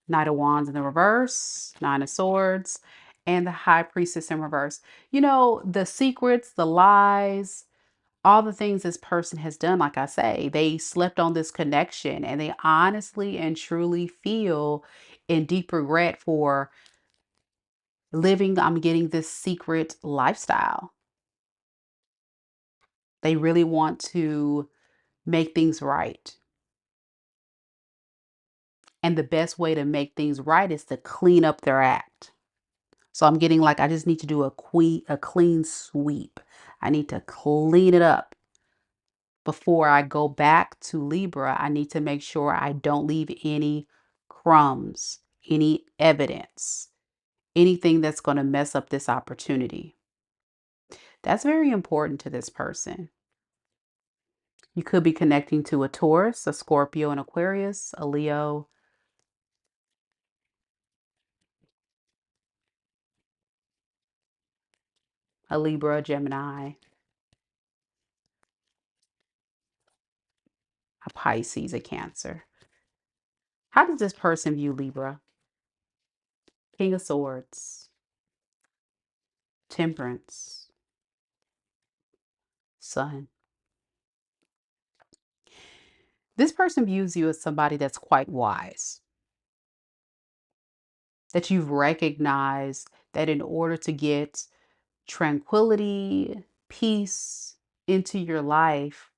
Knight of Wands in the reverse, Nine of Swords, and the High Priestess in reverse. You know, the secrets, the lies, all the things this person has done, like I say, they slept on this connection and they honestly and truly feel in deep regret for living, I'm getting this secret lifestyle. They really want to make things right. And the best way to make things right is to clean up their act. So I'm getting like, I just need to do a clean sweep. I need to clean it up. Before I go back to Libra, I need to make sure I don't leave any crumbs, any evidence, anything that's going to mess up this opportunity. That's very important to this person. You could be connecting to a Taurus, a Scorpio, an Aquarius, a Leo, a Libra, a Gemini, a Pisces, a Cancer. How does this person view Libra? King of Swords, Temperance, Sun. This person views you as somebody that's quite wise, that you've recognized that in order to get tranquility, peace into your life,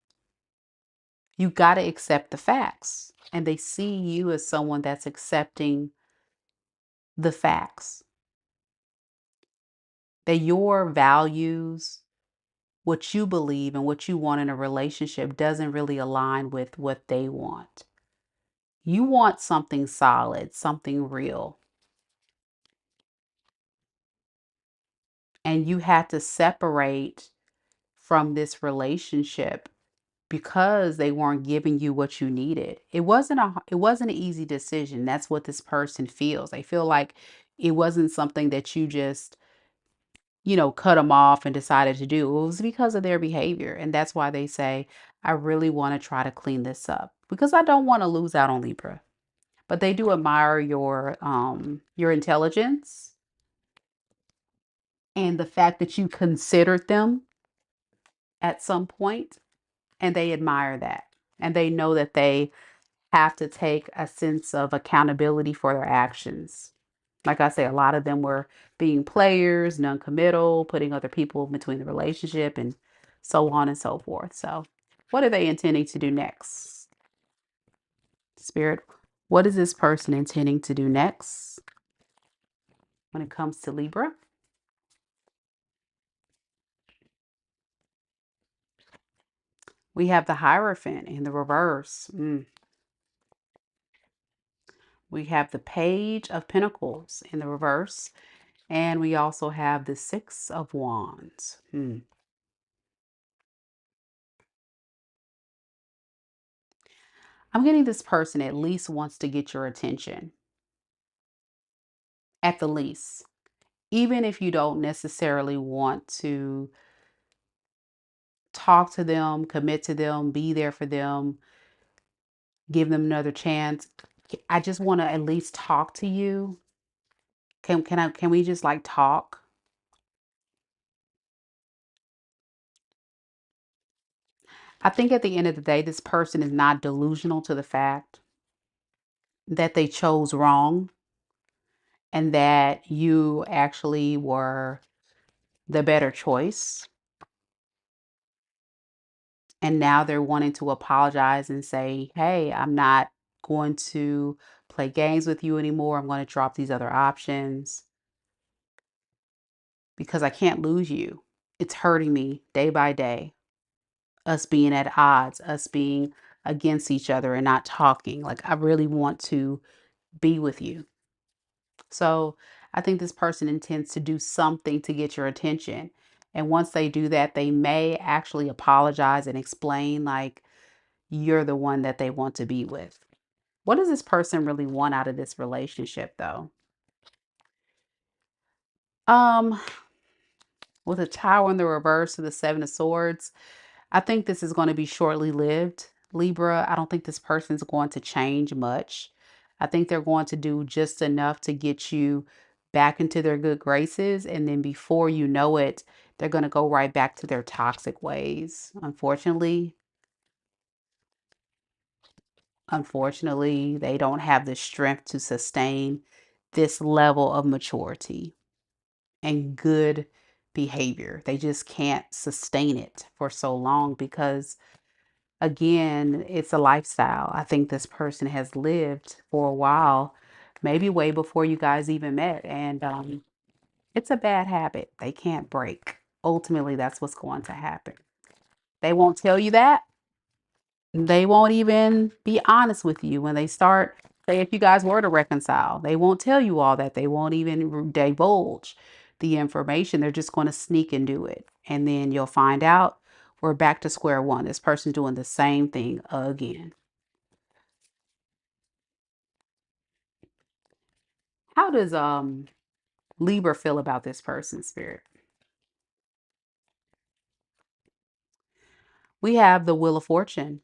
you got to accept the facts. And they see you as someone that's accepting the facts, that your values, what you believe and what you want in a relationship doesn't really align with what they want. You want something solid, something real. And you had to separate from this relationship because they weren't giving you what you needed. It wasn't an easy decision. That's what this person feels. They feel like it wasn't something that you just, cut them off and decided to do. It was because of their behavior. And that's why they say, I really want to try to clean this up because I don't want to lose out on Libra. But they do admire your intelligence and the fact that you considered them at some point, and they admire that. And they know that they have to take a sense of accountability for their actions. Like I say, a lot of them were being players, non-committal, putting other people between the relationship, and so on and so forth. So, what are they intending to do next? Spirit, what is this person intending to do next when it comes to Libra? We have the Hierophant in the reverse. We have the Page of Pentacles in the reverse. And we also have the Six of Wands. I'm getting this person at least wants to get your attention, at the least. Even if you don't necessarily want to talk to them, commit to them, be there for them, give them another chance. I just want to at least talk to you. Can we just like talk? I think at the end of the day, this person is not delusional to the fact that they chose wrong and that you actually were the better choice. And now they're wanting to apologize and say, hey, I'm not going to play games with you anymore. I'm going to drop these other options because I can't lose you. It's hurting me day by day. Us being at odds, us being against each other and not talking. Like, I really want to be with you. So I think this person intends to do something to get your attention. And once they do that, they may actually apologize and explain, like, you're the one that they want to be with. What does this person really want out of this relationship, though? Um, with a Tower in the reverse to the Seven of Swords, I think this is going to be shortly lived, Libra. I don't think this person's going to change much. I think they're going to do just enough to get you back into their good graces. And then before you know it, they're going to go right back to their toxic ways. Unfortunately, they don't have the strength to sustain this level of maturity and good behavior. They just can't sustain it for so long because, again, it's a lifestyle. I think this person has lived for a while, maybe way before you guys even met. And it's a bad habit they can't break. Ultimately, that's what's going to happen. They won't tell you that. They won't even be honest with you when they start. Say, if you guys were to reconcile, they won't tell you all that. They won't even divulge the information. They're just going to sneak and do it. And then you'll find out we're back to square one. This person's doing the same thing again. How does Libra feel about this person, Spirit? We have the Wheel of Fortune,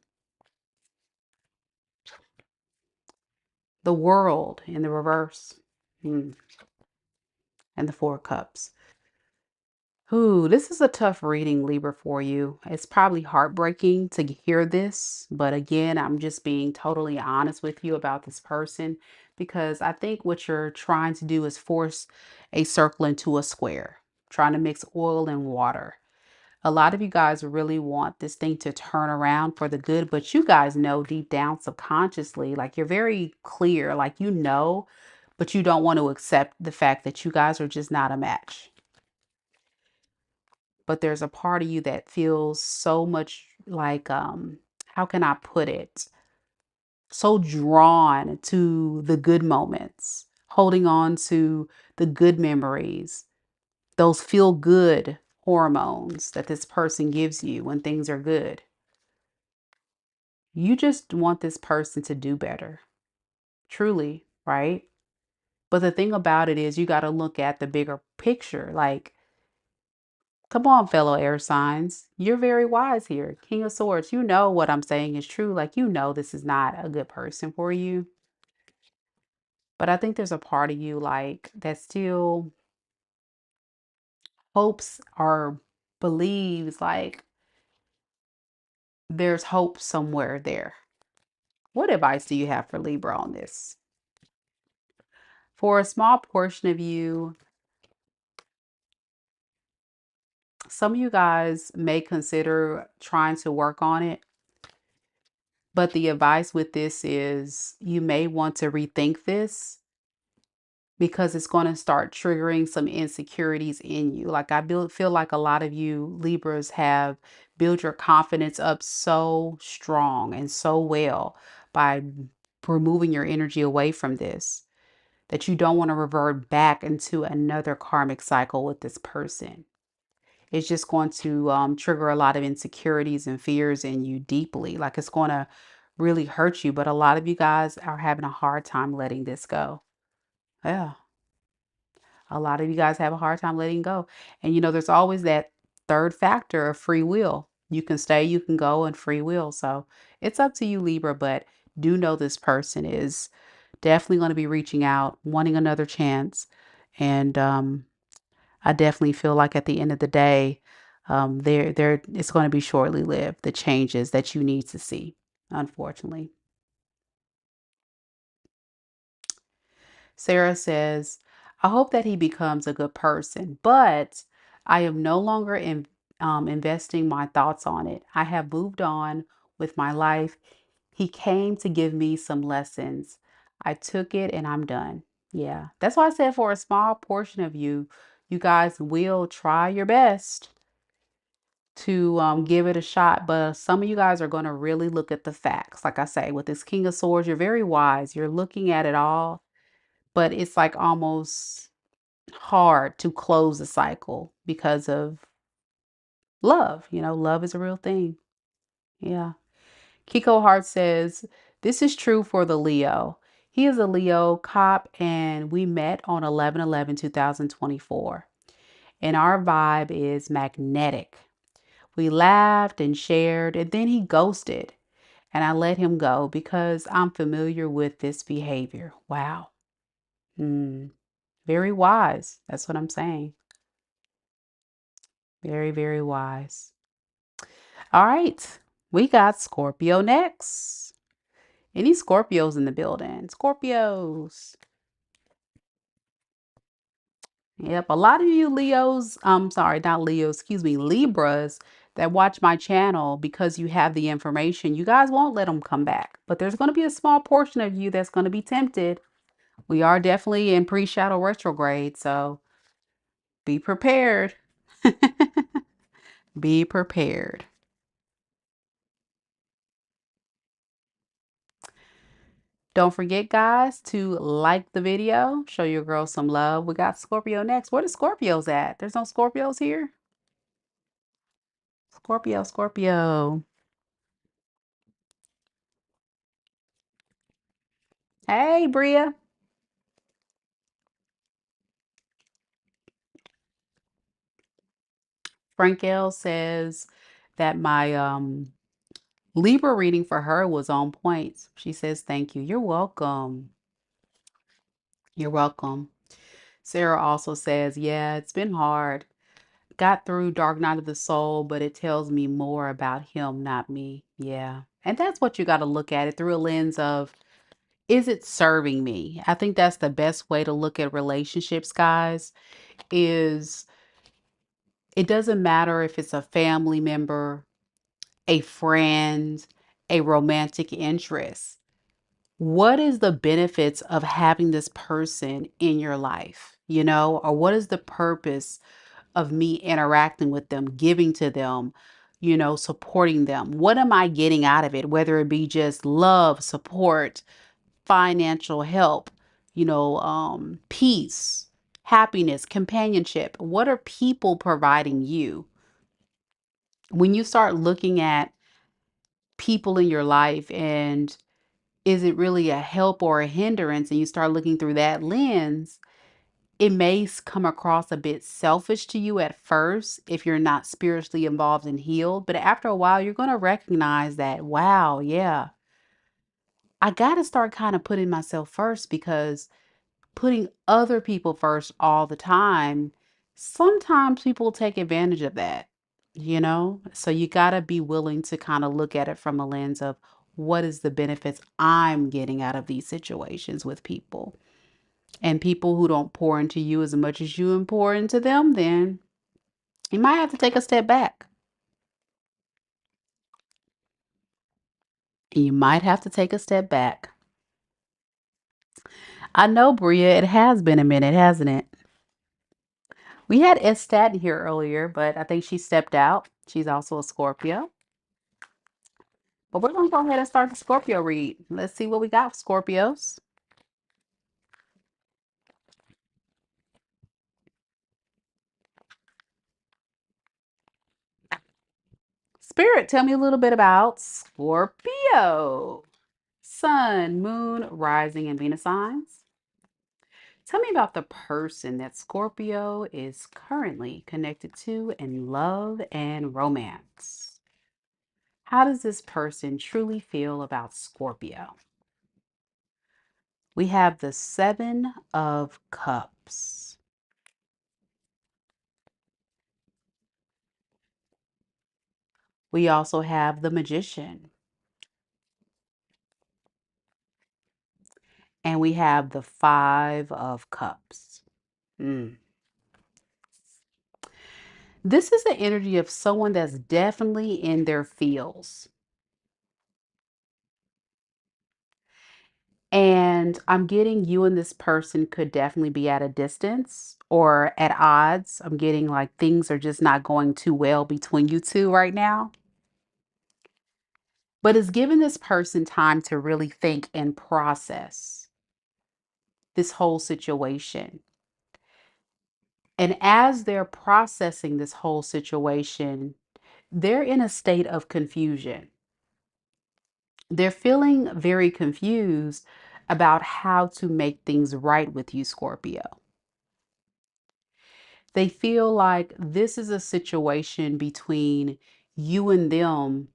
the World in the reverse, and the Four of Cups. Ooh, this is a tough reading, Libra, for you. It's probably heartbreaking to hear this, but again, I'm just being totally honest with you about this person because I think what you're trying to do is force a circle into a square, trying to mix oil and water. A lot of you guys really want this thing to turn around for the good, but you guys know deep down subconsciously, like, you're very clear, like, but you don't want to accept the fact that you guys are just not a match. But there's a part of you that feels so much like, how can I put it? So drawn to the good moments, holding on to the good memories, those feel good hormones that this person gives you when things are good. You just want this person to do better, truly, right? But the thing about it is, you got to look at the bigger picture. Like, come on, fellow air signs. You're very wise here. King of Swords, you know what I'm saying is true. Like, you know this is not a good person for you. But I think there's a part of you, like, that still hopes or believes, like, there's hope somewhere there. What advice do you have for Libra on this? For a small portion of you, some of you guys may consider trying to work on it. But the advice with this is you may want to rethink this because it's going to start triggering some insecurities in you. Like, feel like a lot of you Libras have built your confidence up so strong and so well by removing your energy away from this, that you don't want to revert back into another karmic cycle with this person. It's just going to trigger a lot of insecurities and fears in you deeply. Like, it's going to really hurt you, but a lot of you guys are having a hard time letting this go. Yeah. A lot of you guys have a hard time letting go. And there's always that third factor of free will. You can stay, you can go, and free will. So it's up to you, Libra, but do know this person is definitely going to be reaching out, wanting another chance. And I definitely feel like at the end of the day, it's going to be shortly lived, the changes that you need to see, unfortunately. Sarah says, I hope that he becomes a good person, but I am no longer investing my thoughts on it. I have moved on with my life. He came to give me some lessons. I took it and I'm done. Yeah, that's why I said for a small portion of you, you guys will try your best to give it a shot. But some of you guys are going to really look at the facts. Like I say, with this King of Swords, you're very wise. You're looking at it all, but it's like almost hard to close the cycle because of love. Love is a real thing. Yeah. Kiko Hart says, this is true for the Leo. He is a Leo cop and we met on 11/11/2024. And our vibe is magnetic. We laughed and shared, and then he ghosted. And I let him go because I'm familiar with this behavior. Wow. Very wise. That's what I'm saying. Very, very wise. All right. We got Scorpio next. Any Scorpios in the building? Scorpios. Yep. A lot of you Leos, I'm sorry, not Leos, excuse me, Libras that watch my channel because you have the information, you guys won't let them come back. But there's going to be a small portion of you that's going to be tempted. We are definitely in pre-shadow retrograde, so be prepared. Be prepared. Don't forget, guys, to like the video, show your girl some love. We got Scorpio next. Where the Scorpios at? There's no Scorpios here? Scorpio, Scorpio. Hey, Bria. Frankel says that my Libra reading for her was on point. She says, thank you. You're welcome. You're welcome. Sarah also says, yeah, it's been hard. Got through Dark Night of the Soul, but it tells me more about him, not me. Yeah. And that's what you got to look at it through a lens of, is it serving me? I think that's the best way to look at relationships, guys, is it doesn't matter if it's a family member, a friend, a romantic interest. What is the benefits of having this person in your life? Or what is the purpose of me interacting with them, giving to them, supporting them? What am I getting out of it? Whether it be just love, support, financial help, peace, happiness, companionship. What are people providing you? When you start looking at people in your life and is it really a help or a hindrance, and you start looking through that lens, it may come across a bit selfish to you at first if you're not spiritually involved and healed. But after a while, you're going to recognize that, wow, yeah, I got to start kind of putting myself first, because putting other people first all the time, sometimes people take advantage of that. So you got to be willing to kind of look at it from a lens of, what is the benefits I'm getting out of these situations with people? And people who don't pour into you as much as you pour into them, then you might have to take a step back. You might have to take a step back. I know, Bria, it has been a minute, hasn't it? We had Estat here earlier, but I think she stepped out. She's also a Scorpio. But we're going to go ahead and start the Scorpio read. Let's see what we got, Scorpios. Spirit, tell me a little bit about Scorpio. Sun, Moon, Rising, and Venus signs. Tell me about the person that Scorpio is currently connected to in love and romance. How does this person truly feel about Scorpio? We have the Seven of Cups. We also have the Magician. And we have the Five of Cups. Mm. This is the energy of someone that's definitely in their feels. And I'm getting you and this person could definitely be at a distance or at odds. I'm getting like things are just not going too well between you two right now. But it's giving this person time to really think and process this whole situation. And as they're processing this whole situation, they're in a state of confusion. They're feeling very confused about how to make things right with you, Scorpio. They feel like this is a situation between you and them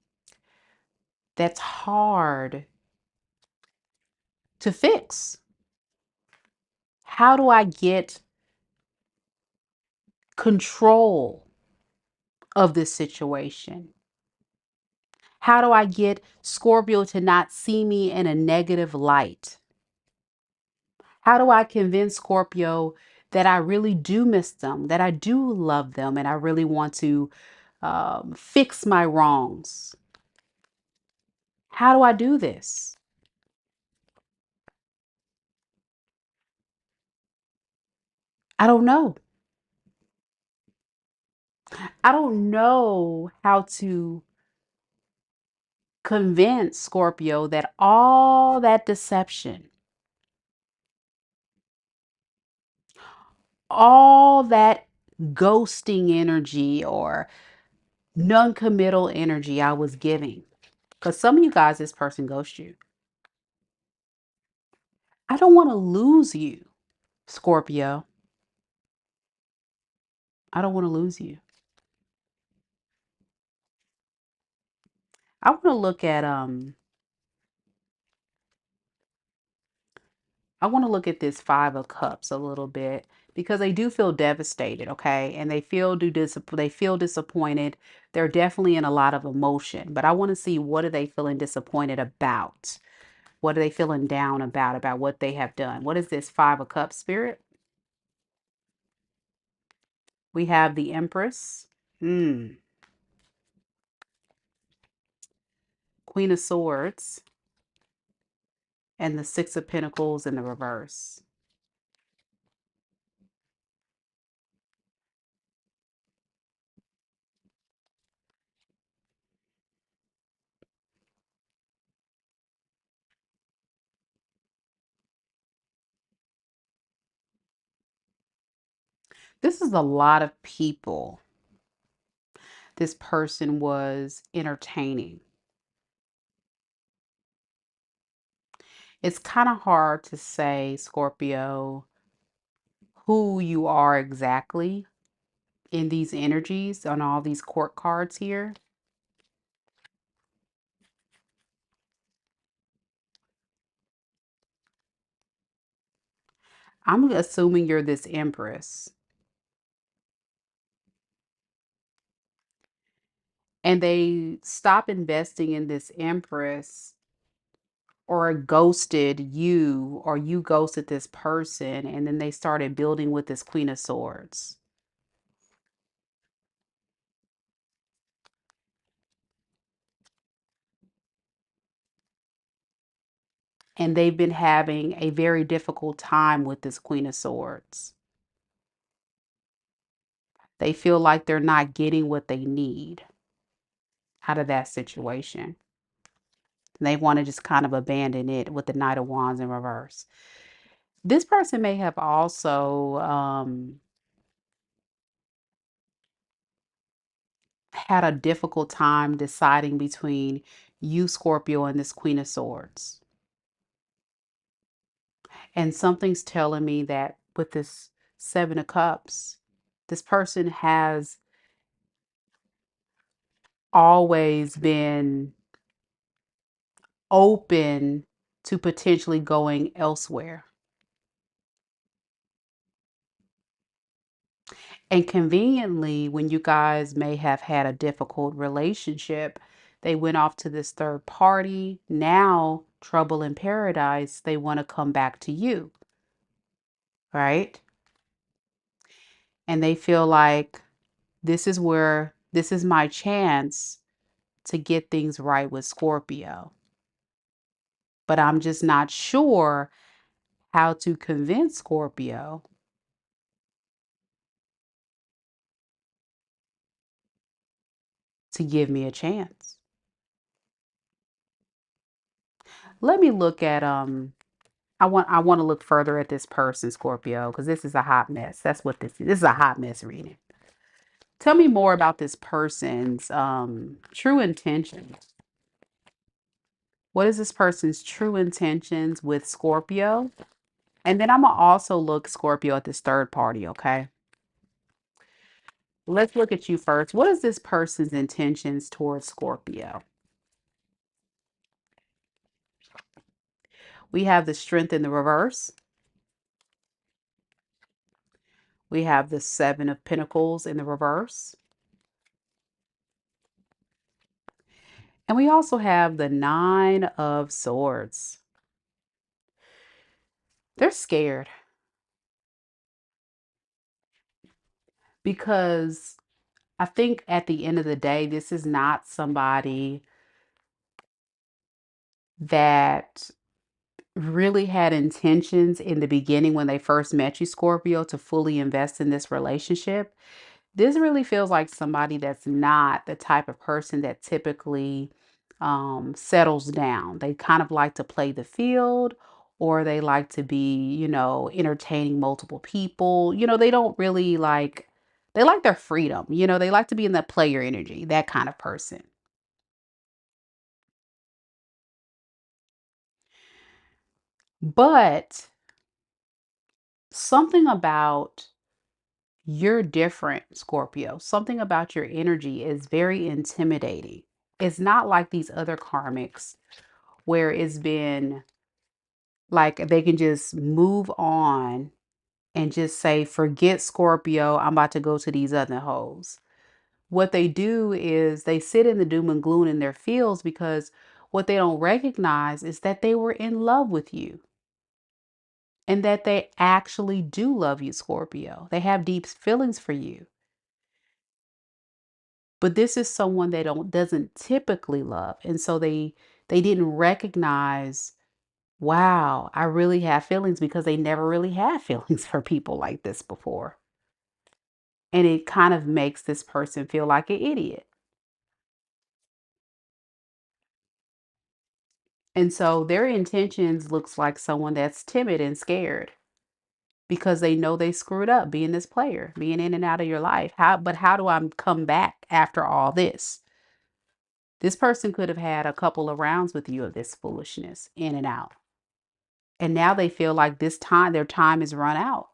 that's hard to fix. How do I get control of this situation? How do I get Scorpio to not see me in a negative light? How do I convince Scorpio that I really do miss them, that I do love them, and I really want to fix my wrongs? How do I do this? I don't know. I don't know how to convince Scorpio that all that deception, all that ghosting energy or non-committal energy I was giving, because some of you guys, this person ghosts you. I don't want to lose you, Scorpio. I don't want to lose you. I want to look at this Five of Cups a little bit because they do feel devastated, okay? And they feel disappointed. They're definitely in a lot of emotion, but I want to see, what are they feeling disappointed about? What are they feeling down about what they have done? What is this Five of Cups, Spirit? We have the Empress, mm, Queen of Swords, and the Six of Pentacles in the reverse. This is a lot of people this person was entertaining. It's kind of hard to say, Scorpio, who you are exactly in these energies on all these court cards here. I'm assuming you're this Empress. And they stop investing in this Empress, or ghosted you, or you ghosted this person, and then they started building with this Queen of Swords. And they've been having a very difficult time with this Queen of Swords. They feel like they're not getting what they need out of that situation. They want to just kind of abandon it with the Knight of Wands in reverse. This person may have also had a difficult time deciding between you, Scorpio, and this Queen of Swords. And something's telling me that with this Seven of Cups, this person has always been open to potentially going elsewhere. And conveniently, when you guys may have had a difficult relationship, they went off to this third party. Now, trouble in paradise, they want to come back to you, right? And they feel like this is my chance to get things right with Scorpio. But I'm just not sure how to convince Scorpio to give me a chance. Let me look at I want to look further at this person, Scorpio, because this is a hot mess. That's what this is. This is a hot mess reading. Tell me more about this person's true intentions. What is this person's true intentions with Scorpio? And then I'm gonna also look, Scorpio, at this third party, okay? Let's look at you first. What is this person's intentions towards Scorpio? We have the Strength in the reverse. We have the Seven of Pentacles in the reverse. And we also have the Nine of Swords. They're scared because I think at the end of the day, this is not somebody that really had intentions in the beginning when they first met you, Scorpio, to fully invest in this relationship. This really feels like somebody that's not the type of person that typically settles down. They kind of like to play the field, or they like to be, entertaining multiple people. They don't really like, they like their freedom. They like to be in that player energy, that kind of person. But something about you're different, Scorpio. Something about your energy is very intimidating. It's not like these other karmics where it's been like they can just move on and just say, forget Scorpio, I'm about to go to these other hoes. What they do is they sit in the doom and gloom in their fields because what they don't recognize is that they were in love with you and that they actually do love you, Scorpio. They have deep feelings for you. But this is someone they doesn't typically love. And so they didn't recognize, wow, I really have feelings, because they never really had feelings for people like this before. And it kind of makes this person feel like an idiot. And so their intentions looks like someone that's timid and scared because they know they screwed up being this player, being in and out of your life. How do I come back after all this? This person could have had a couple of rounds with you of this foolishness in and out. And now they feel like their time is run out.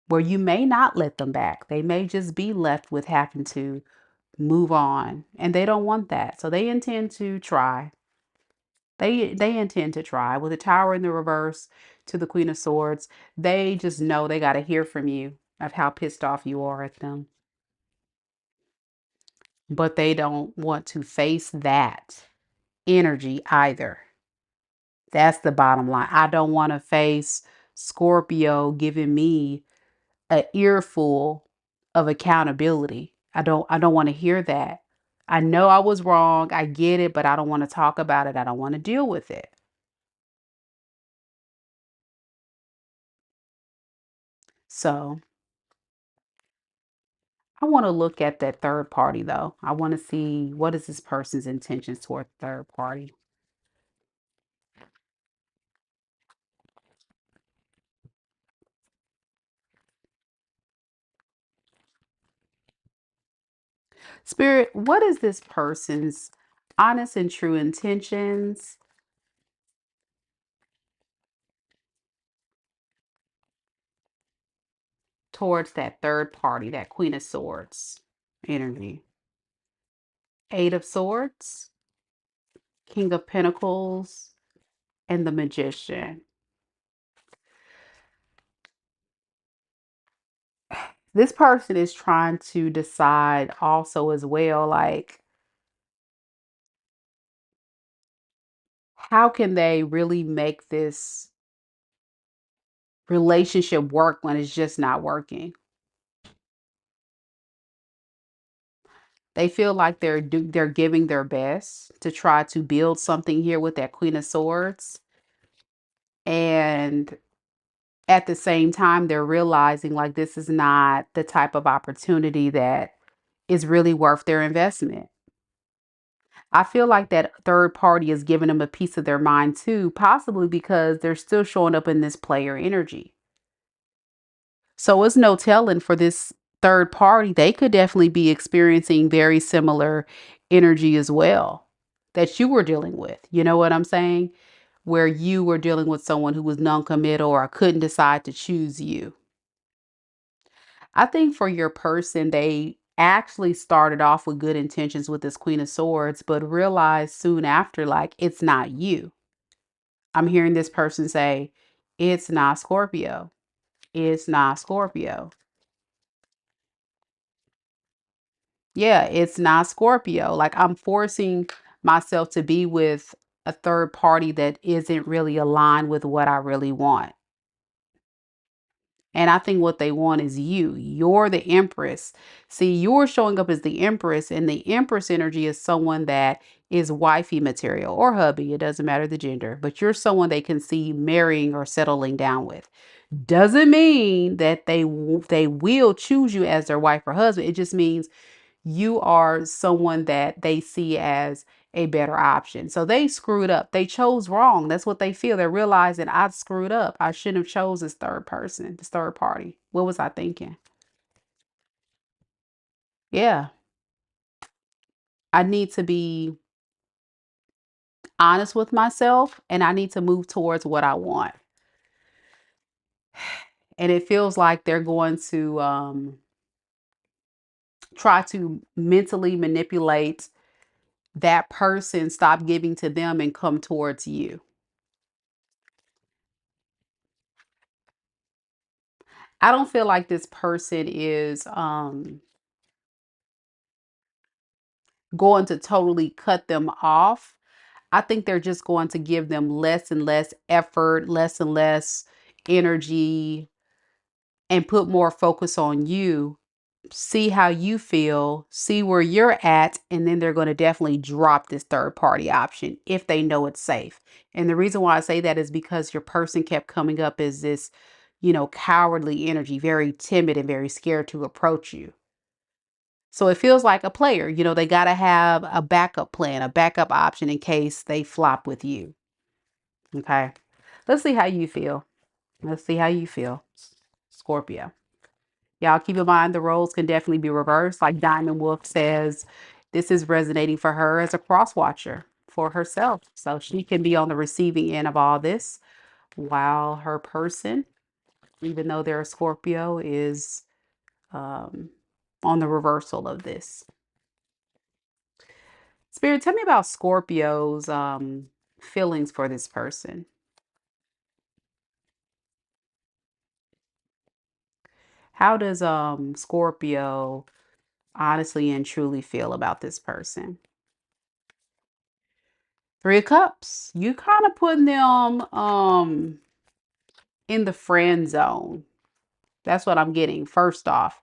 Where you may not let them back. They may just be left with having to move on. And they don't want that. So they intend to try. They intend to try. With the Tower in the reverse to the Queen of Swords, they just know they got to hear from you of how pissed off you are at them. But they don't want to face that energy either. That's the bottom line. I don't want to face Scorpio giving me an earful of accountability. I don't want to hear that. I know I was wrong. I get it, but I don't want to talk about it. I don't want to deal with it. So I want to look at that third party though. I want to see what is this person's intentions toward third party. Spirit, what is this person's honest and true intentions towards that third party, that Queen of Swords energy. Eight of Swords, King of Pentacles, and the Magician. This person is trying to decide also as well, like, how can they really make this relationship work when it's just not working? They feel like they're giving their best to try to build something here with that Queen of Swords. And at the same time, they're realizing like this is not the type of opportunity that is really worth their investment. I feel like that third party is giving them a piece of their mind too, possibly because they're still showing up in this player energy. So it's no telling for this third party. They could definitely be experiencing very similar energy as well that you were dealing with. You know what I'm saying? Where you were dealing with someone who was non-committal or couldn't decide to choose you. I think for your person, they actually started off with good intentions with this Queen of Swords, but realized soon after, like, it's not you. I'm hearing this person say, it's not Scorpio. It's not Scorpio. Yeah, it's not Scorpio. Like, I'm forcing myself to be with a third party that isn't really aligned with what I really want. And I think what they want is you. You're the Empress. See, you're showing up as the Empress, and the Empress energy is someone that is wifey material or hubby. It doesn't matter the gender, but you're someone they can see marrying or settling down with. Doesn't mean that they will choose you as their wife or husband. It just means you are someone that they see as a better option. So they screwed up. They chose wrong. That's what they feel. They're realizing I screwed up. I shouldn't have chose this third person, this third party. What was I thinking? Yeah. I need to be honest with myself and I need to move towards what I want. And it feels like they're going to try to mentally manipulate that person, stop giving to them and come towards you. I don't feel like this person is going to totally cut them off. I think they're just going to give them less and less effort, less and less energy, and put more focus on you. See how you feel, see where you're at, and then they're going to definitely drop this third party option if they know it's safe. And the reason why I say that is because your person kept coming up as this, cowardly energy, very timid and very scared to approach you. So it feels like a player, they got to have a backup plan, a backup option in case they flop with you. Okay. Let's see how you feel. Let's see how you feel, Scorpio. Y'all keep in mind the roles can definitely be reversed. Like Diamond Wolf says, this is resonating for her as a cross watcher for herself. So she can be on the receiving end of all this while her person, even though they're a Scorpio, is on the reversal of this. Spirit, tell me about Scorpio's feelings for this person. How does Scorpio honestly and truly feel about this person? Three of Cups. You kind of putting them in the friend zone. That's what I'm getting. First off,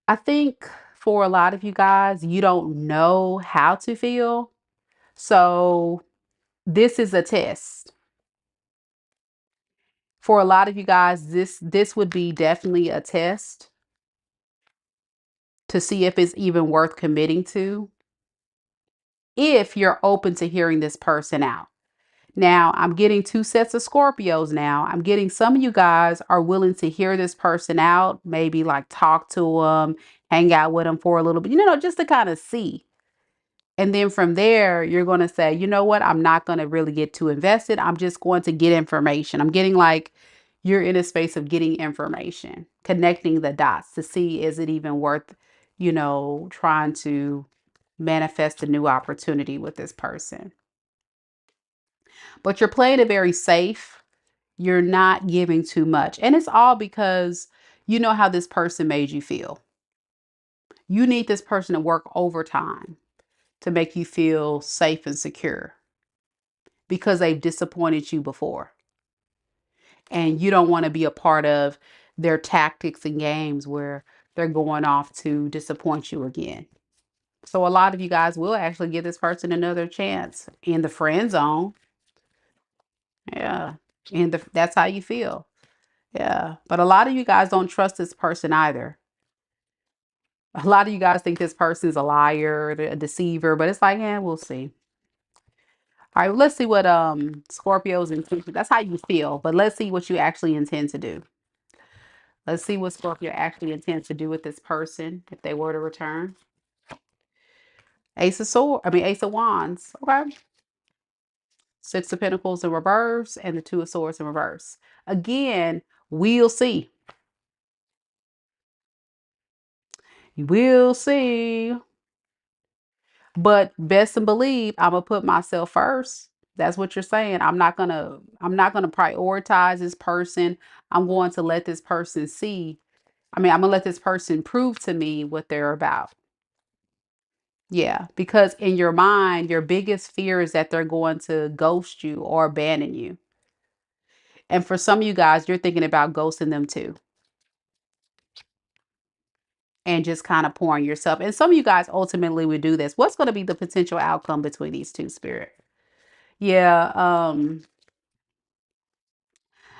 I think for a lot of you guys, you don't know how to feel. So this is a test. For a lot of you guys, this would be definitely a test to see if it's even worth committing to, if you're open to hearing this person out. Now, I'm getting two sets of Scorpios now. I'm getting some of you guys are willing to hear this person out, maybe like talk to them, hang out with them for a little bit, just to kind of see. And then from there, you're going to say, you know what? I'm not going to really get too invested. I'm just going to get information. I'm getting like, You're in a space of getting information, connecting the dots to see, is it even worth, trying to manifest a new opportunity with this person. But you're playing it very safe. You're not giving too much. And it's all because you know how this person made you feel. You need this person to work overtime to make you feel safe and secure because they've disappointed you before. And you don't want to be a part of their tactics and games where they're going off to disappoint you again. So a lot of you guys will actually give this person another chance in the friend zone. Yeah. And that's how you feel. Yeah. But a lot of you guys don't trust this person either. A lot of you guys think this person's a liar, a deceiver, but it's like, yeah, we'll see. All right, let's see what Scorpio's intention. That's how you feel, but let's see what you actually intend to do. Let's see what Scorpio actually intends to do with this person if they were to return. Ace of Wands. Okay. Six of Pentacles in reverse and the Two of Swords in reverse. Again, we'll see. We'll see. But best and believe I'm gonna put myself first. That's what you're saying. I'm not gonna prioritize this person. I'm going to let this person see. I'm gonna let this person prove to me what they're about. Yeah, because in your mind, your biggest fear is that they're going to ghost you or abandon you. And for some of you guys, you're thinking about ghosting them too. And just kind of pouring yourself. And some of you guys ultimately would do this. What's going to be the potential outcome between these two, Spirit? Yeah,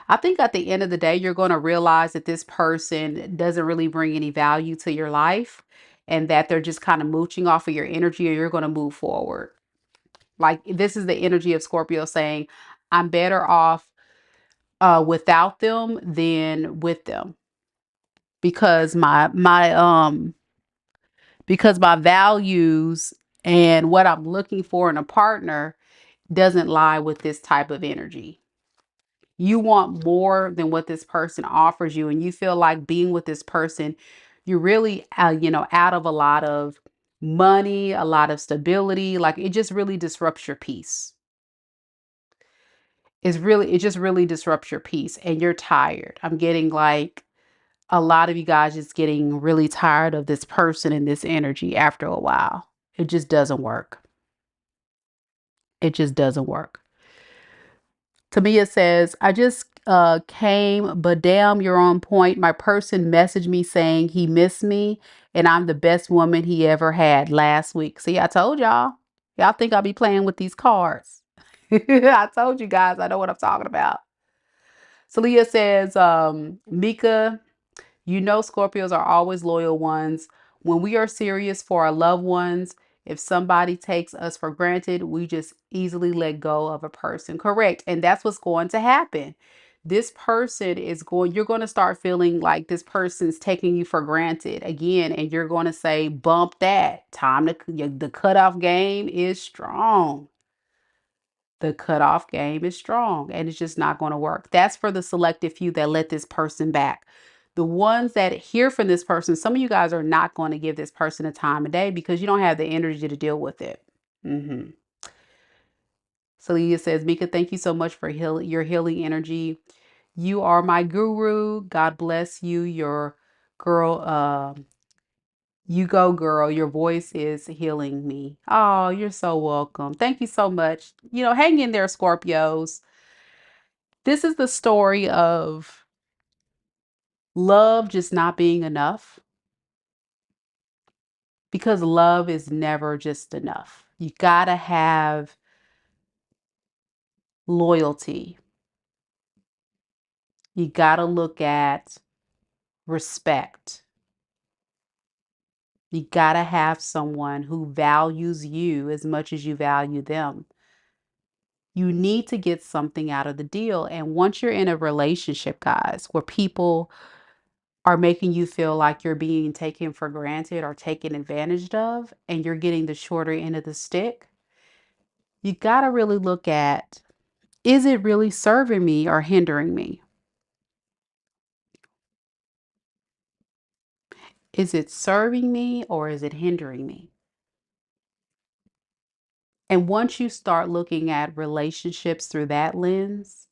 I think at the end of the day, you're going to realize that this person doesn't really bring any value to your life and that they're just kind of mooching off of your energy, or you're going to move forward. Like, this is the energy of Scorpio saying, I'm better off without them than with them, because my values and what I'm looking for in a partner doesn't lie with this type of energy. You want more than what this person offers you, and you feel like being with this person, you're really out of a lot of money, a lot of stability. Like, it just really disrupts your peace. It just really disrupts your peace, and you're tired. I'm getting like a lot of you guys just getting really tired of this person and this energy after a while. It just doesn't work. It just doesn't work. Tamia says, I just came, but damn, you're on point. My person messaged me saying he missed me and I'm the best woman he ever had last week. See, I told y'all. Y'all think I'll be playing with these cards. I told you guys I know what I'm talking about. Celia says, Meka, you know, Scorpios are always loyal ones. When we are serious for our loved ones, if somebody takes us for granted, we just easily let go of a person. Correct. And that's what's going to happen. This person you're going to start feeling like this person's taking you for granted again. And you're going to say, bump that. The cutoff game is strong. The cutoff game is strong and it's just not going to work. That's for the selective few that let this person back. The ones that hear from this person, some of you guys are not going to give this person a time of day because you don't have the energy to deal with it. Celia says, Meka, thank you so much for your healing energy. You are my guru. God bless you. Your girl, you go, girl. Your voice is healing me. Oh, you're so welcome. Thank you so much. Hang in there, Scorpios. This is the story of love just not being enough, because love is never just enough. You gotta have loyalty. You gotta look at respect. You gotta have someone who values you as much as you value them. You need to get something out of the deal. And once you're in a relationship, guys, where people are making you feel like you're being taken for granted or taken advantage of, and you're getting the shorter end of the stick, you got to really look at, is it really serving me or hindering me? Is it serving me or is it hindering me? And once you start looking at relationships through that lens,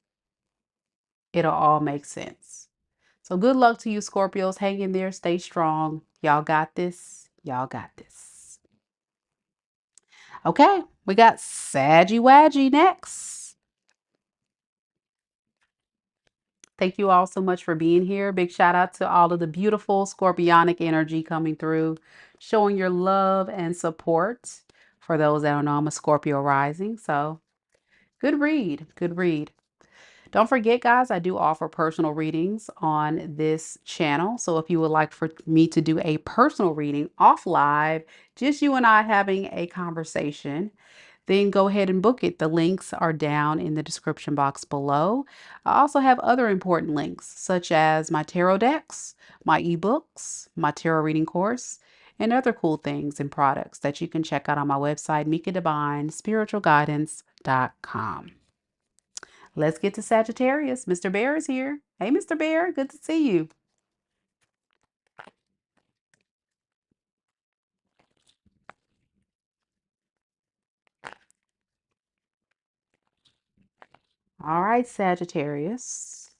it'll all make sense. So good luck to you, Scorpios. Hang in there. Stay strong. Y'all got this. Y'all got this. Okay, we got Saggy Waggy next. Thank you all so much for being here. Big shout out to all of the beautiful scorpionic energy coming through, showing your love and support. For those that don't know, I'm a Scorpio rising. So good read. Good read. Don't forget, guys, I do offer personal readings on this channel. So if you would like for me to do a personal reading off live, just you and I having a conversation, then go ahead and book it. The links are down in the description box below. I also have other important links, such as my tarot decks, my ebooks, my tarot reading course, and other cool things and products that you can check out on my website, MekaDivineSpiritualGuidance.com. Let's get to Sagittarius. Mr. Bear is here. Hey, Mr. Bear, good to see you. All right, Sagittarius.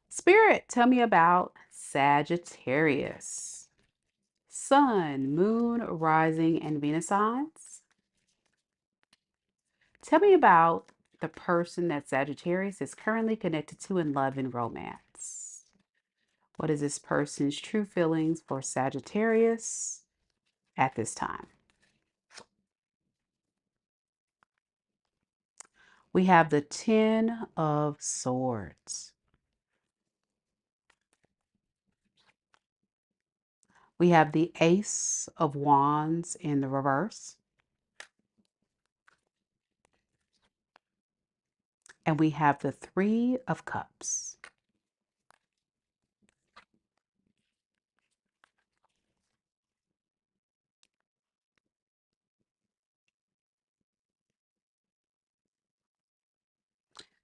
Spirit, tell me about Sagittarius. Sun, Moon, Rising, and Venus signs. Tell me about the person that Sagittarius is currently connected to in love and romance. What is this person's true feelings for Sagittarius at this time? We have the Ten of Swords. We have the Ace of Wands in the reverse. And we have the Three of Cups.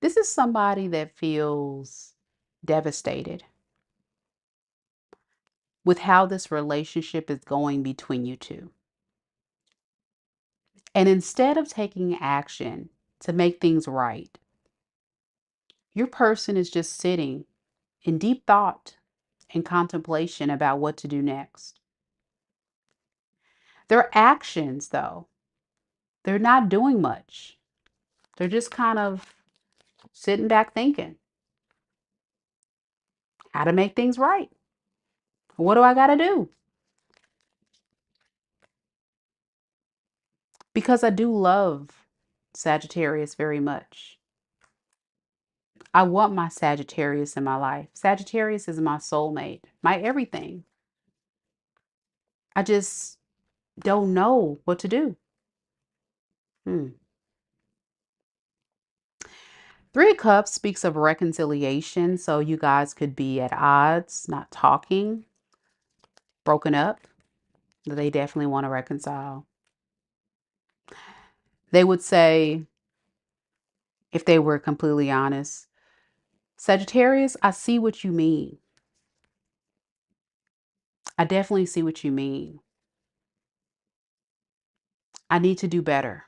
This is somebody that feels devastated with how this relationship is going between you two. And instead of taking action to make things right, your person is just sitting in deep thought and contemplation about what to do next. Their actions, though, they're not doing much. They're just kind of sitting back thinking how to make things right. What do I got to do? Because I do love Sagittarius very much. I want my Sagittarius in my life. Sagittarius is my soulmate, my everything. I just don't know what to do. Three of Cups speaks of reconciliation. So you guys could be at odds, not talking, broken up. They definitely want to reconcile. They would say, if they were completely honest, Sagittarius, I see what you mean. I definitely see what you mean. I need to do better.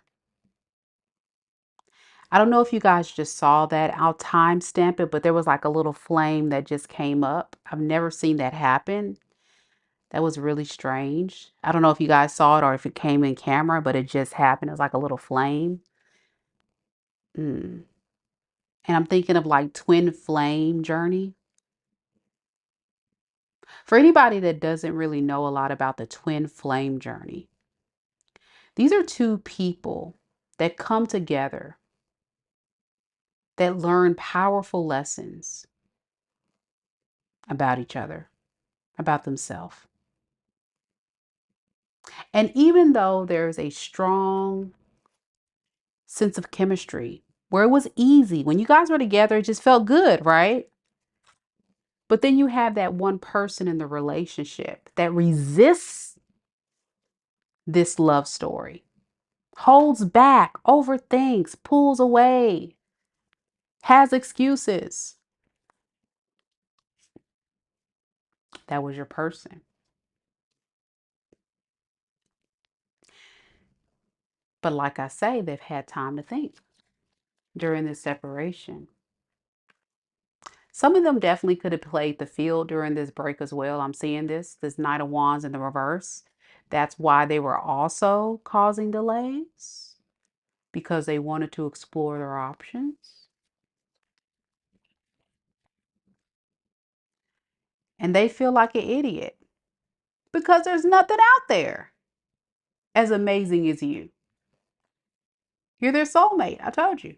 I don't know if you guys just saw that. I'll timestamp it, but there was like a little flame that just came up. I've never seen that happen. That was really strange. I don't know if you guys saw it or if it came in camera, but it just happened. It was like a little flame. Mm. And I'm thinking of like twin flame journey. For anybody that doesn't really know a lot about the twin flame journey, these are two people that come together that learn powerful lessons about each other, about themselves. And even though there's a strong sense of chemistry where it was easy, when you guys were together, it just felt good, right? But then you have that one person in the relationship that resists this love story. holds back, overthinks, pulls away, has excuses. That was your person. But like I say, they've had time to think during this separation. Some of them definitely could have played the field during this break as well. I'm seeing this Knight of Wands in the reverse. That's why they were also causing delays, because they wanted to explore their options. And they feel like an idiot because there's nothing out there as amazing as you. You're their soulmate. I told you.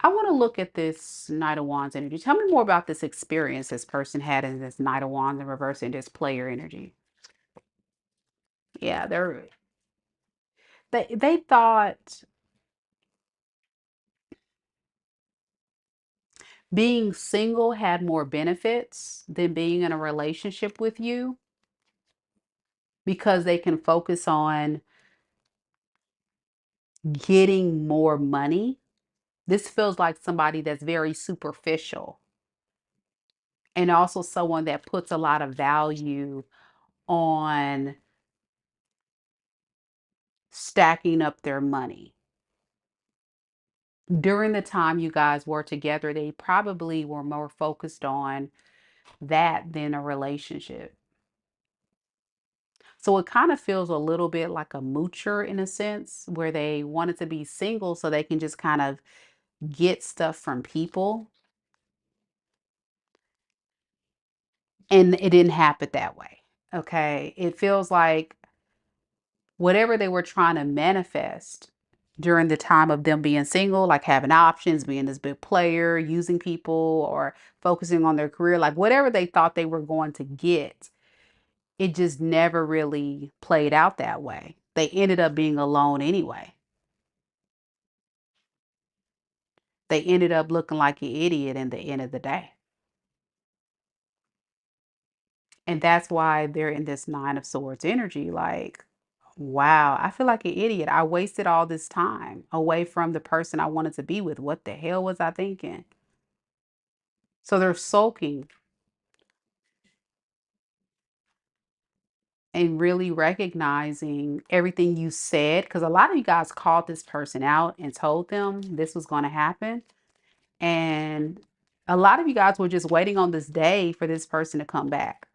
I want to look at this Knight of Wands energy. Tell me more about this experience this person had in this Knight of Wands in reverse and this player energy. Yeah, they thought being single had more benefits than being in a relationship with you, because they can focus on getting more money. This feels like somebody that's very superficial, and also someone that puts a lot of value on stacking up their money. During the time you guys were together, they probably were more focused on that than a relationship. So it kind of feels a little bit like a moocher in a sense, where they wanted to be single so they can just kind of get stuff from people. And it didn't happen that way. Okay. It feels like whatever they were trying to manifest during the time of them being single, like having options, being this big player, using people, or focusing on their career, like whatever they thought they were going to get, it just never really played out that way. They ended up being alone anyway. They ended up looking like an idiot in the end of the day. And that's why they're in this Nine of Swords energy. Like, wow, I feel like an idiot. I wasted all this time away from the person I wanted to be with. What the hell was I thinking? So they're sulking and really recognizing everything you said. Because a lot of you guys called this person out and told them this was going to happen. And a lot of you guys were just waiting on this day for this person to come back.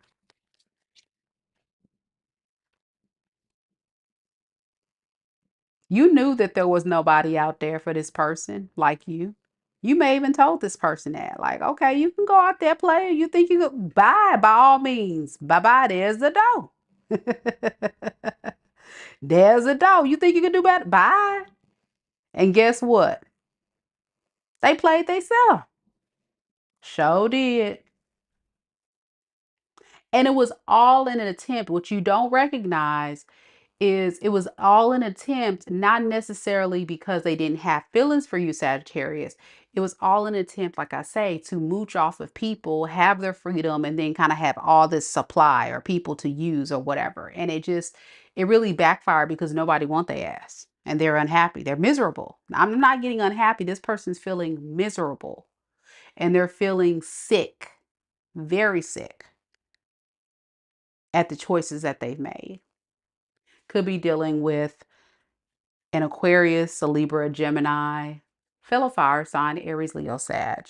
You knew that there was nobody out there for this person like you. You may even told this person that, like, okay, you can go out there, play. You think you could buy by all means. Bye-bye. There's the door. There's a door. You think you can do better? Bye. And guess what? They played themselves. Sure did. And it was all in an attempt. What you don't recognize is it was all an attempt, not necessarily because they didn't have feelings for you, Sagittarius. It was all an attempt, like I say, to mooch off of people, have their freedom, and then kind of have all this supply or people to use or whatever. And it really backfired because nobody wants their ass and they're unhappy. They're miserable. I'm not getting unhappy. This person's feeling miserable and they're feeling sick, very sick at the choices that they've made. Could be dealing with an Aquarius, a Libra, a Gemini, fellow fire sign, Aries, Leo, Sag.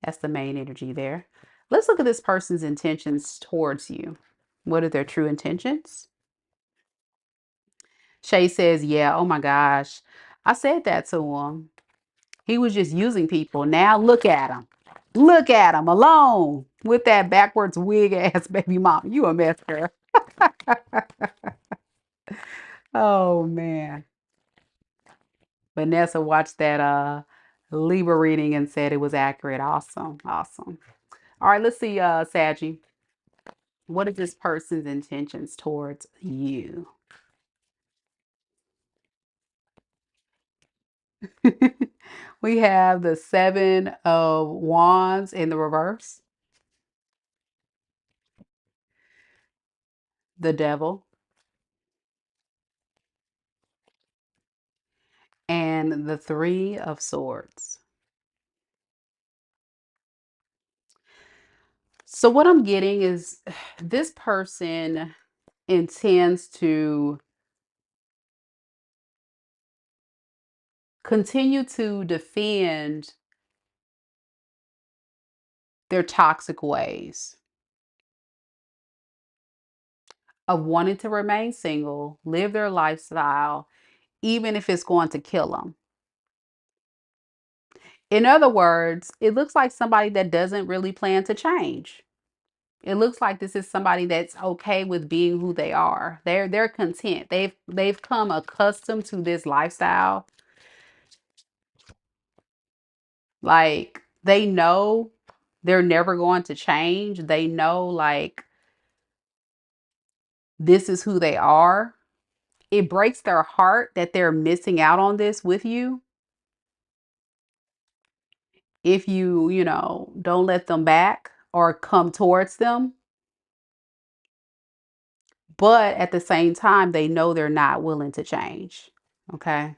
That's the main energy there. Let's look at this person's intentions towards you. What are their true intentions? Shay says, yeah, oh my gosh. I said that to him. He was just using people. Now look at him. Look at him alone with that backwards wig ass baby mom. You a mess, girl. Oh man. Vanessa watched that Libra reading and said it was accurate. Awesome. Awesome. All right, let's see, Saggy. What is this person's intentions towards you? We have the Seven of Wands in the reverse, the Devil, and the Three of Swords. So what I'm getting is this person intends to continue to defend their toxic ways of wanting to remain single, live their lifestyle, even if it's going to kill them. In other words, it looks like somebody that doesn't really plan to change. It looks like this is somebody that's okay with being who they are. They're content. They've come accustomed to this lifestyle. Like they know they're never going to change. They know like this is who they are. It breaks their heart that they're missing out on this with you. If you don't let them back or come towards them. But at the same time, they know they're not willing to change. Okay.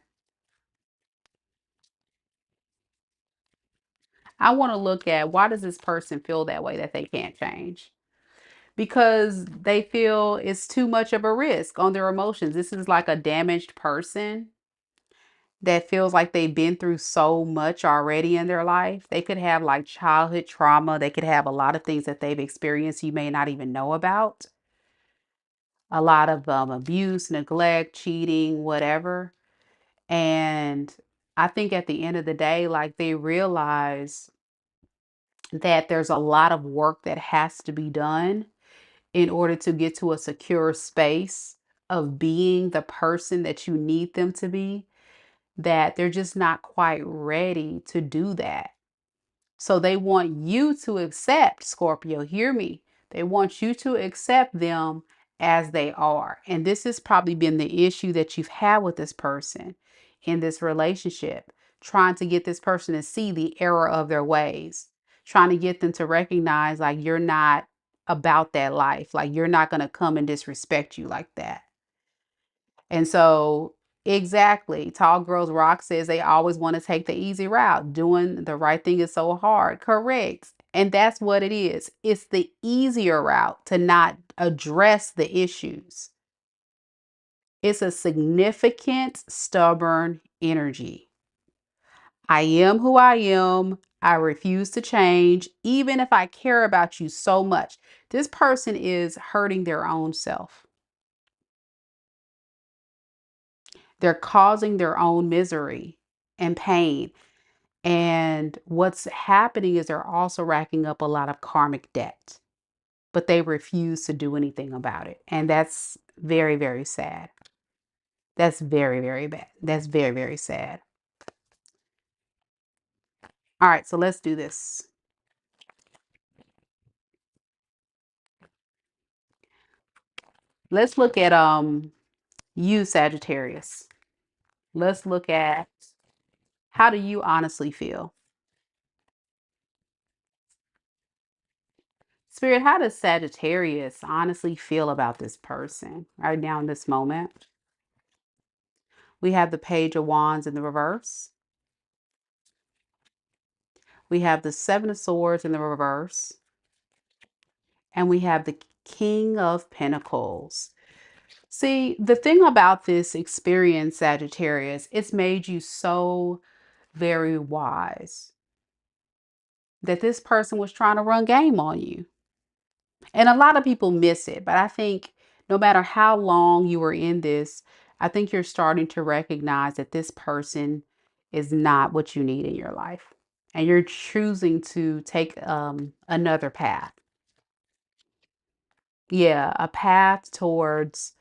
I want to look at why does this person feel that way that they can't change? Because they feel it's too much of a risk on their emotions. This is like a damaged person that feels like they've been through so much already in their life. They could have like childhood trauma. They could have a lot of things that they've experienced you may not even know about. A lot of abuse, neglect, cheating, whatever. And I think at the end of the day, like they realize that there's a lot of work that has to be done in order to get to a secure space of being the person that you need them to be, that they're just not quite ready to do that. So they want you to accept, Scorpio, hear me. They want you to accept them as they are. And this has probably been the issue that you've had with this person in this relationship, trying to get this person to see the error of their ways, trying to get them to recognize like you're not about that life, like you're not going to come and disrespect you like that. And so, exactly, Tall Girls Rock says they always want to take the easy route. Doing the right thing is so hard. Correct. And that's what it is. It's the easier route to not address the issues. It's a significant, stubborn energy. I am who I am. I refuse to change, even if I care about you so much. This person is hurting their own self. They're causing their own misery and pain. And what's happening is they're also racking up a lot of karmic debt, but they refuse to do anything about it. And that's very, very sad. That's very, very bad. That's very, very sad. All right, so let's do this. Let's look at you, Sagittarius. Let's look at how do you honestly feel? Spirit, how does Sagittarius honestly feel about this person right now in this moment? We have the Page of Wands in the reverse. We have the Seven of Swords in the reverse. And we have the King of Pentacles. See, the thing about this experience, Sagittarius, it's made you so very wise that this person was trying to run game on you. And a lot of people miss it, but I think no matter how long you were in this, I think you're starting to recognize that this person is not what you need in your life. And you're choosing to take another path. Yeah, a path towards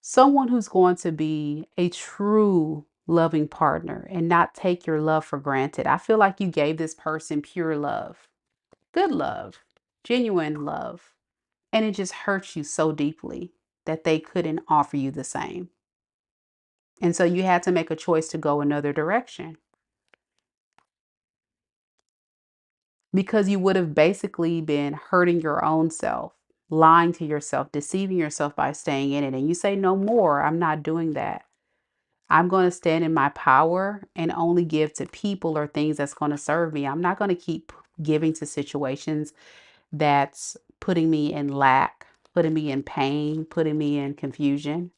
someone who's going to be a true loving partner and not take your love for granted. I feel like you gave this person pure love, good love, genuine love. And it just hurts you so deeply that they couldn't offer you the same. And so you had to make a choice to go another direction. because you would have basically been hurting your own self, lying to yourself, deceiving yourself by staying in it. And you say, no more, I'm not doing that. I'm going to stand in my power and only give to people or things that's going to serve me. I'm not going to keep giving to situations that's putting me in lack, putting me in pain, putting me in confusion.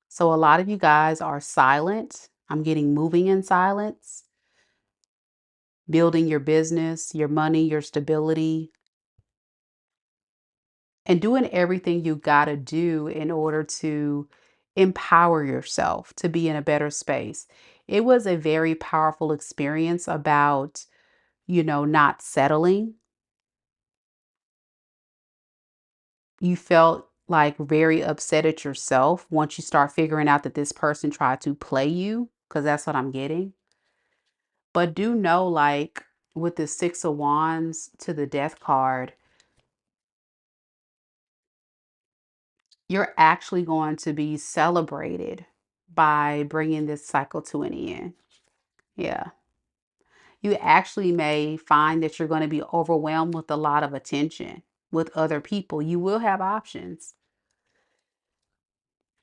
So a lot of you guys are silent. I'm getting moving in silence, building your business, your money, your stability, and doing everything you got to do in order to empower yourself to be in a better space. It was a very powerful experience about, not settling. You felt like very upset at yourself once you start figuring out that this person tried to play you, because that's what I'm getting. But do know, like with the Six of Wands to the Death card, you're actually going to be celebrated by bringing this cycle to an end. Yeah. You actually may find that you're going to be overwhelmed with a lot of attention with other people. You will have options.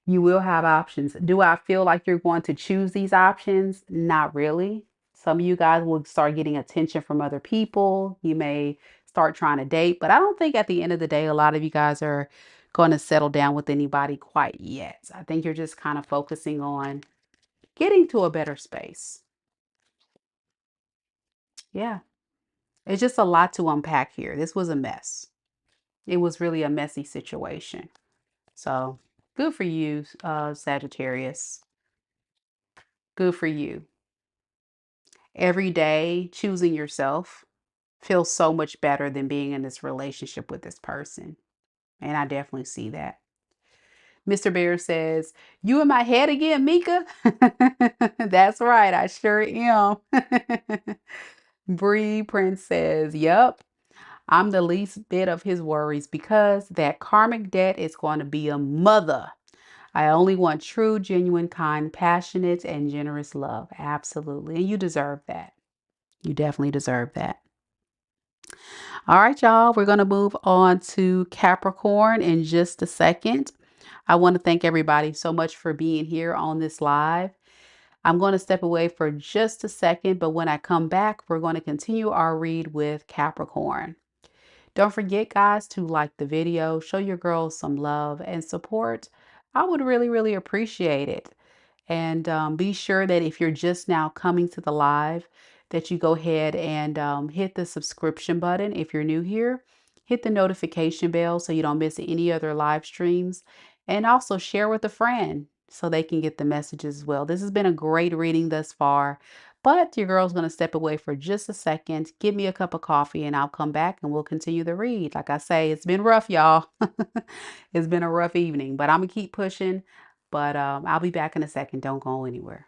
You will have options. Do I feel like you're going to choose these options? Not really. Some of you guys will start getting attention from other people. You may start trying to date, but I don't think at the end of the day, a lot of you guys are going to settle down with anybody quite yet. I think you're just kind of focusing on getting to a better space. Yeah. It's just a lot to unpack here. This was a mess. It was really a messy situation. So good for you, Sagittarius. Good for you. Every day choosing yourself feels so much better than being in this relationship with this person. And I definitely see that. Mr. Bear says, you in my head again, Meka? That's right, I sure am. Bree Prince says, yep, I'm the least bit of his worries because that karmic debt is going to be a mother. I only want true, genuine, kind, passionate, and generous love. Absolutely. And you deserve that. You definitely deserve that. All right, y'all, we're going to move on to Capricorn in just a second. I want to thank everybody so much for being here on this live. I'm going to step away for just a second, but when I come back, we're going to continue our read with Capricorn. Don't forget, guys, to like the video, show your girls some love and support. I would really, really appreciate it. And be sure that if you're just now coming to the live, that you go ahead and hit the subscription button. If you're new here, hit the notification bell so you don't miss any other live streams. And also share with a friend so they can get the message as well. This has been a great reading thus far, but your girl's going to step away for just a second. Give me a cup of coffee and I'll come back and we'll continue the read. Like I say, it's been rough, y'all. It's been a rough evening, but I'm going to keep pushing. But I'll be back in a second. Don't go anywhere.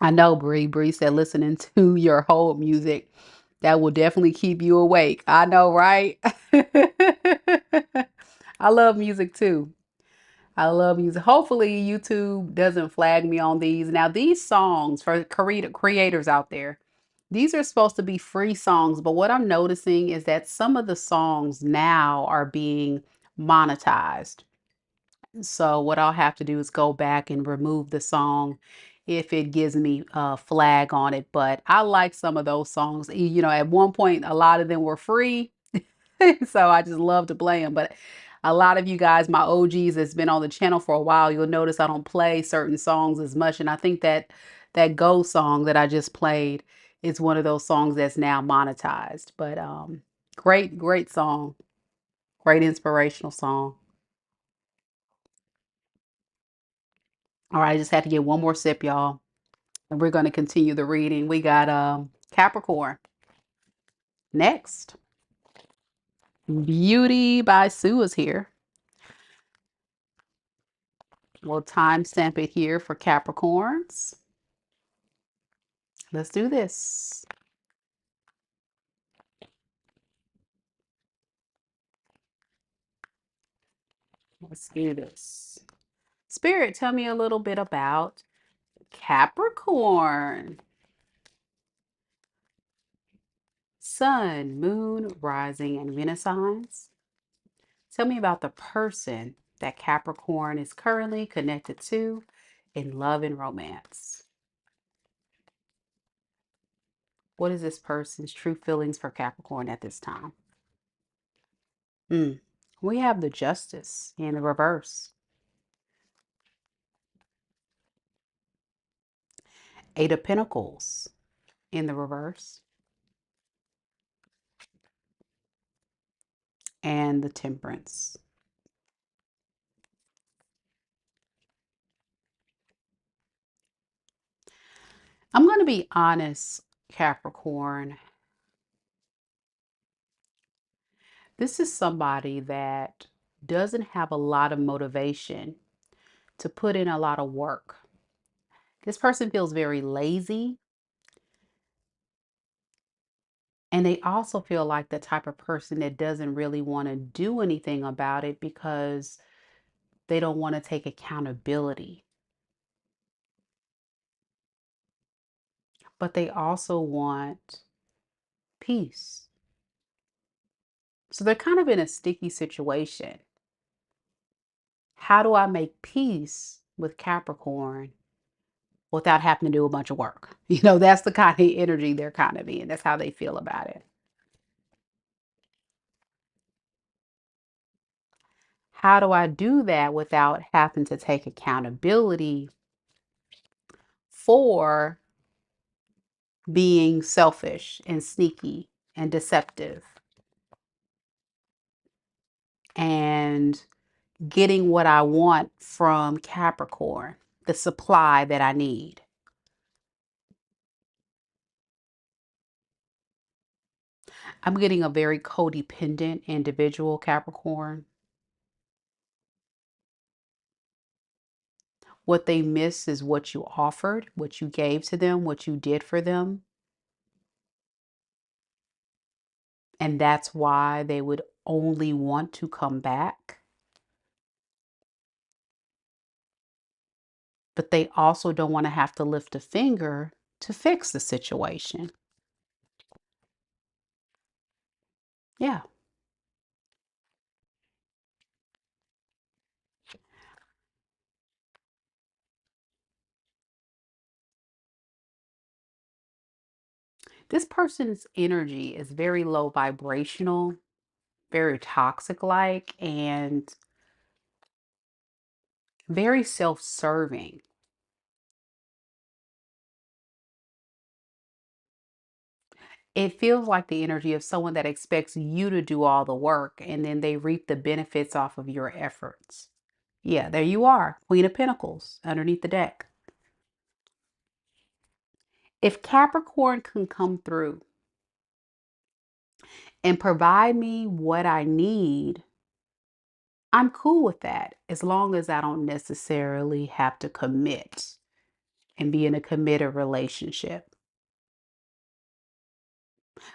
I know, Bree. Bree said listening to your hold music, that will definitely keep you awake. I know, right? I love music too. I love music. Hopefully, YouTube doesn't flag me on these. Now, these songs for creators out there, these are supposed to be free songs, but what I'm noticing is that some of the songs now are being monetized. So what I'll have to do is go back and remove the song if it gives me a flag on it. But I like some of those songs. You know, at one point, a lot of them were free. So I just love to play them. But a lot of you guys, my OGs that's been on the channel for a while, you'll notice I don't play certain songs as much. And I think that that Go song that I just played is one of those songs that's now monetized. But great, great song. Great inspirational song. All right, I just had to get one more sip, y'all. And we're going to continue the reading. We got Capricorn next. Beauty by Sue is here. We'll timestamp it here for Capricorns. Let's do this. Let's do this. Spirit, tell me a little bit about Capricorn. Sun, moon, rising, and Venus signs. Tell me about the person that Capricorn is currently connected to in love and romance. What is this person's true feelings for Capricorn at this time? We have the Justice in the reverse. Eight of Pentacles in the reverse. And the Temperance. I'm going to be honest, Capricorn. This is somebody that doesn't have a lot of motivation to put in a lot of work. This person feels very lazy. And they also feel like the type of person that doesn't really want to do anything about it because they don't want to take accountability. But they also want peace. So they're kind of in a sticky situation. How do I make peace with Capricorn without having to do a bunch of work? You know, that's the kind of energy they're kind of in. That's how they feel about it. How do I do that without having to take accountability for being selfish and sneaky and deceptive and getting what I want from Capricorn, the supply that I need? I'm getting a very codependent individual, Capricorn. What they miss is what you offered, what you gave to them, what you did for them. And that's why they would only want to come back. But they also don't want to have to lift a finger to fix the situation. Yeah. This person's energy is very low vibrational, very toxic like, and very self serving. It feels like the energy of someone that expects you to do all the work and then they reap the benefits off of your efforts. Yeah, there you are, Queen of Pentacles underneath the deck. If Capricorn can come through and provide me what I need, I'm cool with that as long as I don't necessarily have to commit and be in a committed relationship.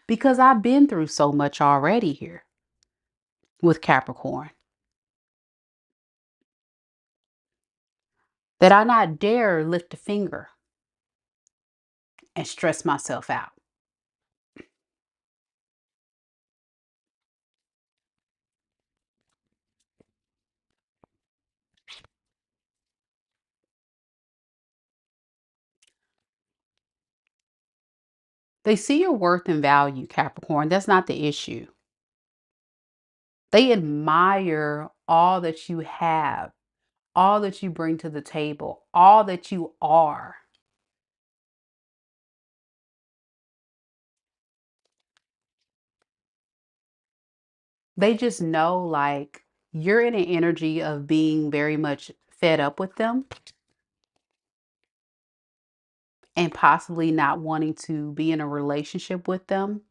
Because I've been through so much already here with Capricorn that I not dare lift a finger and stress myself out. They see your worth and value, Capricorn. That's not the issue. They admire all that you have, all that you bring to the table, all that you are. They just know like you're in an energy of being very much fed up with them and possibly not wanting to be in a relationship with them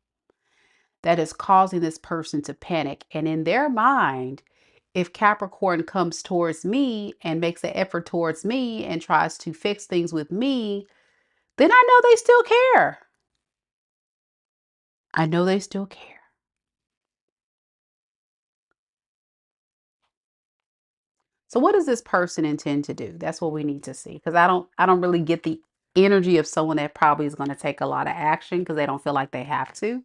that is causing this person to panic. And in their mind, if Capricorn comes towards me and makes an effort towards me and tries to fix things with me, then I know they still care. I know they still care. So what does this person intend to do? That's what we need to see. Because I don't really get the energy of someone that probably is going to take a lot of action because they don't feel like they have to.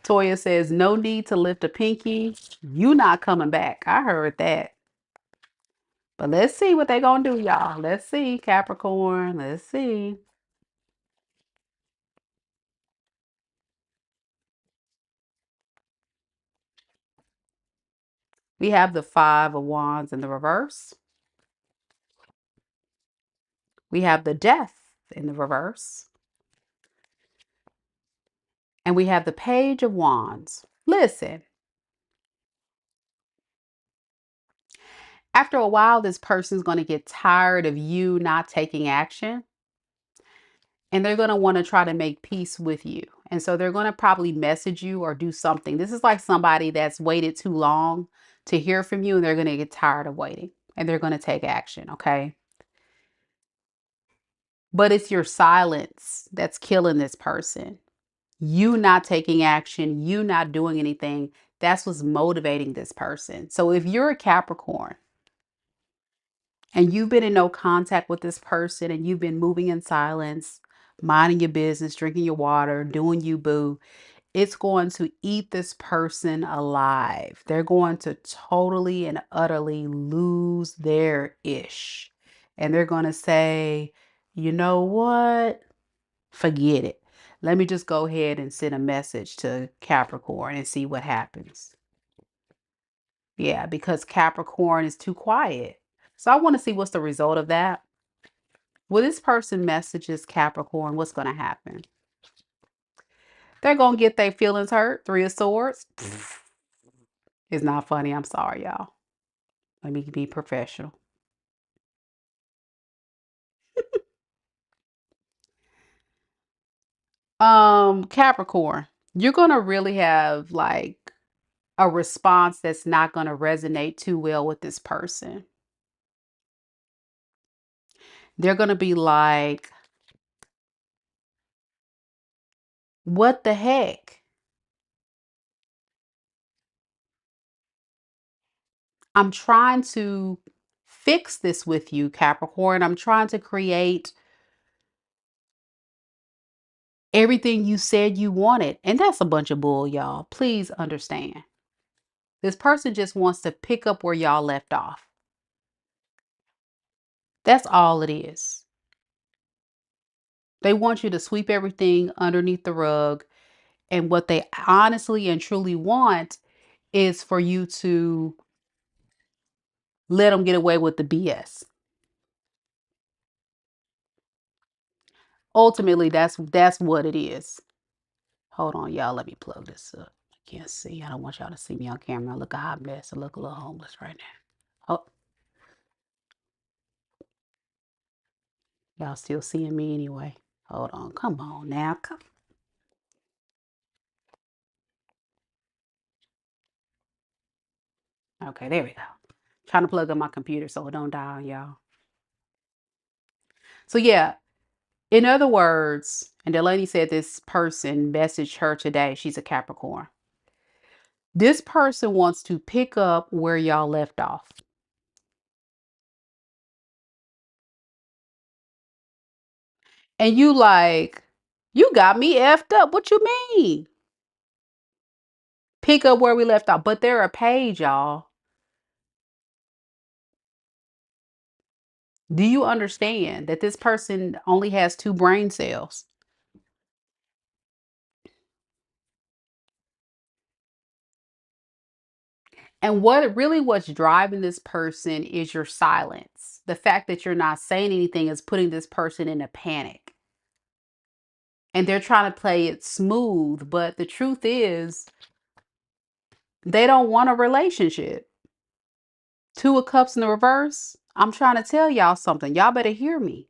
Toya says, no need to lift a pinky. You not coming back. I heard that. But let's see what they gonna do, y'all. Let's see, Capricorn. Let's see. We have the Five of Wands in the reverse. We have the Death in the reverse. And we have the Page of Wands. Listen, after a while, this person's going to get tired of you not taking action. And they're going to want to try to make peace with you. And so they're going to probably message you or do something. This is like somebody that's waited too long to hear from you, and they're going to get tired of waiting and they're going to take action. Okay. But it's your silence that's killing this person. You not taking action, you not doing anything. That's what's motivating this person. So if you're a Capricorn and you've been in no contact with this person and you've been moving in silence, minding your business, drinking your water, doing you boo, it's going to eat this person alive. They're going to totally and utterly lose their ish. And they're going to say, you know what? Forget it. Let me just go ahead and send a message to Capricorn and see what happens. Yeah, because Capricorn is too quiet. So I want to see what's the result of that. When this person messages Capricorn, what's going to happen? They're going to get their feelings hurt. Three of Swords. It's not funny. I'm sorry, y'all. Let me be professional. Capricorn, you're going to really have like a response that's not going to resonate too well with this person. They're going to be like, what the heck? I'm trying to fix this with you, Capricorn. I'm trying to create everything you said you wanted. And that's a bunch of bull, y'all. Please understand. This person just wants to pick up where y'all left off. That's all it is. They want you to sweep everything underneath the rug. And what they honestly and truly want is for you to let them get away with the BS. Ultimately, that's what it is. Hold on, y'all. Let me plug this up. I can't see. I don't want y'all to see me on camera. I look a hot mess. I look a little homeless right now. Oh, y'all still seeing me anyway. Hold on. Come on now. Come. Okay, there we go. Trying to plug in my computer so it don't die on y'all. So yeah, in other words, and Delaney said this person messaged her today. She's a Capricorn. This person wants to pick up where y'all left off. And you like, you got me effed up. What you mean? Pick up where we left off. But they're a page, y'all. Do you understand that this person only has 2 brain cells? And what's driving this person is your silence. The fact that you're not saying anything is putting this person in a panic. And they're trying to play it smooth, but the truth is they don't want a relationship. 2 of Cups in the reverse. I'm trying to tell y'all something. Y'all better hear me.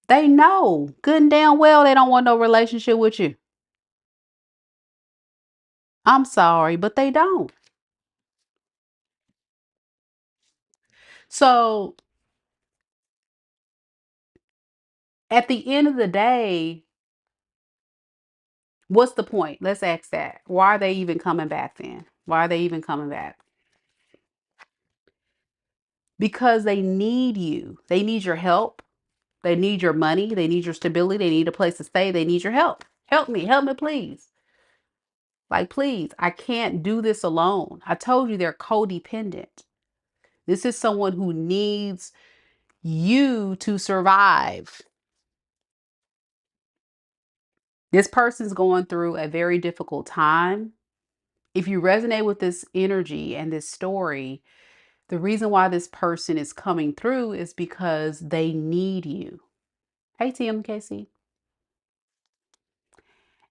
They know good and damn well they don't want no relationship with you. I'm sorry, but they don't. So at the end of the day, what's the point? Let's ask that. Why are they even coming back then? Why are they even coming back? Because they need you. They need your help. They need your money. They need your stability. They need a place to stay. They need your help. Help me, please. Like, please, I can't do this alone. I told you they're codependent. This is someone who needs you to survive. This person's going through a very difficult time. If you resonate with this energy and this story, the reason why this person is coming through is because they need you. Hey, TMKC.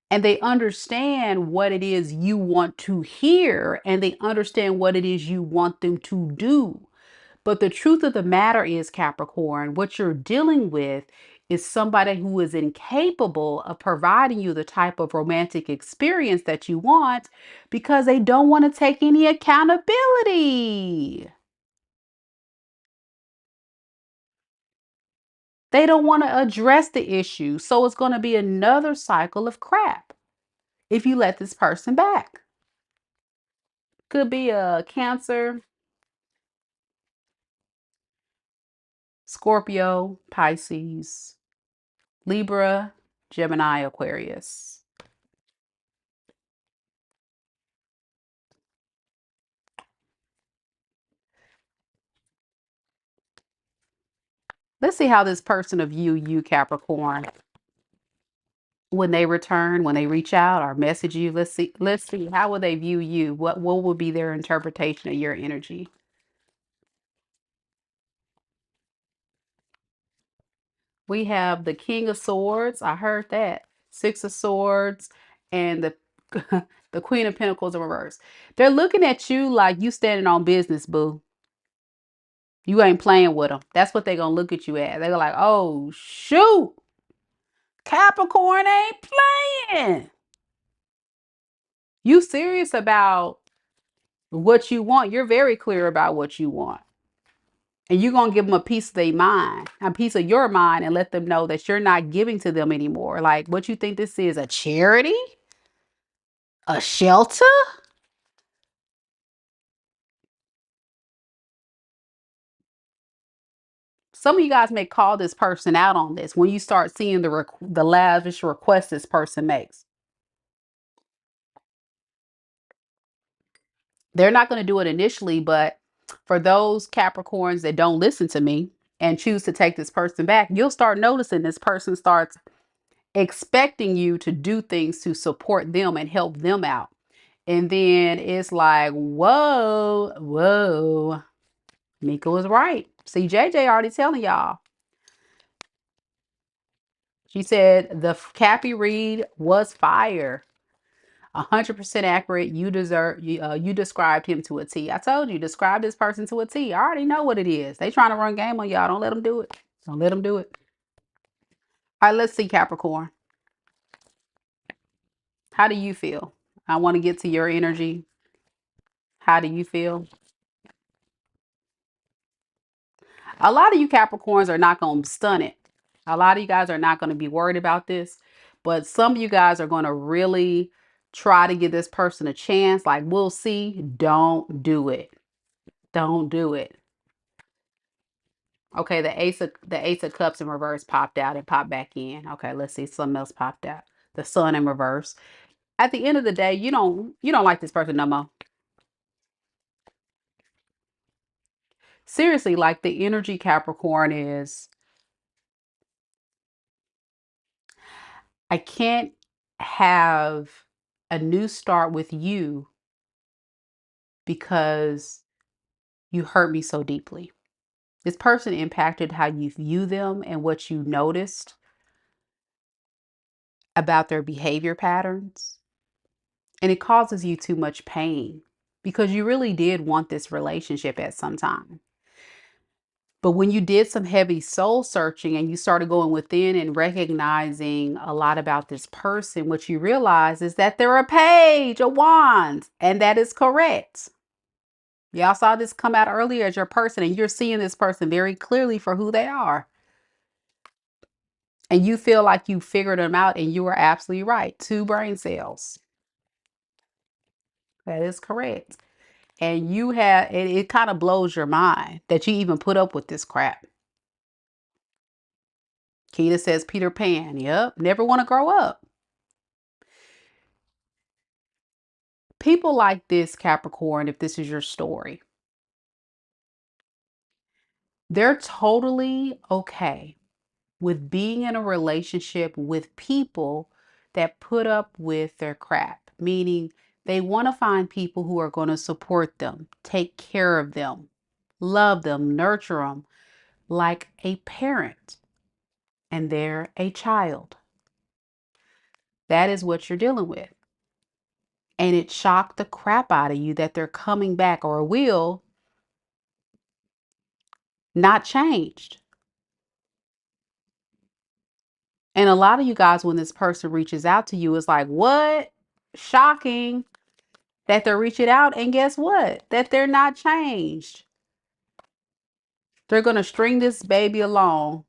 And they understand what it is you want to hear, and they understand what it is you want them to do. But the truth of the matter is, Capricorn, what you're dealing with is somebody who is incapable of providing you the type of romantic experience that you want because they don't want to take any accountability. They don't want to address the issue. So it's going to be another cycle of crap if you let this person back. Could be a Cancer, Scorpio, Pisces, Libra, Gemini, Aquarius. Let's see how this person will view you, Capricorn, when they return, when they reach out or message you. Let's see. How will they view you? What will be their interpretation of your energy? We have the King of Swords. I heard that. 6 of Swords and the the Queen of Pentacles in reverse. They're looking at you like you standing on business, boo. You ain't playing with them. That's what they're going to look at you at. They're like, oh, shoot. Capricorn ain't playing. You serious about what you want. You're very clear about what you want. And you're going to give them a piece of their mind, a piece of your mind, and let them know that you're not giving to them anymore. Like, what you think this is, a charity? A shelter? Some of you guys may call this person out on this when you start seeing the lavish requests this person makes. They're not going to do it initially, but for those Capricorns that don't listen to me and choose to take this person back, you'll start noticing this person starts expecting you to do things to support them and help them out. And then it's like, whoa, whoa. Mika was right. See, JJ already telling y'all. She said the Cappy read was fire. 100% accurate. You described him to a T. I told you, describe this person to a T. I already know what it is. They trying to run game on y'all. Don't let them do it. Don't let them do it. All right, let's see, Capricorn. How do you feel? I want to get to your energy. How do you feel? A lot of you Capricorns are not going to stun it. A lot of you guys are not going to be worried about this, but some of you guys are going to really try to give this person a chance. Like, we'll see. Don't do it. Don't do it. Okay, the Ace of Cups in reverse popped out and popped back in. Okay, let's see. Something else popped out. The Sun in reverse. At the end of the day, you don't like this person no more. Seriously, like the energy Capricorn is, I can't have a new start with you because you hurt me so deeply. This person impacted how you view them and what you noticed about their behavior patterns. And it causes you too much pain because you really did want this relationship at some time. But when you did some heavy soul searching and you started going within and recognizing a lot about this person, what you realize is that they're a page of wands, and that is correct. Y'all saw this come out earlier as your person, and you're seeing this person very clearly for who they are. And you feel like you figured them out, and you are absolutely right. 2 brain cells. That is correct. And it kind of blows your mind that you even put up with this crap. Keita says Peter Pan. Yep. Never want to grow up. People like this, Capricorn, if this is your story, they're totally okay with being in a relationship with people that put up with their crap, meaning they want to find people who are going to support them, take care of them, love them, nurture them like a parent, and they're a child. That is what you're dealing with. And it shocked the crap out of you that they're coming back or will not changed. And a lot of you guys, when this person reaches out to you, it's like, what? Shocking that they're reaching out. And guess what? That they're not changed. They're going to string this baby along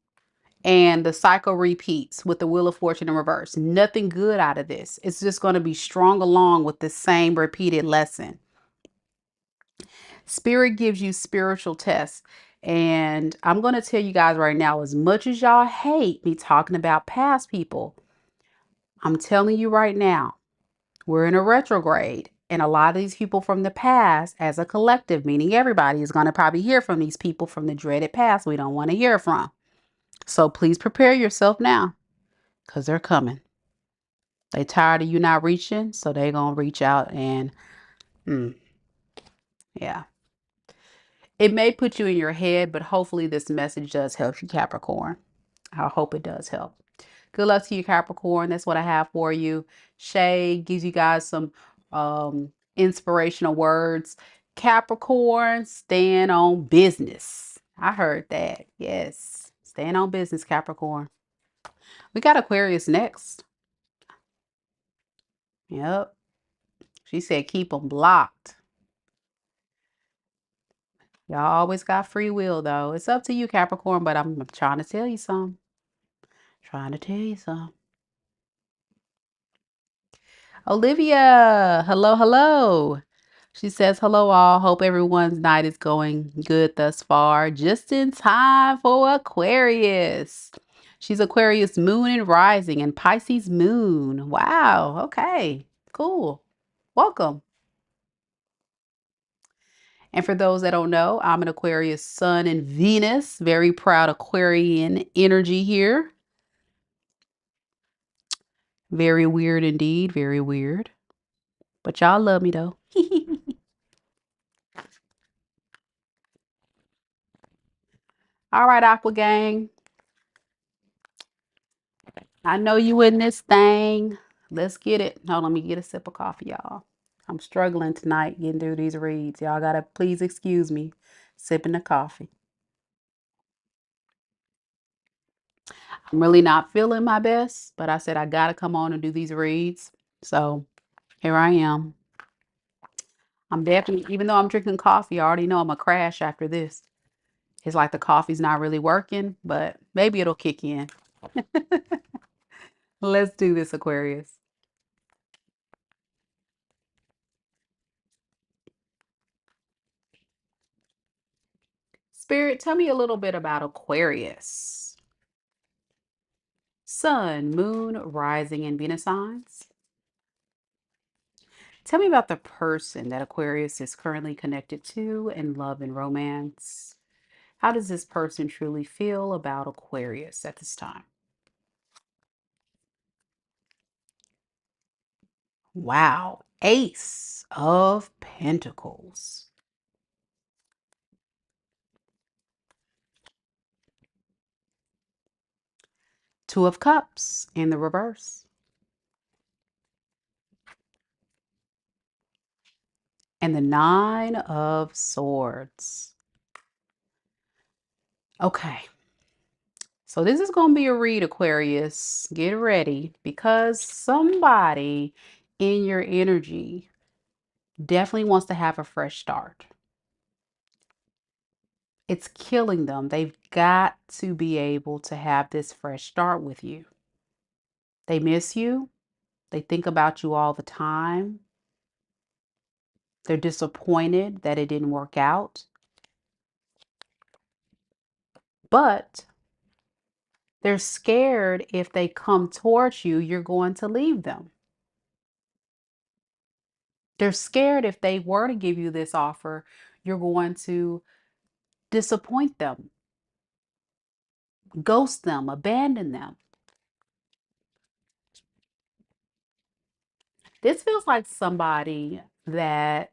and the cycle repeats with the Wheel of Fortune in reverse. Nothing good out of this. It's just going to be strung along with the same repeated lesson. Spirit gives you spiritual tests. And I'm going to tell you guys right now, as much as y'all hate me talking about past people, I'm telling you right now, we're in a retrograde. And a lot of these people from the past, as a collective, meaning everybody, is going to probably hear from these people from the dreaded past we don't want to hear from. So please prepare yourself now, because they're coming. They tired of you not reaching, so they're going to reach out and, yeah. It may put you in your head, but hopefully this message does help you, Capricorn. I hope it does help. Good luck to you, Capricorn. That's what I have for you. Shay gives you guys some inspirational words. Capricorn, stand on business. I heard that. Yes. Stand on business, Capricorn. We got Aquarius next. Yep. She said keep them blocked. Y'all always got free will, though. It's up to you, Capricorn, but I'm trying to tell you something. Trying to tell you something. Olivia, hello, hello. She says, hello, all. Hope everyone's night is going good thus far. Just in time for Aquarius. She's Aquarius moon and rising and Pisces moon. Wow. Okay. Cool. Welcome. And for those that don't know, I'm an Aquarius sun and Venus. Very proud Aquarian energy here. Very weird indeed. Very weird. But y'all love me though. All right, Aqua Gang. I know you in this thing. Let's get it. Hold on, let me get a sip of coffee, y'all. I'm struggling tonight getting through these reads. Y'all gotta please excuse me sipping the coffee. I'm really not feeling my best, but I said I gotta come on and do these reads. So here I am. I'm definitely, even though I'm drinking coffee, I already know I'm gonna crash after this. It's like the coffee's not really working, but maybe it'll kick in. Let's do this, Aquarius. Spirit, tell me a little bit about Aquarius. Sun, moon, rising, and Venus signs. Tell me about the person that Aquarius is currently connected to in love and romance. How does this person truly feel about Aquarius at this time? Wow. Ace of Pentacles. Two of Cups in the reverse. And the Nine of Swords. Okay. So this is going to be a read, Aquarius. Get ready because somebody in your energy definitely wants to have a fresh start. It's killing them. They've got to be able to have this fresh start with you. They miss you. They think about you all the time. They're disappointed that it didn't work out. But they're scared if they come towards you, you're going to leave them. They're scared if they were to give you this offer, you're going to disappoint them, ghost them, abandon them. This feels like somebody that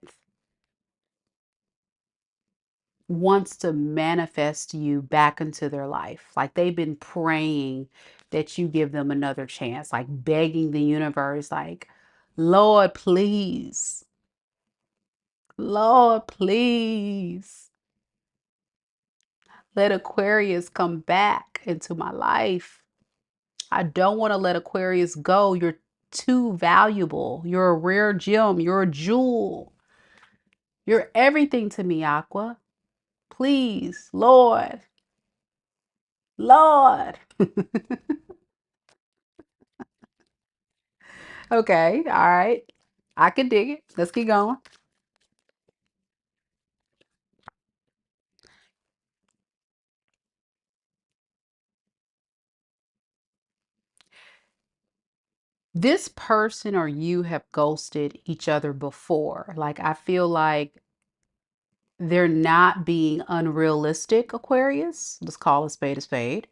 wants to manifest you back into their life. Like they've been praying that you give them another chance, like begging the universe, like, Lord, please. Lord, please. Let Aquarius come back into my life. I don't want to let Aquarius go. You're too valuable. You're a rare gem. You're a jewel. You're everything to me, Aqua. Please, Lord. Lord. Okay, all right. I can dig it. Let's keep going. This person or you have ghosted each other before. Like, I feel like they're not being unrealistic, Aquarius. Let's call a spade a spade.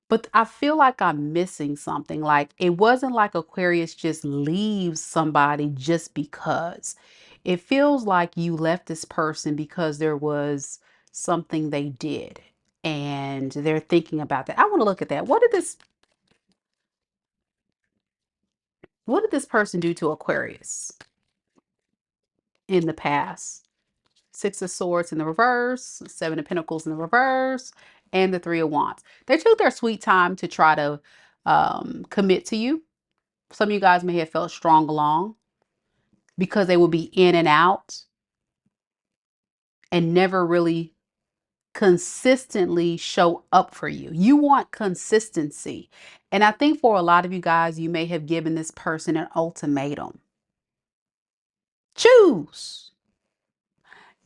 But I feel like I'm missing something. Like, it wasn't like Aquarius just leaves somebody just because. It feels like you left this person because there was something they did and they're thinking about that. I want to look at that. What did this person do to Aquarius in the past? Six of Swords in the reverse, Seven of Pentacles in the reverse, and the Three of Wands. They took their sweet time to try to commit to you. Some of you guys may have felt strong along because they would be in and out and never really consistently show up for you. You want consistency. And I think for a lot of you guys, you may have given this person an ultimatum. Choose.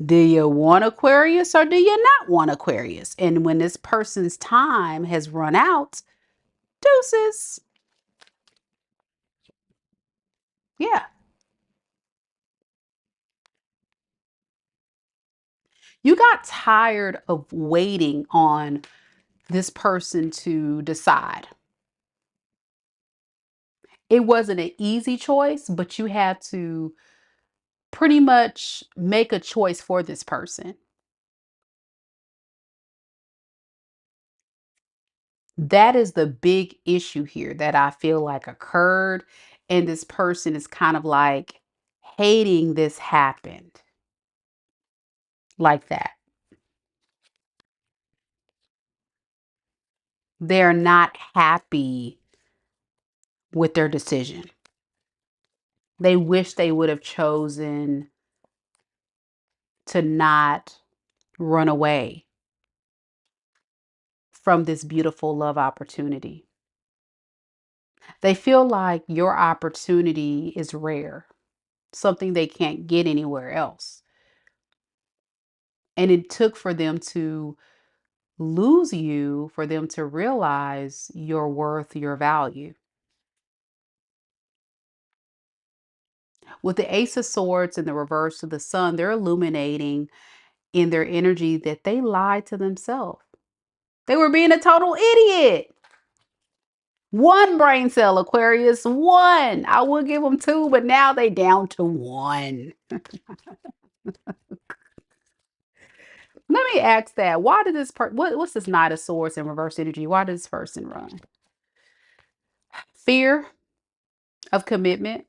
Do you want Aquarius or do you not want Aquarius? And when this person's time has run out, deuces. Yeah. You got tired of waiting on this person to decide. It wasn't an easy choice, but you had to pretty much make a choice for this person. That is the big issue here that I feel like occurred. And this person is kind of like hating this happened like that. They're not happy with their decision. They wish they would have chosen to not run away from this beautiful love opportunity. They feel like your opportunity is rare, something they can't get anywhere else. And it took for them to lose you for them to realize your worth, your value. With the Ace of Swords in the reverse of the Sun, they're illuminating in their energy that they lied to themselves. They were being a total idiot. One brain cell, Aquarius, one. I would give them two, but now they down to one. Let me ask that. Why did this what's this Knight of Swords in reverse energy? Why does this person run? Fear of commitment.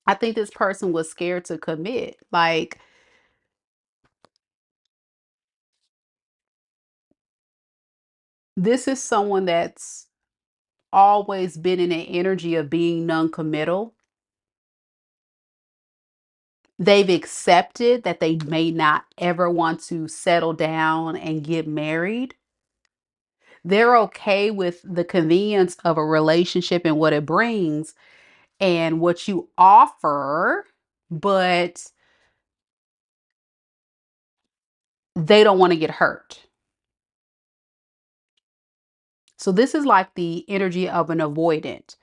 I think this person was scared to commit. Like, this is someone that's always been in an energy of being non-committal. They've accepted that they may not ever want to settle down and get married. They're okay with the convenience of a relationship and what it brings and what you offer, but they don't want to get hurt. So this is like the energy of an avoidant.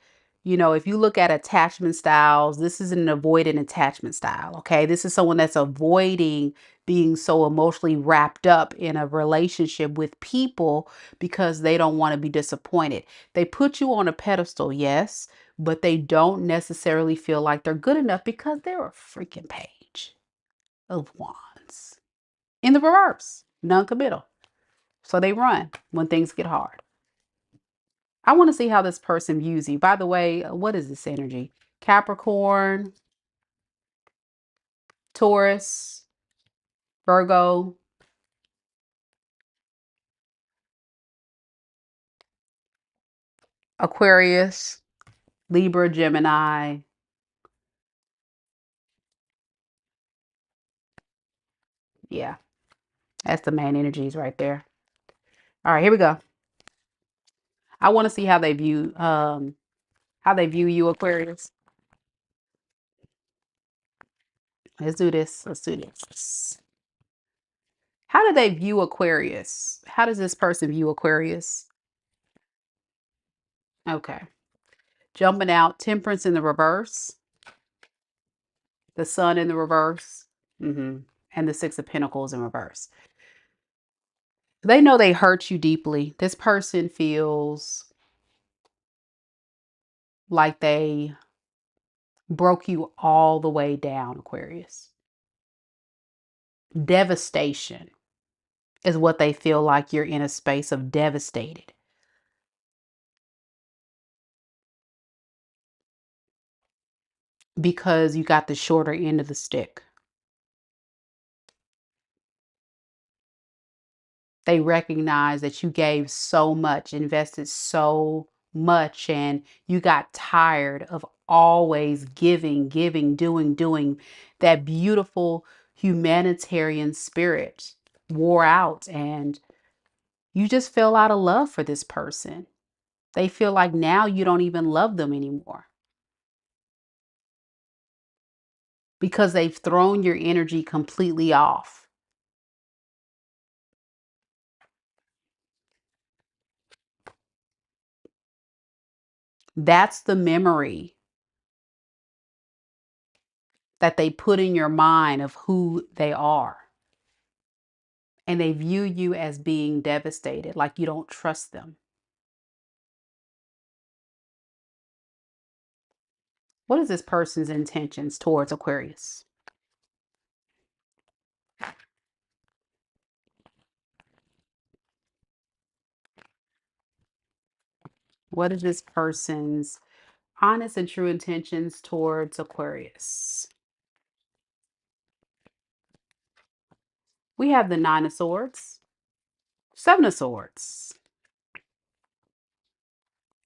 You know, if you look at attachment styles, this is an avoidant attachment style. Okay. This is someone that's avoiding being so emotionally wrapped up in a relationship with people because they don't want to be disappointed. They put you on a pedestal, yes, but they don't necessarily feel like they're good enough because they're a freaking page of wands in the reverse, non-committal. So they run when things get hard. I want to see how this person views you. By the way, what is this energy? Capricorn, Taurus, Virgo, Aquarius, Libra, Gemini. Yeah, that's the main energies right there. All right, here we go. I want to see how they view you, Aquarius. Let's do this. Let's do this. How do they view Aquarius? How does this person view Aquarius? Okay. Jumping out, Temperance in the reverse, the Sun in the reverse, and the Six of Pentacles in reverse. They know they hurt you deeply. This person feels like they broke you all the way down, Aquarius. Devastation is what they feel like. You're in a space of devastated because you got the shorter end of the stick. They recognize that you gave so much, invested so much, and you got tired of always giving, doing. That beautiful humanitarian spirit wore out, and you just fell out of love for this person. They feel like now you don't even love them anymore because they've thrown your energy completely off. That's the memory that they put in your mind of who they are. And they view you as being devastated, like you don't trust them. What is this person's intentions towards Aquarius? What is this person's honest and true intentions towards Aquarius? We have the Nine of Swords, Seven of Swords,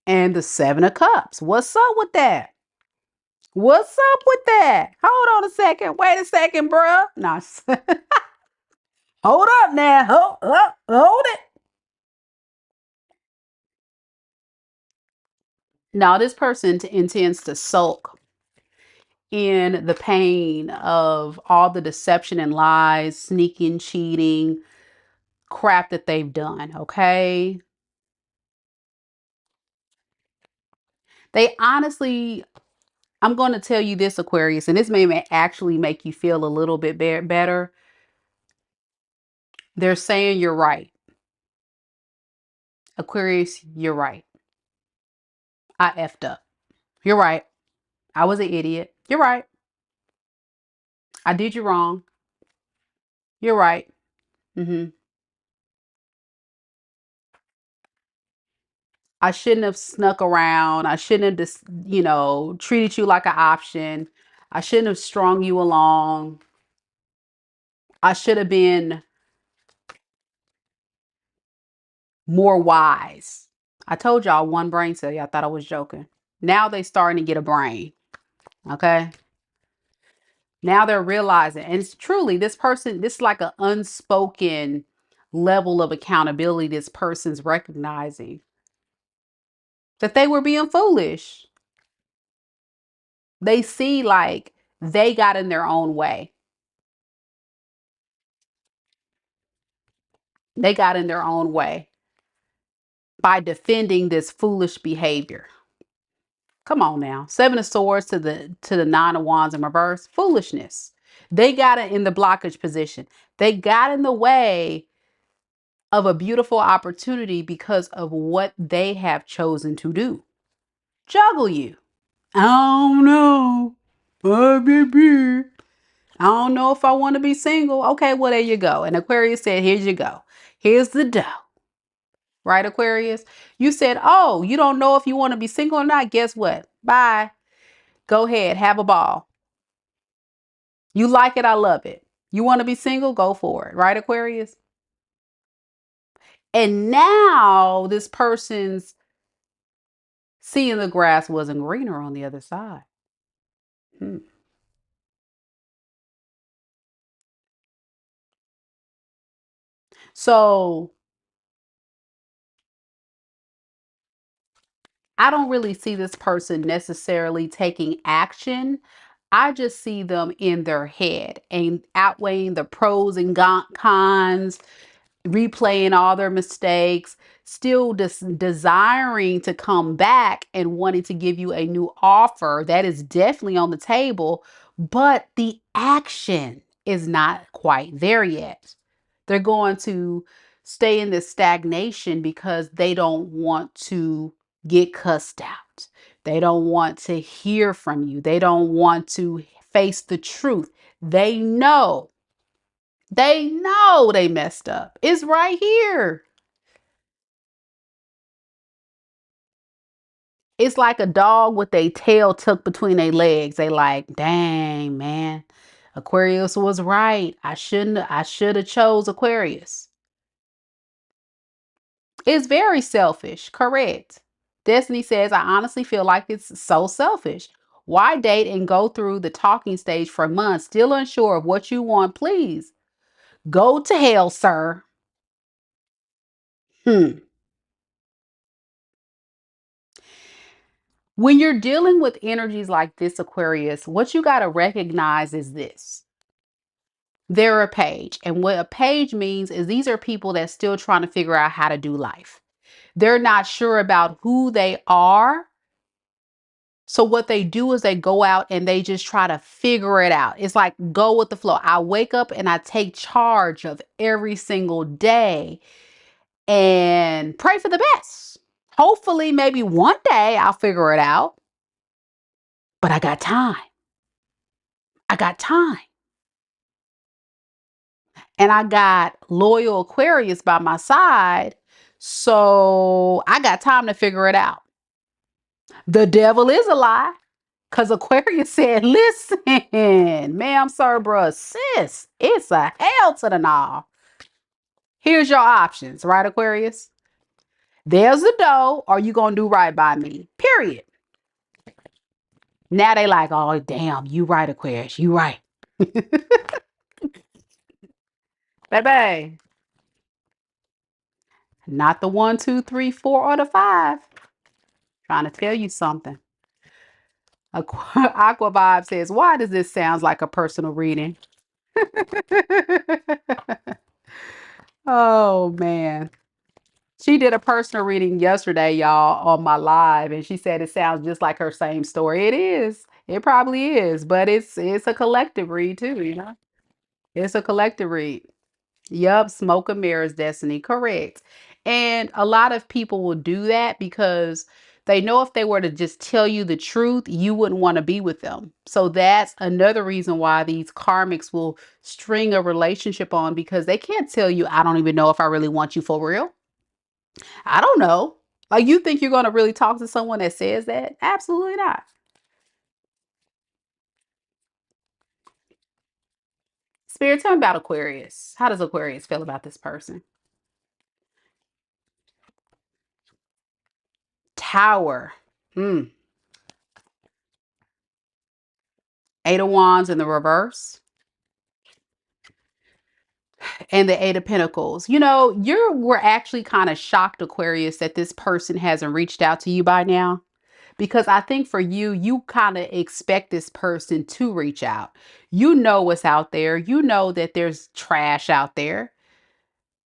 and the Seven of Cups. What's up with that? What's up with that? Hold on a second. Wait a second, bruh. No, hold up now. Hold it. Now, this person intends to sulk in the pain of all the deception and lies, sneaking, cheating, crap that they've done, okay? They honestly, I'm going to tell you this, Aquarius, and this may actually make you feel a little bit better. They're saying you're right. Aquarius, you're right. I effed up. You're right. I was an idiot. You're right. I did you wrong. You're right. hmm I shouldn't have snuck around. I shouldn't have just, treated you like an option. I shouldn't have strung you along. I should have been more wise. I told y'all one brain cell. Y'all thought I was joking. Now they starting to get a brain. Okay. Now they're realizing, and it's truly this person, this is like an unspoken level of accountability this person's recognizing that they were being foolish. They see like they got in their own way. They got in their own way by defending this foolish behavior. Come on now. Seven of Swords to the Nine of Wands in reverse. Foolishness. They got it in the blockage position. They got in the way of a beautiful opportunity because of what they have chosen to do. Juggle you. I don't know. I don't know if I want to be single. Okay, well, there you go. And Aquarius said, here you go. Here's the dough. Right, Aquarius? You said, oh, you don't know if you want to be single or not. Guess what? Bye. Go ahead. Have a ball. You like it. I love it. You want to be single? Go for it. Right, Aquarius? And now this person's seeing the grass wasn't greener on the other side. Hmm. So I don't really see this person necessarily taking action. I just see them in their head and outweighing the pros and cons, replaying all their mistakes, still desiring to come back and wanting to give you a new offer that is definitely on the table, but the action is not quite there yet. They're going to stay in this stagnation because they don't want to get cussed out. They don't want to hear from you. They don't want to face the truth. They know they messed up. It's right here. It's like a dog with a tail tucked between their legs. They like, dang, man. Aquarius was right. I should have chose Aquarius. It's very selfish. Correct. Destiny says, I honestly feel like it's so selfish. Why date and go through the talking stage for months, still unsure of what you want? Please go to hell, sir. Hmm. When you're dealing with energies like this, Aquarius, what you got to recognize is this. They're a page. And what a page means is these are people that's still trying to figure out how to do life. They're not sure about who they are. So what they do is they go out and they just try to figure it out. It's like go with the flow. I wake up and I take charge of every single day and pray for the best. Hopefully, maybe one day I'll figure it out. But I got time. I got time. And I got loyal Aquarius by my side. So I got time to figure it out. The devil is a lie. Because Aquarius said, listen, ma'am, sir, bruh, sis, it's a hell to the no. Here's your options, right, Aquarius? There's a no. Are you going to do right by me? Period. Now they like, oh, damn, you right, Aquarius. You right. Baby. Not the one, two, three, four, or the five. Trying to tell you something. Aqua Vibe says, why does this sound like a personal reading? Oh, man. She did a personal reading yesterday, y'all, on my live, and she said it sounds just like her same story. It is. It probably is, but it's a collective read too, you know? It's a collective read. Yup, smoke and mirrors destiny. Correct. And a lot of people will do that because they know if they were to just tell you the truth, you wouldn't want to be with them. So that's another reason why these karmics will string a relationship on because they can't tell you, I don't even know if I really want you for real. I don't know. Like, you think you're going to really talk to someone that says that? Absolutely not. Spirit, tell me about Aquarius. How does Aquarius feel about this person? Tower. Hmm. Eight of Wands in the reverse. And the Eight of Pentacles. You know, we're actually kind of shocked, Aquarius, that this person hasn't reached out to you by now. Because I think for you, you kind of expect this person to reach out. You know what's out there. You know that there's trash out there.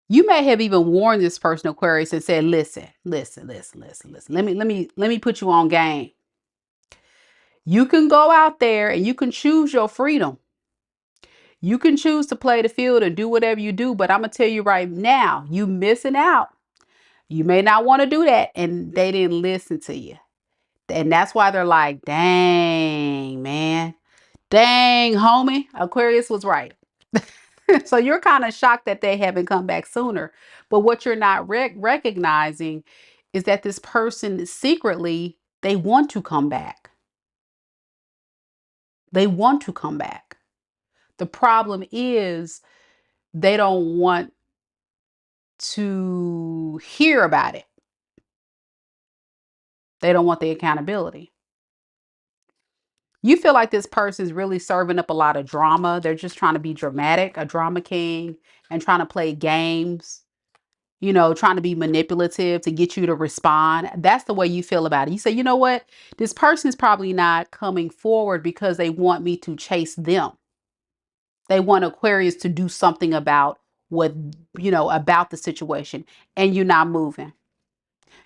You may have even warned this person, Aquarius, and said, listen, listen, listen, listen, listen. Let me put you on game. You can go out there and you can choose your freedom. You can choose to play the field and do whatever you do, but I'm gonna tell you right now, you missing out. You may not want to do that, and they didn't listen to you. And that's why they're like, dang, man. Dang, homie. Aquarius was right. So you're kind of shocked that they haven't come back sooner. But what you're not recognizing is that this person secretly, they want to come back. They want to come back. The problem is they don't want to hear about it. They don't want the accountability. You feel like this person is really serving up a lot of drama. They're just trying to be dramatic, a drama king, and trying to play games, you know, trying to be manipulative to get you to respond. That's the way you feel about it. You say, you know what? This person is probably not coming forward because they want me to chase them. They want Aquarius to do something about what, about the situation. And you're not moving.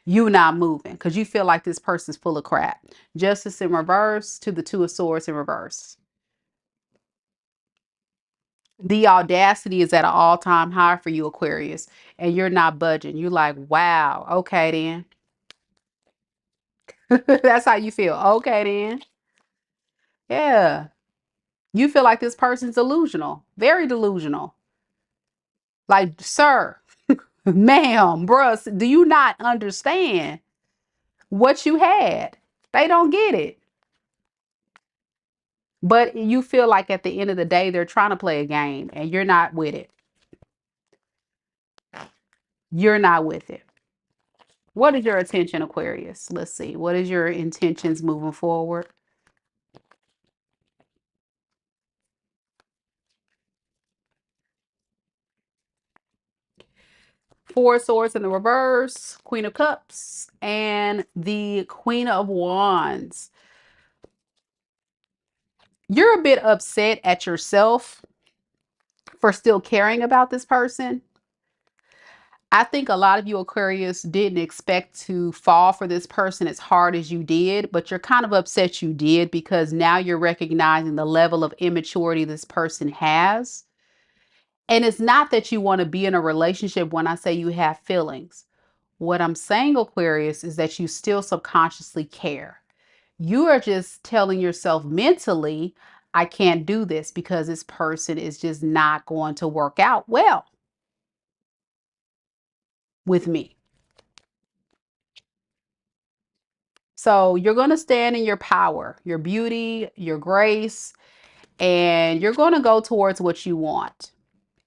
You're not moving because you feel like this person's full of crap. Justice in reverse to the Two of Swords in reverse. The audacity is at an all-time high for you, Aquarius, and you're not budging. You're like, wow, okay then. That's how you feel. Okay then. Yeah. You feel like this person's delusional. Very delusional. Like, sir, ma'am, bruh, do you not understand what you had? They don't get it. But you feel like at the end of the day, they're trying to play a game and you're not with it. You're not with it. What is your intention, Aquarius? Let's see. What is your intentions moving forward? Four of Swords in the reverse, Queen of Cups, and the Queen of Wands. You're a bit upset at yourself for still caring about this person. I think a lot of you Aquarius didn't expect to fall for this person as hard as you did, but you're kind of upset you did because now you're recognizing the level of immaturity this person has. And it's not that you want to be in a relationship when I say you have feelings. What I'm saying, Aquarius, is that you still subconsciously care. You are just telling yourself mentally, I can't do this because this person is just not going to work out well with me. So you're going to stand in your power, your beauty, your grace, and you're going to go towards what you want.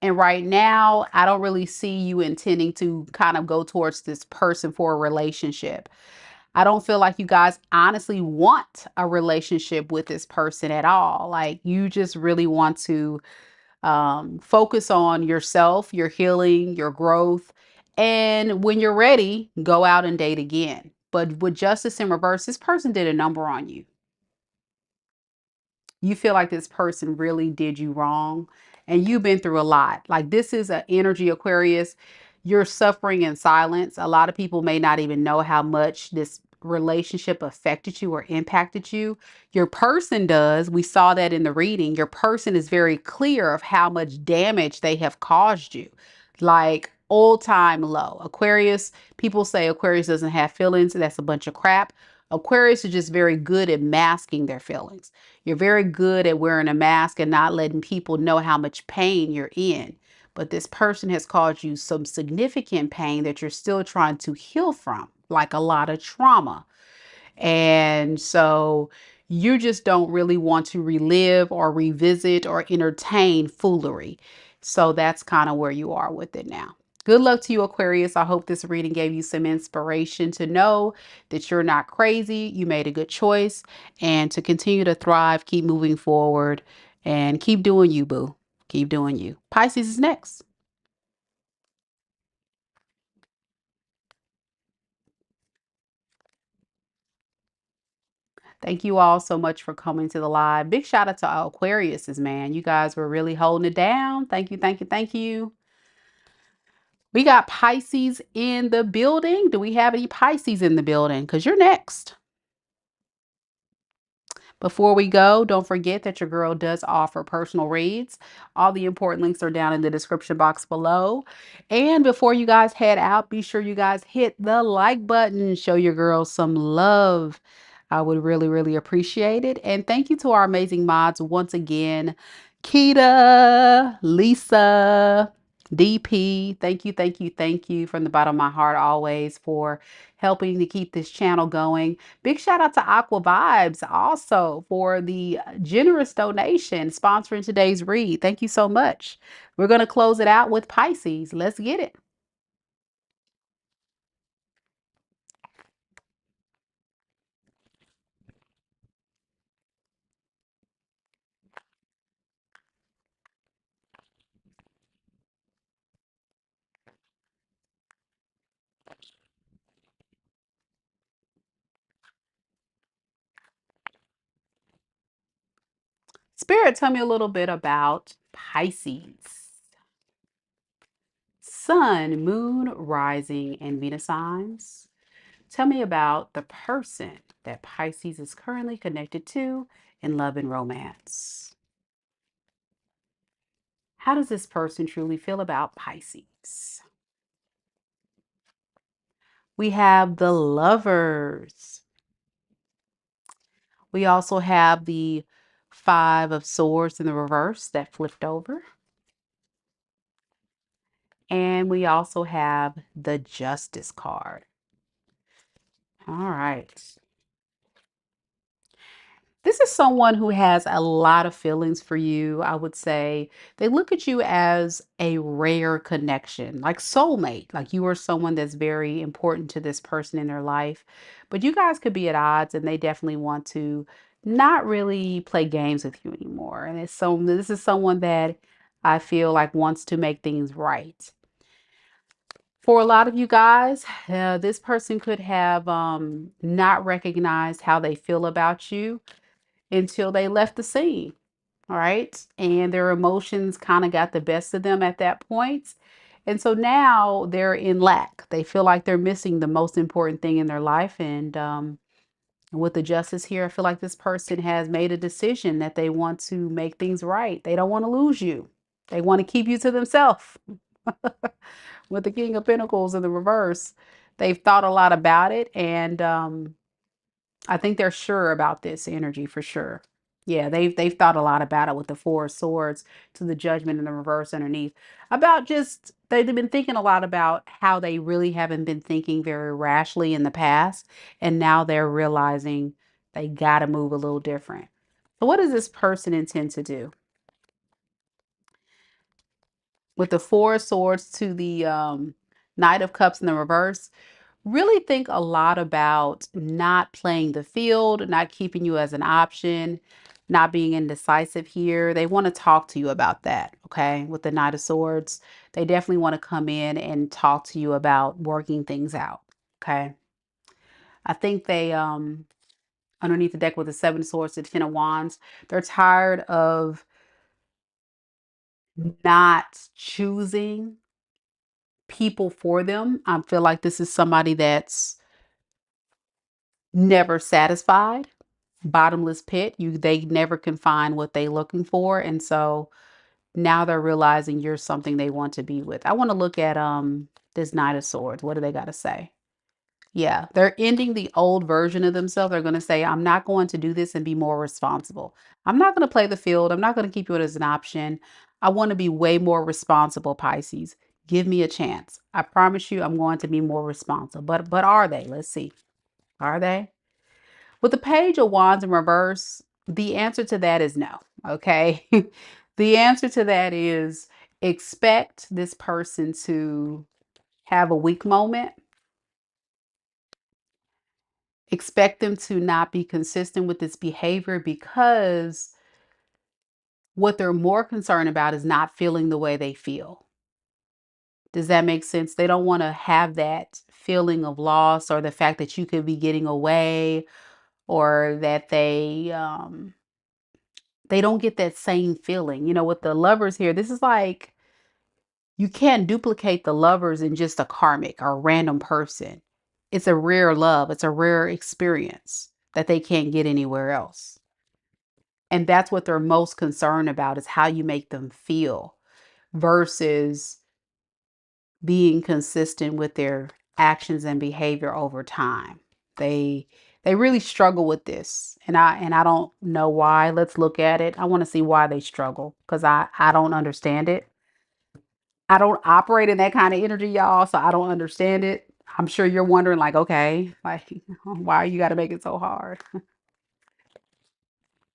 And right now, I don't really see you intending to kind of go towards this person for a relationship. I don't feel like you guys honestly want a relationship with this person at all. Like you just really want to focus on yourself, your healing, your growth. And when you're ready, go out and date again. But with justice in reverse, this person did a number on you. You feel like this person really did you wrong and you've been through a lot. Like this is an energy Aquarius. You're suffering in silence. A lot of people may not even know how much this relationship affected you or impacted you. Your person does. We saw that in the reading. Your person is very clear of how much damage they have caused you. Like all time low. Aquarius, people say Aquarius doesn't have feelings. That's a bunch of crap. Aquarius is just very good at masking their feelings. You're very good at wearing a mask and not letting people know how much pain you're in. But this person has caused you some significant pain that you're still trying to heal from, like a lot of trauma. And so you just don't really want to relive or revisit or entertain foolery. So that's kind of where you are with it now. Good luck to you, Aquarius. I hope this reading gave you some inspiration to know that you're not crazy. You made a good choice and to continue to thrive, keep moving forward and keep doing you, boo. Keep doing you. Pisces is next. Thank you all so much for coming to the live. Big shout out to our Aquariuses, man. You guys were really holding it down. Thank you, thank you, thank you. We got Pisces in the building. Do we have any Pisces in the building? Because you're next. Before we go, don't forget that your girl does offer personal reads. All the important links are down in the description box below. And before you guys head out, be sure you guys hit the like button. Show your girls some love. I would really, really appreciate it. And thank you to our amazing mods once again. Keita, Lisa, DP. Thank you, thank you, thank you from the bottom of my heart always for helping to keep this channel going. Big shout out to Aqua Vibes also for the generous donation sponsoring today's read. Thank you so much. We're going to close it out with Pisces. Let's get it. Spirit, tell me a little bit about Pisces. Sun, Moon, Rising, and Venus signs. Tell me about the person that Pisces is currently connected to in love and romance. How does this person truly feel about Pisces? We have the Lovers. We also have the Five of Swords in the reverse that flipped over. And we also have the Justice card. All right. This is someone who has a lot of feelings for you. I would say they look at you as a rare connection, like soulmate. Like you are someone that's very important to this person in their life. But you guys could be at odds and they definitely want to not really play games with you anymore. And this is someone that I feel like wants to make things right. For a lot of you guys, this person could have not recognized how they feel about you until they left the scene. All right. And their emotions kind of got the best of them at that point. And so now they're in lack. They feel like they're missing the most important thing in their life. And with the justice here, I feel like this person has made a decision that they want to make things right. They don't want to lose you. They want to keep you to themselves. With the King of Pentacles in the reverse, they've thought a lot about it. And I think they're sure about this energy for sure. Yeah, they've thought a lot about it with the Four of Swords to the Judgment in the reverse underneath. About just they've been thinking a lot about how they really haven't been thinking very rashly in the past, and now they're realizing they got to move a little different. So what does this person intend to do? with the Four of Swords to the Knight of Cups in the reverse, really think a lot about not playing the field, not keeping you as an option, not being indecisive here. They want to talk to you about that, okay? With the Knight of Swords, they definitely want to come in and talk to you about working things out, okay? I think they, underneath the deck with the Seven of Swords, the Ten of Wands, they're tired of not choosing people for them. I feel like this is somebody that's never satisfied, bottomless pit. They never can find what they're looking for. And so now they're realizing you're something they want to be with. I want to look at this Knight of Swords. What do they got to say? Yeah, they're ending the old version of themselves. They're going to say, I'm not going to do this and be more responsible. I'm not going to play the field. I'm not going to keep you as an option. I want to be way more responsible, Pisces. Give me a chance. I promise you I'm going to be more responsible. But are they? Let's see. Are they? With the Page of Wands in reverse, the answer to that is no. Okay. The answer to that is expect this person to have a weak moment. Expect them to not be consistent with this behavior because what they're more concerned about is not feeling the way they feel. Does that make sense? They don't want to have that feeling of loss or the fact that you could be getting away or that they don't get that same feeling. You know, with the lovers here, this is like you can't duplicate the lovers in just a karmic or a random person. It's a rare love, it's a rare experience that they can't get anywhere else. And that's what they're most concerned about is how you make them feel versus being consistent with their actions and behavior over time. They they really struggle with this. And I don't know why. Let's look at it. I want to see why they struggle because I don't understand it. I don't operate in that kind of energy, y'all, so I don't understand it. I'm sure you're wondering like, okay, like why you got to make it so hard?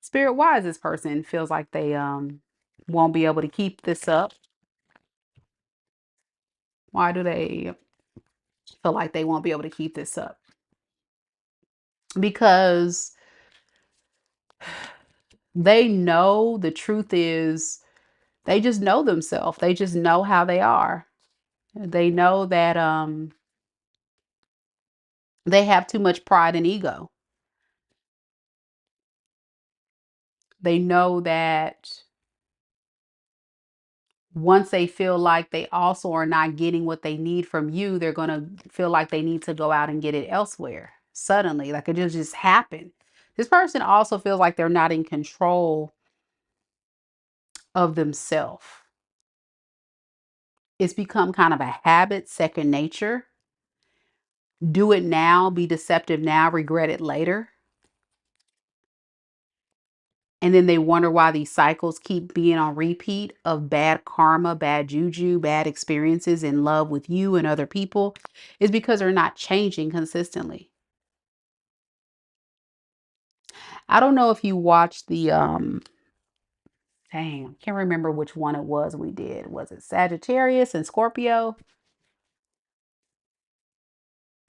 Spirit, why is this person feels like they won't be able to keep this up? Why do they feel like they won't be able to keep this up? Because they know the truth is they just know themselves. They just know how they are. They know that they have too much pride and ego. They know that once they feel like they also are not getting what they need from you, they're going to feel like they need to go out and get it elsewhere. Suddenly, like it just happened. This person also feels like they're not in control of themselves. It's become kind of a habit, second nature. Do it now, be deceptive now, regret it later. And then they wonder why these cycles keep being on repeat of bad karma, bad juju, bad experiences in love with you and other people is because they're not changing consistently. I don't know if you watched the dang, I can't remember which one it was we did. Was it Sagittarius and Scorpio?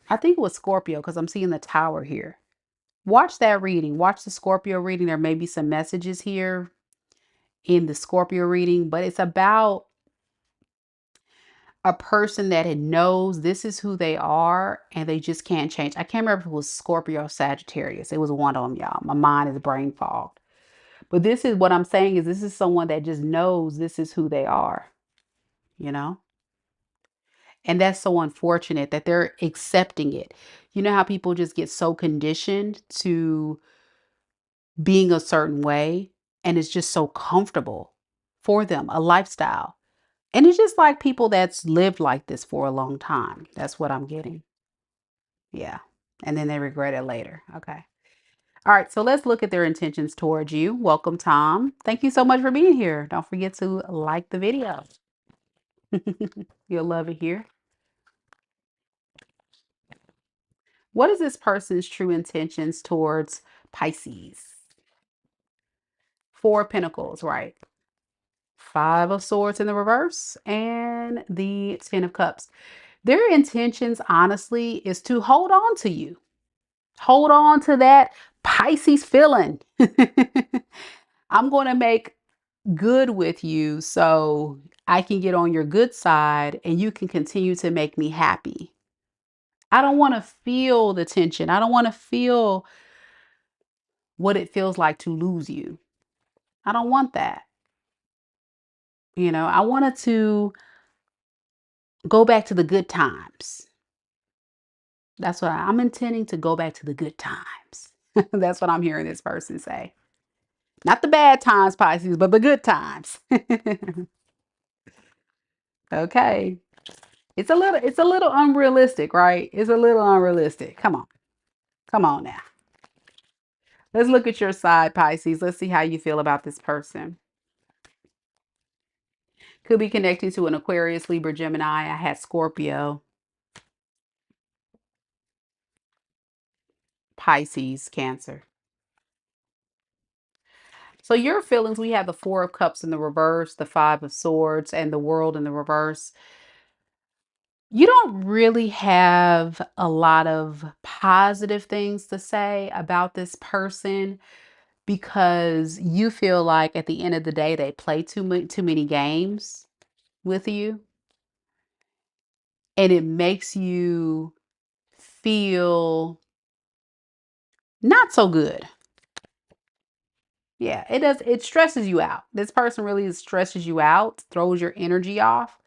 I think it was Scorpio because I'm seeing the tower here. Watch that reading. Watch the Scorpio reading. There may be some messages here in the Scorpio reading, but it's about a person that it knows this is who they are and they just can't change. I can't remember if it was Scorpio or Sagittarius. It was one of them, y'all. My mind is brain fogged. But this is what I'm saying is this is someone that just knows this is who they are, you know? And that's so unfortunate that they're accepting it. You know how people just get so conditioned to being a certain way and it's just so comfortable for them, a lifestyle. And it's just like people that's lived like this for a long time. That's what I'm getting. Yeah. And then they regret it later. Okay. All right. So let's look at their intentions towards you. Welcome, Tom. Thank you so much for being here. Don't forget to like the video. You'll love it here. What is this person's true intentions towards Pisces? Four of Pentacles, right? Five of Swords in the reverse, and the Ten of Cups. Their intentions, honestly, is to hold on to you. Hold on to that Pisces feeling. I'm going to make good with you so I can get on your good side and you can continue to make me happy. I don't want to feel the tension. I don't want to feel what it feels like to lose you. I don't want that. I wanted to go back to the good times. That's what I'm intending to go back to the good times. That's what I'm hearing this person say. Not the bad times, Pisces, but the good times. Okay. It's a little unrealistic, right? It's a little unrealistic. Come on. Come on now. Let's look at your side, Pisces. Let's see how you feel about this person. Could be connecting to an Aquarius, Libra, Gemini. I had Scorpio, Pisces, Cancer. So your feelings, we have the Four of Cups in the reverse, the Five of Swords, and the World in the reverse. You don't really have a lot of positive things to say about this person because you feel like at the end of the day they play too many games with you, and it makes you feel not so good. Yeah, it does. It stresses you out. This person really stresses you out, throws your energy off.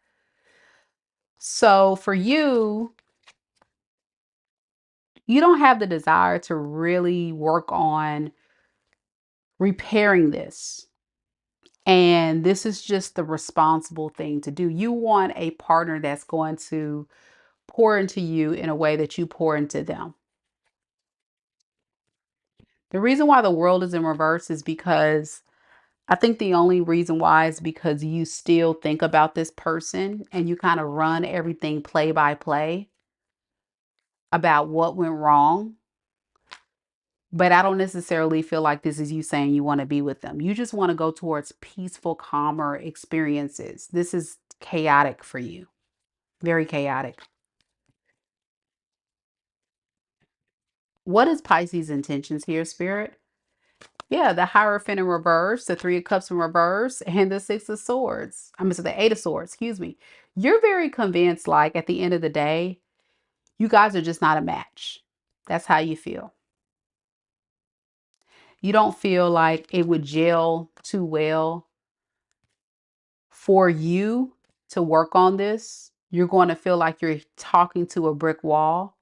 So for you, you don't have the desire to really work on repairing this. And this is just the responsible thing to do. You want a partner that's going to pour into you in a way that you pour into them. The reason why the World is in reverse is because I think the only reason why is because you still think about this person and you kind of run everything play by play about what went wrong. But I don't necessarily feel like this is you saying you want to be with them. You just want to go towards peaceful, calmer experiences. This is chaotic for you. Very chaotic. What is Pisces' intentions here, Spirit? Yeah, the Hierophant in reverse, the Three of Cups in reverse, and the Six of Swords. I'm sorry, the Eight of Swords, excuse me. You're very convinced, like at the end of the day, you guys are just not a match. That's how you feel. You don't feel like it would gel too well for you to work on this. You're going to feel like you're talking to a brick wall.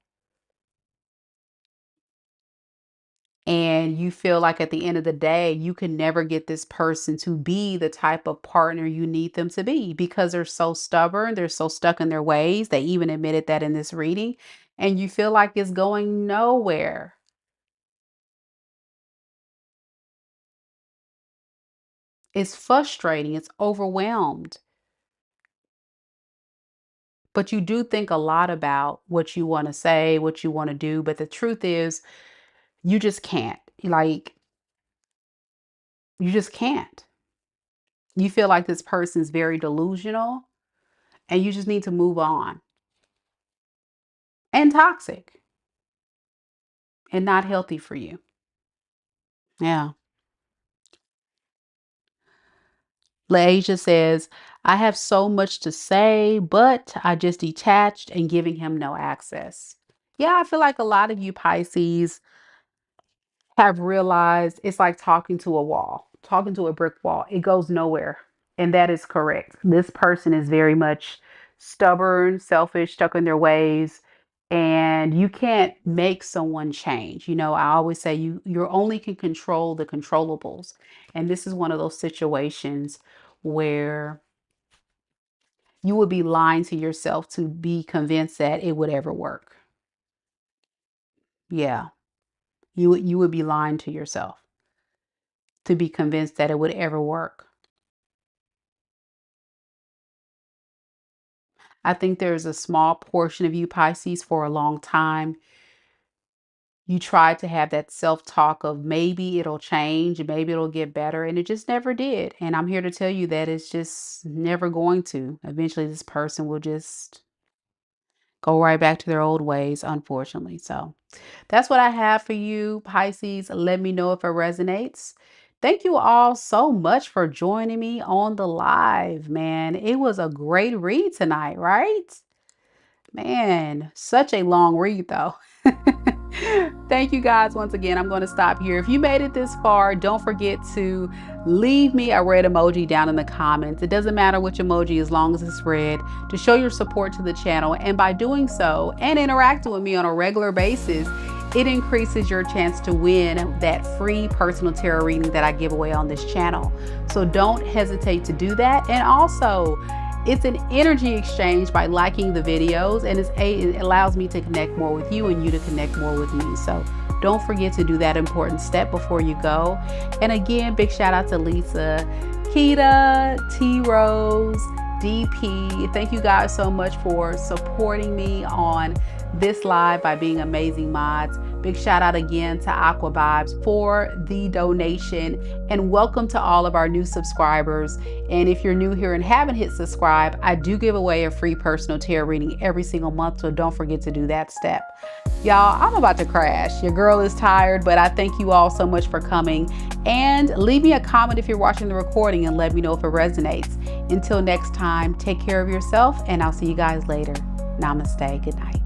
And you feel like at the end of the day, you can never get this person to be the type of partner you need them to be because they're so stubborn. They're so stuck in their ways. They even admitted that in this reading. And you feel like it's going nowhere. It's frustrating. It's overwhelmed. But you do think a lot about what you want to say, what you want to do. But the truth is, you just can't. Like, you just can't. You feel like this person's very delusional and you just need to move on. And toxic and not healthy for you. Yeah. Laisha says, I have so much to say, but I just detached and giving him no access. Yeah, I feel like a lot of you Pisces have realized it's like talking to a wall, talking to a brick wall. It goes nowhere. And that is correct. This person is very much stubborn, selfish, stuck in their ways. And you can't make someone change. I always say you only can control the controllables. And this is one of those situations where you would be lying to yourself to be convinced that it would ever work. Yeah. You would be lying to yourself to be convinced that it would ever work. I think there's a small portion of you Pisces for a long time. You try to have that self-talk of maybe it'll change, maybe it'll get better, and it just never did. And I'm here to tell you that it's just never going to. Eventually, this person will just go right back to their old ways, unfortunately. So that's what I have for you, Pisces. Let me know if it resonates. Thank you all so much for joining me on the live, man. It was a great read tonight, right? Man, such a long read though. Thank you guys once again. I'm going to stop here. If you made it this far, don't forget to leave me a red emoji down in the comments. It doesn't matter which emoji as long as it's red, to show your support to the channel. And by doing so and interacting with me on a regular basis, it increases your chance to win that free personal tarot reading that I give away on this channel. So don't hesitate to do that. And also, it's an energy exchange by liking the videos, and it allows me to connect more with you and you to connect more with me. So don't forget to do that important step before you go. And again, big shout out to Lisa, Kita, T Rose, DP. Thank you guys so much for supporting me on this live by being amazing mods. Big shout out again to Aqua Vibes for the donation, and welcome to all of our new subscribers. And if you're new here and haven't hit subscribe, I do give away a free personal tarot reading every single month, so don't forget to do that step. Y'all, I'm about to crash. Your girl is tired, but I thank you all so much for coming. And leave me a comment if you're watching the recording and let me know if it resonates. Until next time, take care of yourself, and I'll see you guys later. Namaste. Good night.